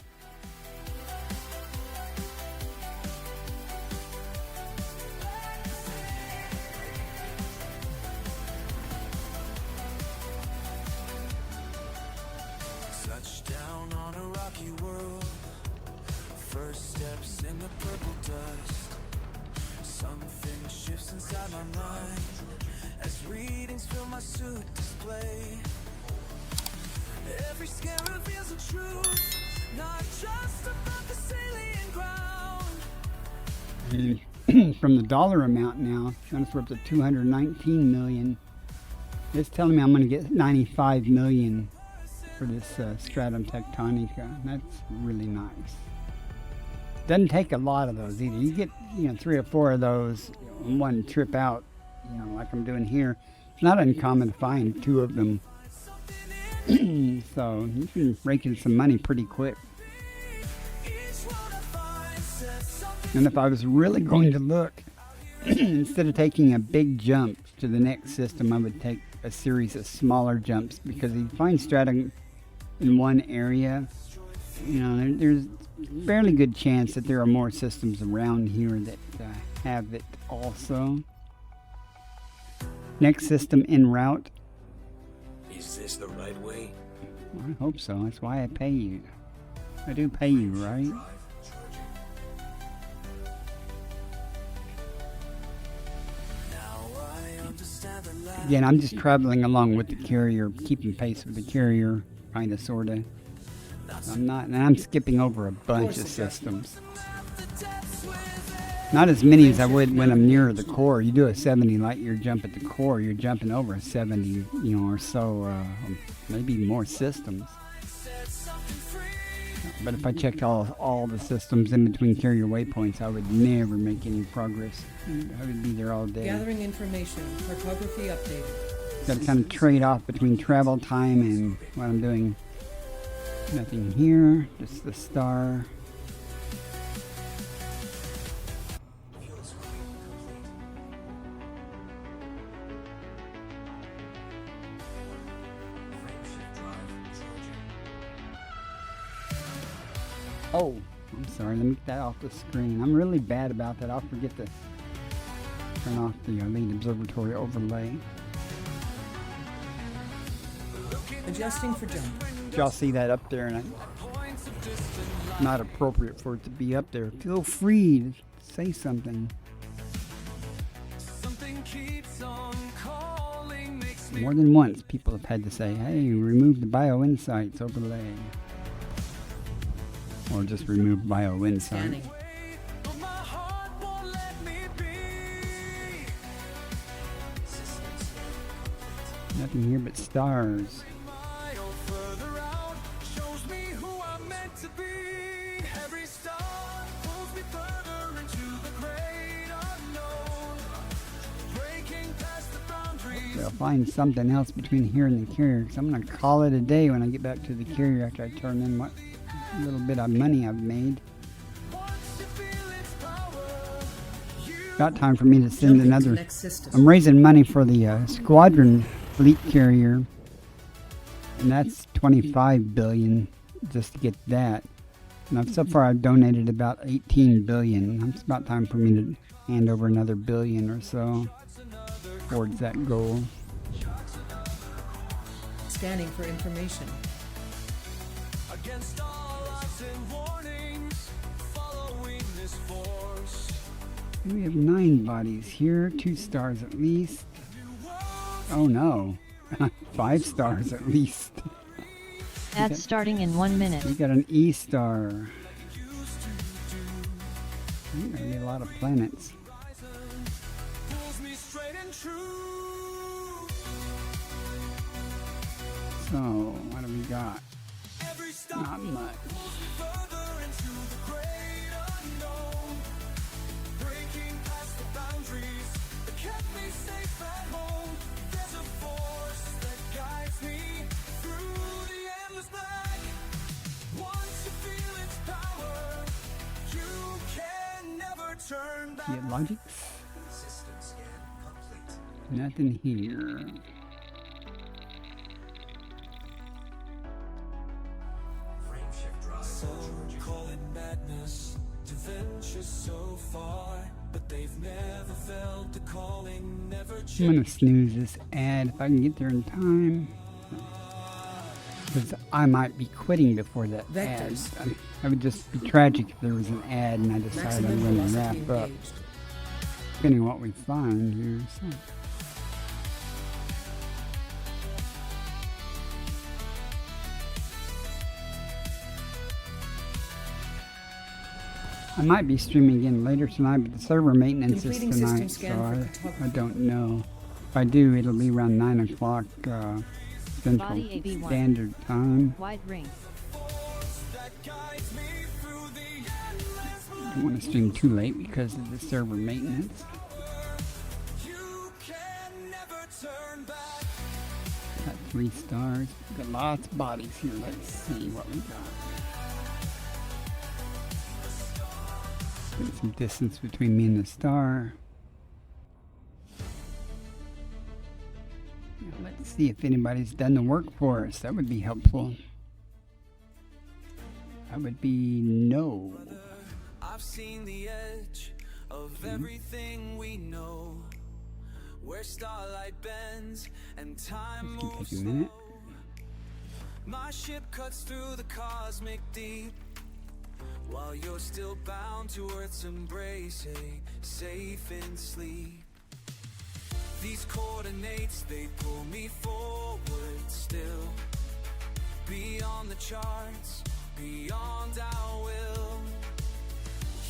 Touchdown on a rocky world. First steps in the purple dust. Something shifts inside my mind as readings fill my suit display. Every scan reveals the truth, not just about the alien ground. From the dollar amount now, notice we're up to 219 million. It's telling me I'm going to get 95 million for this Stratum Tectonica. That's really nice. Doesn't take a lot of those either. You get 3 or 4 of those in one trip out, like I'm doing here. It's not uncommon to find 2 of them. So you can rake in some money pretty quick. And if I was really going to look, instead of taking a big jump to the next system, I would take a series of smaller jumps, because if you find stratum in one area, there's a fairly good chance that there are more systems around here that have it also. Next system en route. Is this the right way? Well, I hope so. That's why I pay you. I do pay you, right? Again, I'm just traveling along with the carrier, keeping pace with the carrier, kind of, sort of. And I'm skipping over a bunch of systems. Not as many as I would when I'm near the core. You do a 70 light year jump at the core, you're jumping over a 70, or so, maybe more systems. But if I checked all the systems in between carrier waypoints, I would never make any progress. I would be there all day. Gathering information. Cartography updated. Got to kind of trade off between travel time and what I'm doing. Nothing here, just the star. Oh, I'm sorry, let me get that off the screen. I'm really bad about that. I'll forget to turn off the lead observatory overlay. Adjusting for jump. Y'all see that up there, and not appropriate for it to be up there. Feel free to say something. More than once, people have had to say, hey, remove the BioInsights overlay. Or just remove BioInsights. Scanning. Nothing here but stars. I'll find something else between here and the carrier, because I'm going to call it a day when I get back to the carrier after I turn in what little bit of money I've made. Got time for me to send Jumping to another. next system. I'm raising money for the squadron fleet carrier, and that's 25 billion just to get that. And so far I've donated about 18 billion. It's about time for me to hand over another billion or so towards that goal. Scanning for information. Against all odds and warnings, following this force. We have 9 bodies here, 2 stars at least. Oh no, 5 stars at least. Ads starting in 1 minute. We got an E star. We're gonna get a lot of planets. Pulls me straight and true. So, what do we got? Every stop Not much. pulls me further into the great unknown. Breaking past the boundaries that kept me safe at home. There's a force that guides me through the endless black. Once you feel its power, you can never turn back. Get logic? System scan complete. Nothing here. Frame shift drive charging. Call it madness to venture so far, but they've never felt the calling, never I'm gonna snooze this ad if I can get there in time. Because I might be quitting before that ad. Vectors. It would just be tragic if there was an ad and I decided I'm Maximum going to velocity wrap up. engaged. Depending on what we find here. So. I might be streaming again later tonight, but the server maintenance is Completing system tonight, so scan for I photography. don't know. If I do, it'll be around 9 o'clock Central Body AB1. Standard Time. Wide ring. Don't want to stream too late because of the server maintenance. Got 3 stars. Got lots of bodies here. Let's see what we got. Put some distance between me and the star. Now let's see if anybody's done the work for us. That would be helpful. That would be no. I've seen the edge of everything we know, where starlight bends and time This can moves take a minute. slow. My ship cuts through the cosmic deep, while you're still bound to Earth's embrace, safe in sleep. These coordinates, they pull me forward still, beyond the charts, beyond our will.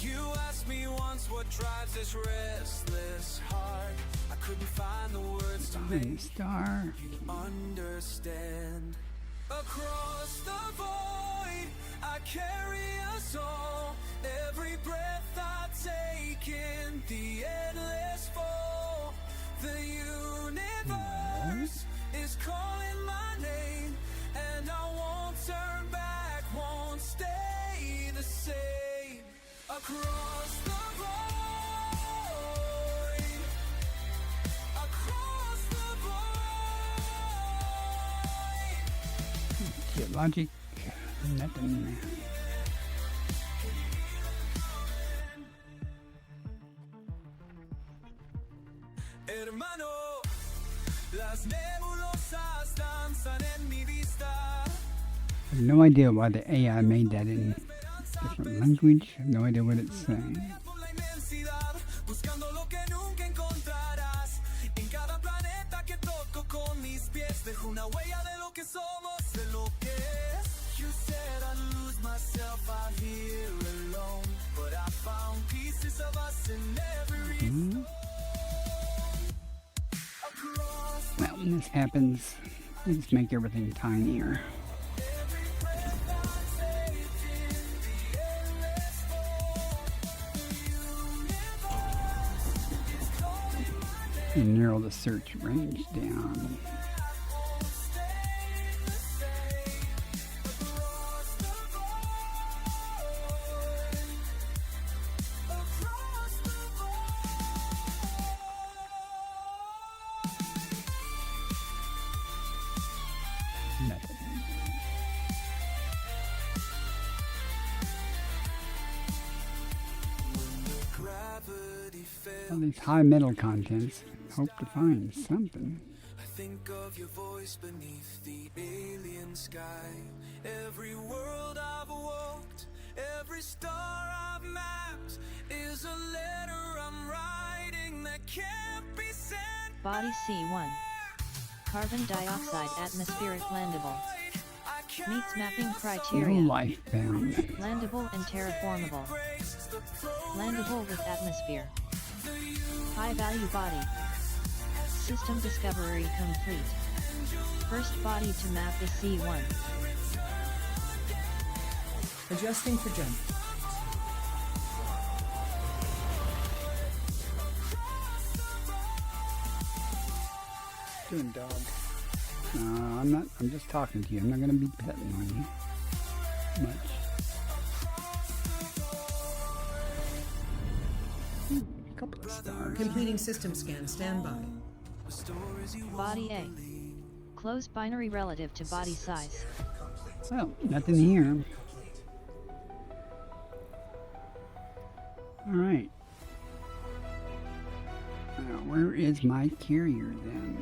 You asked me once what drives this restless heart. I couldn't find the words to Find make the star. you understand. Across the void, I carry us all. Every breath I take in the endless fall. The universe is calling my name, and I won't turn back, won't stay the same. Across the void, across the void. Geologic. Nothing. Hermano, las nebulosas danzan en mi vista. I have no idea why the AI made that in different language. I have no idea what it's saying. Por la inmensidad, buscando lo que nunca encontrarás. En cada planeta que toco con mis pies, dejo una huella de lo que somos, de lo que es. You said I'd lose myself out here alone, but I found pieces of us in every stone. Across Well, when this happens, we just make everything tinier. every breath I take in the endless fall. The universe is calling my name. And narrow the search range down. Nothing. All these high metal contents. Hope to find something. I think of your voice beneath the alien sky. Every world I've walked, every star I've mapped is a letter I'm writing that can't be sent. Body C1. Carbon dioxide atmospheric landable. Meets mapping No criteria. life found. Landable and terraformable. Landable with atmosphere. High value body. System discovery complete. First body to map is C1. Adjusting for jump. Doing dog. No, I'm not. I'm just talking to you. I'm not going to be petting on you much. A couple of stars. Completing system scan. Standby. Body A. Close binary relative to body size. Well, nothing here. All right. Now, where is my carrier then?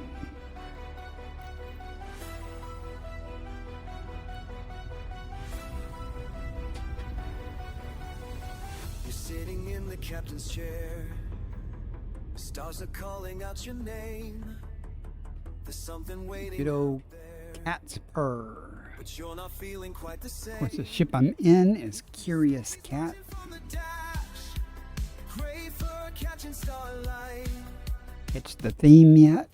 You're sitting in the captain's chair. The stars are calling out your name. There's something waiting Good old out there, cat's purr. but you're not feeling quite the same. Of course, the ship I'm in is Curious Cat. From the dash, gray fur catching starlight. It's the theme yet.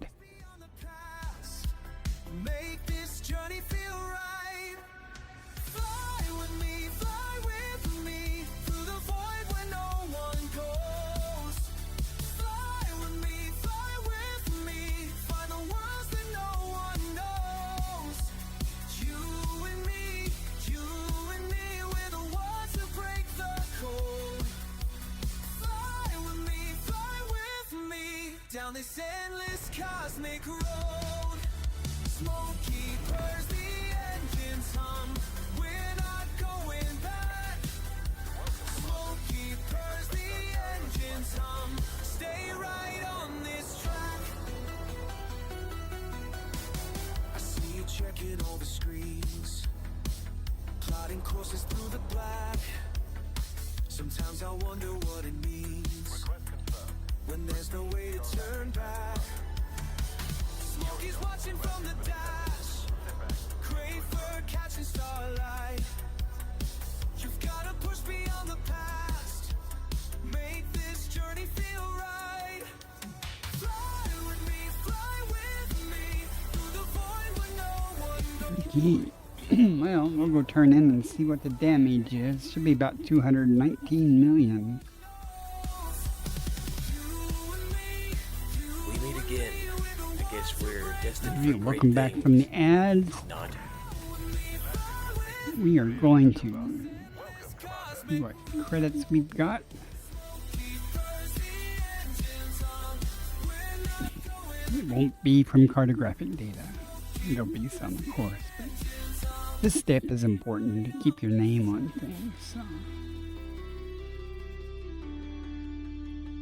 down this endless cosmic road. Smoky purrs, the engines hum. We're not going back. Smoky purrs, the engines hum. Stay right on this track. I see you checking all the screens, plotting courses through the black. Sometimes I wonder what it means when there's no way to turn back. Smokey's watching from the dash, crave for catching starlight. You've gotta push beyond the past, make this journey feel right. Fly with me, through the void where no one knows. Gee. Well, we'll go turn in and see what the damage is. Should be about 219 million. We meet again. I guess we're destined for Alright, great welcome back things. from the ads. Not. We are going to see what credits we've got. It won't be from cartographic data. There'll be some, of course. But this step is important to keep your name on things. So.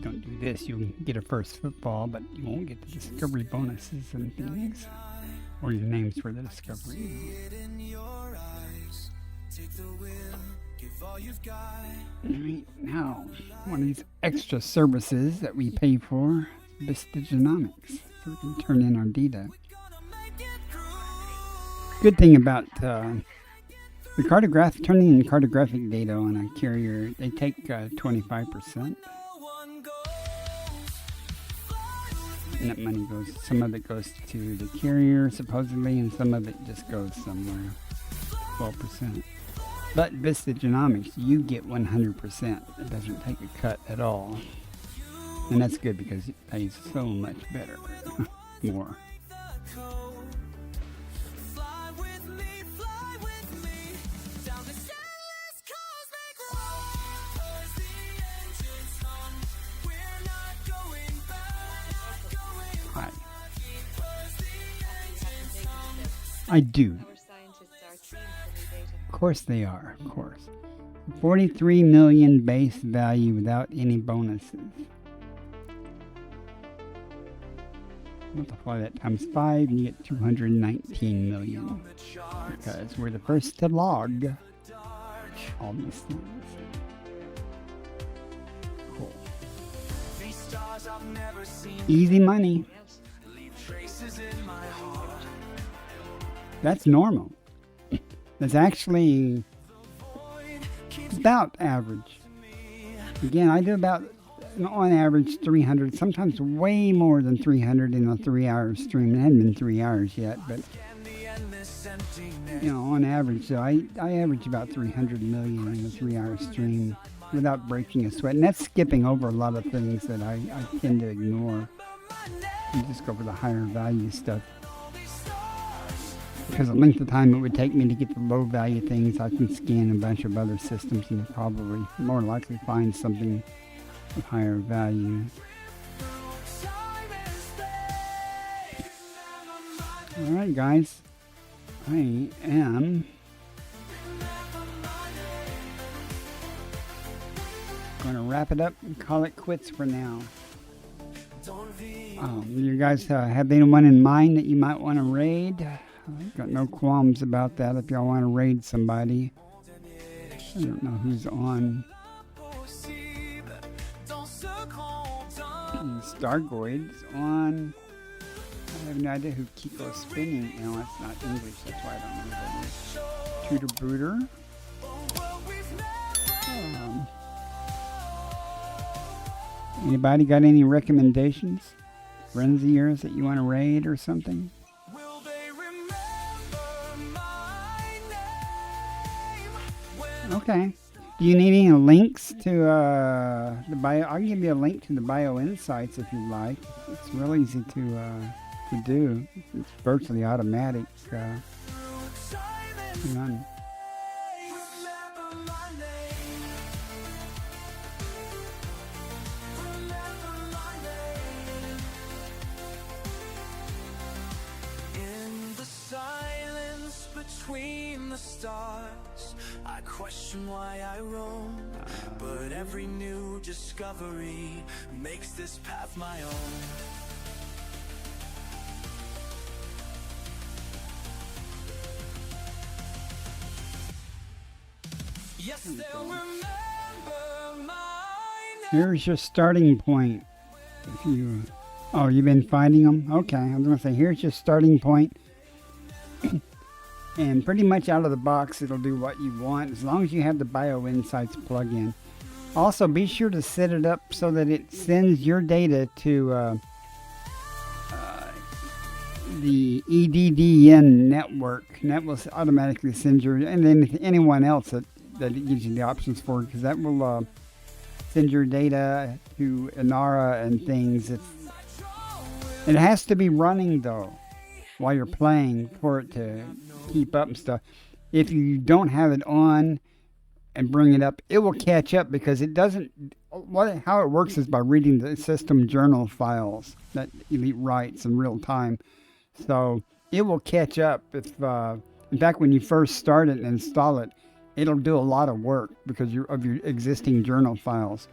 Don't do this, you'll get a first football, but you won't get the discovery bonuses and things. Or your names for the discovery. Alright, now, one of these extra services that we pay for, Vista Genomics, so we can turn in our data. Good thing about the turning in cartographic data on a carrier, they take 25%. And that money goes, some of it goes to the carrier supposedly, and some of it just goes somewhere, 12%. But Vista Genomics, you get 100%. It doesn't take a cut at all. And that's good because it pays so much better. More. Hi. I do. Of course they are, of course. 43 million base value without any bonuses. Multiply that times 5 and you get 219 million. Because we're the first to log all these things. Cool. Easy money. That's normal. That's actually about average. Again, I do about, on average, 300, sometimes way more than 300 in a 3-hour stream. It hadn't been 3 hours yet, but, you know, on average, so I average about 300 million in a 3-hour stream without breaking a sweat. And that's skipping over a lot of things that I tend to ignore and just go for the higher value stuff. Because the length of time it would take me to get the low value things, I can scan a bunch of other systems and probably more likely find something of higher value. Alright guys, I am going to wrap it up and call it quits for now. You guys have anyone in mind that you might want to raid? I've got no qualms about that if y'all want to raid somebody. I don't know who's on. Stargoid's on. I have no idea who Kiko's spinning. No, it's not English, that's why I don't know who that is. Tutor Brooder. Anybody got any recommendations? Friends of yours that you want to raid or something? Okay. Do you need any links to the bio? I'll give you a link to the Bio Insights if you'd like. It's real easy to do. It's virtually automatic. Hang on. stars. I question why I roam, but every new discovery makes this path my own. Yes, they'll remember my name. Here's your starting point. If you, oh, you've been finding them? Okay, I was gonna say, here's your starting point. And pretty much out of the box, it'll do what you want as long as you have the BioInsights plugin. Also, be sure to set it up so that it sends your data to the EDDN network. And that will automatically send your, and then anyone else that it gives you the options for, because that will send your data to Inara and things. It has to be running though while you're playing for it to keep up and stuff. If you don't have it on and bring it up, it will catch up because it doesn't. How it works is by reading the system journal files that Elite writes in real time. So it will catch up. If in fact, when you first start it and install it, it'll do a lot of work because of your existing journal files.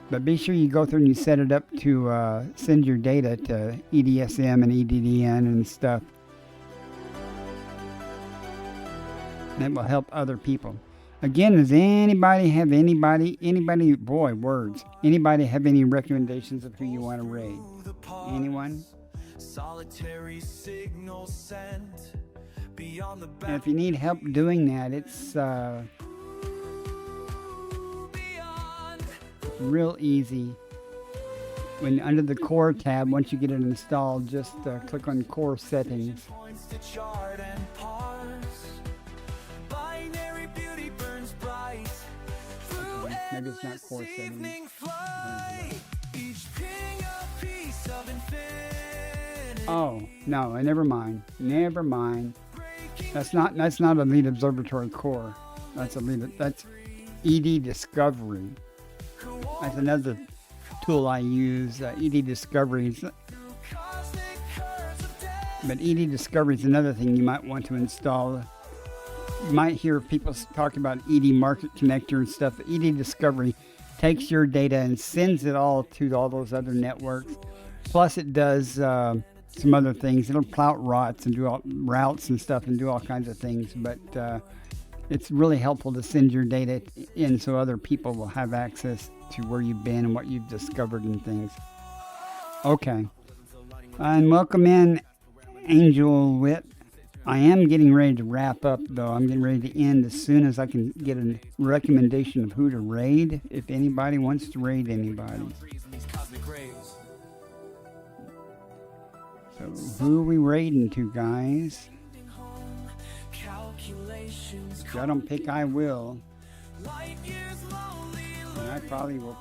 But be sure you go through and you set it up to send your data to EDSM and EDDN and stuff. That will help other people. Again, does anybody have boy, words. Anybody have any recommendations of who you want to raid? Anyone? Solitary signal sent beyond the And if you need help doing that, it's real easy. When under the core tab, once you get it installed, just click on core settings. points to chart and parse. Binary beauty burns bright through Maybe it's not core endless settings. evening flight. Each ping a piece of infinity. Oh no, never mind. Never mind. That's not Elite Observatory Core. That's ED Discovery. That's another tool I use. ED Discovery. But ED Discovery is another thing you might want to install. You might hear people talk about ED Market Connector and stuff. ED Discovery takes your data and sends it all to all those other networks. Plus, it does some other things. It'll plout routes and do routes and stuff and do all kinds of things. But it's really helpful to send your data in so other people will have access to where you've been and what you've discovered and things. Okay. And welcome in Angel Wit. I am getting ready to wrap up though. I'm getting ready to end as soon as I can get a recommendation of who to raid, if anybody wants to raid anybody. So who are we raiding to, guys? If I don't pick, I will. And I probably will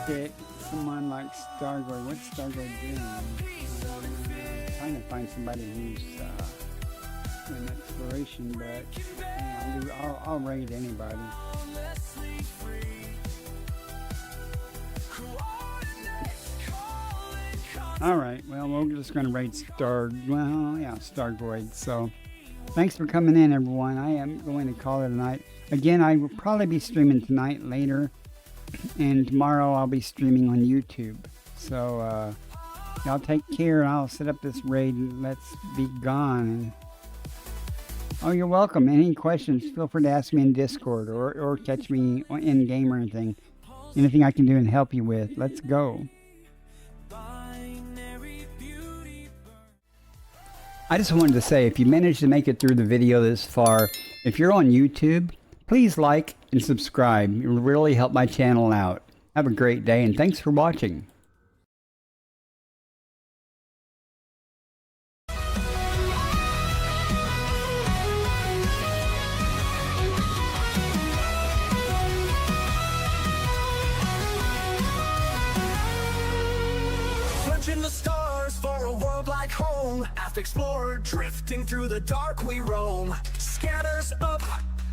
pick someone like Stargoid. What's Stargoid doing? Trying to find somebody who's in exploration, but yeah, I'll raid anybody. Alright, well, we're just going to raid Stargoid. So, thanks for coming in, everyone. I am going to call it a night. Again, I will probably be streaming tonight later, and tomorrow I'll be streaming on YouTube. So, y'all take care, and I'll set up this raid, and let's be gone. Oh, you're welcome. Any questions, feel free to ask me in Discord, or catch me in game or anything. Anything I can do and help you with. Let's go. I just wanted to say, if you managed to make it through the video this far, if you're on YouTube, please like and subscribe. It will really help my channel out. Have a great day, and thanks for watching. Searching the stars for a world like home. Aft explorer, drifting through the dark we roam. Scanners up,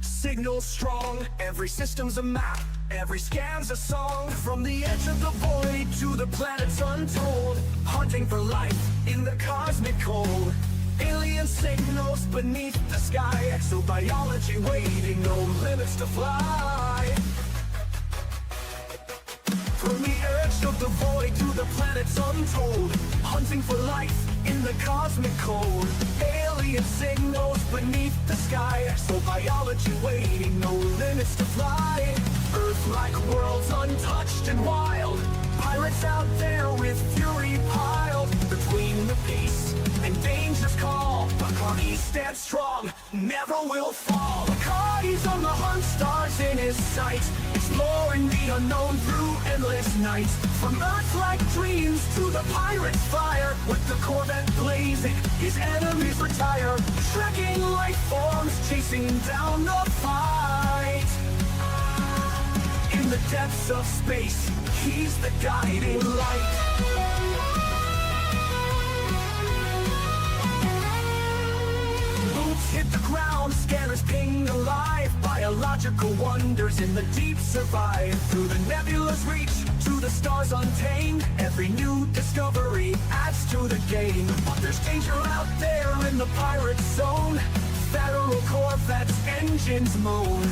signals strong. Every system's a map, every scan's a song. From the edge of the void to the planets untold. Hunting for life in the cosmic cold. Alien signals beneath the sky, exobiology waiting, no limits to fly. From the edge of the void to the planets untold, hunting for life in the cosmic cold. Alien signals beneath the sky, exobiology waiting, no limits to fly. Earth-like worlds untouched and wild, pirates out there with fury piled. Between the peace and danger's call, Bacardi stands strong, never will fall. Bacardi's on the hunt, stars in his sight, exploring the unknown through endless nights. From Earth-like dreams to the pirate's fire, with the Corvette blazing, his enemies retire. Trekking life forms, chasing down the fight. In the depths of space, he's the guiding light. Boots hit the ground, scanners ping alive. Biological wonders in the deep survive. Through the nebula's reach, to the stars untamed, every new discovery adds to the game. But there's danger out there in the pirate zone. Federal Corvette's engines moan.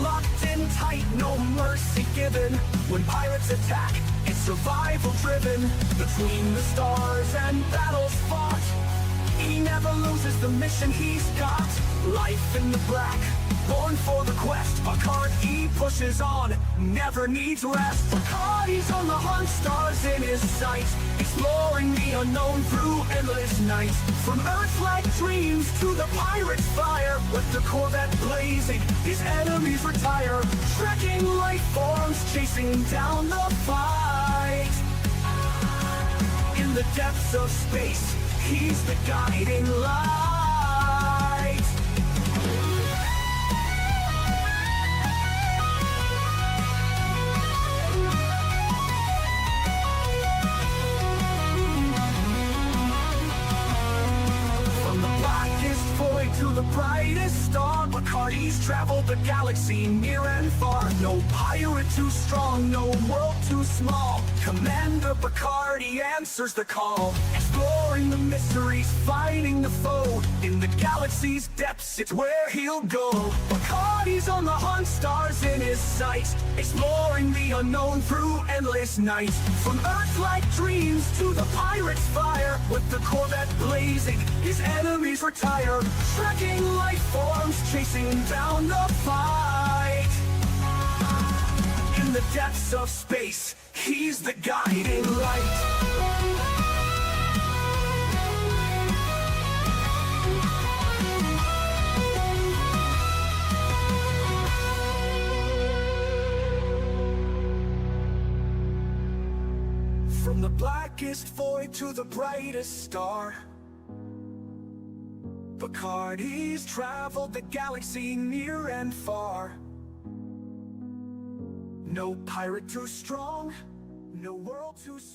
Locked in tight, no mercy given. When pirates attack, it's survival driven. Between the stars and battles fought, he never loses the mission he's got. Life in the black, born for the quest. Bacardi pushes on, never needs rest. Bacardi's on the hunt, stars in his sight, exploring the unknown through endless nights. From Earth-like dreams to the pirate's fire, with the Corvette blazing, his enemies retire. Trekking life forms, chasing down the fight. In the depths of space, he's the guiding light. From the blackest void to the brightest star, Bacardi's traveled the galaxy near and far. No pirate too strong, no world too small. Commander Bacardi answers the call, exploring the mysteries, fighting the foe. In the galaxy's depths, it's where he'll go. Bacardi's on the hunt, stars in his sight, exploring the unknown through endless nights. From Earth-like dreams to the pirate's fire, with the Corvette blazing, his enemies retire. Trekking life forms, chasing down the fight. In the depths of space, he's the guiding light. From the blackest void to the brightest star, Bacardi's traveled the galaxy near and far. No pirate too strong, no world too small.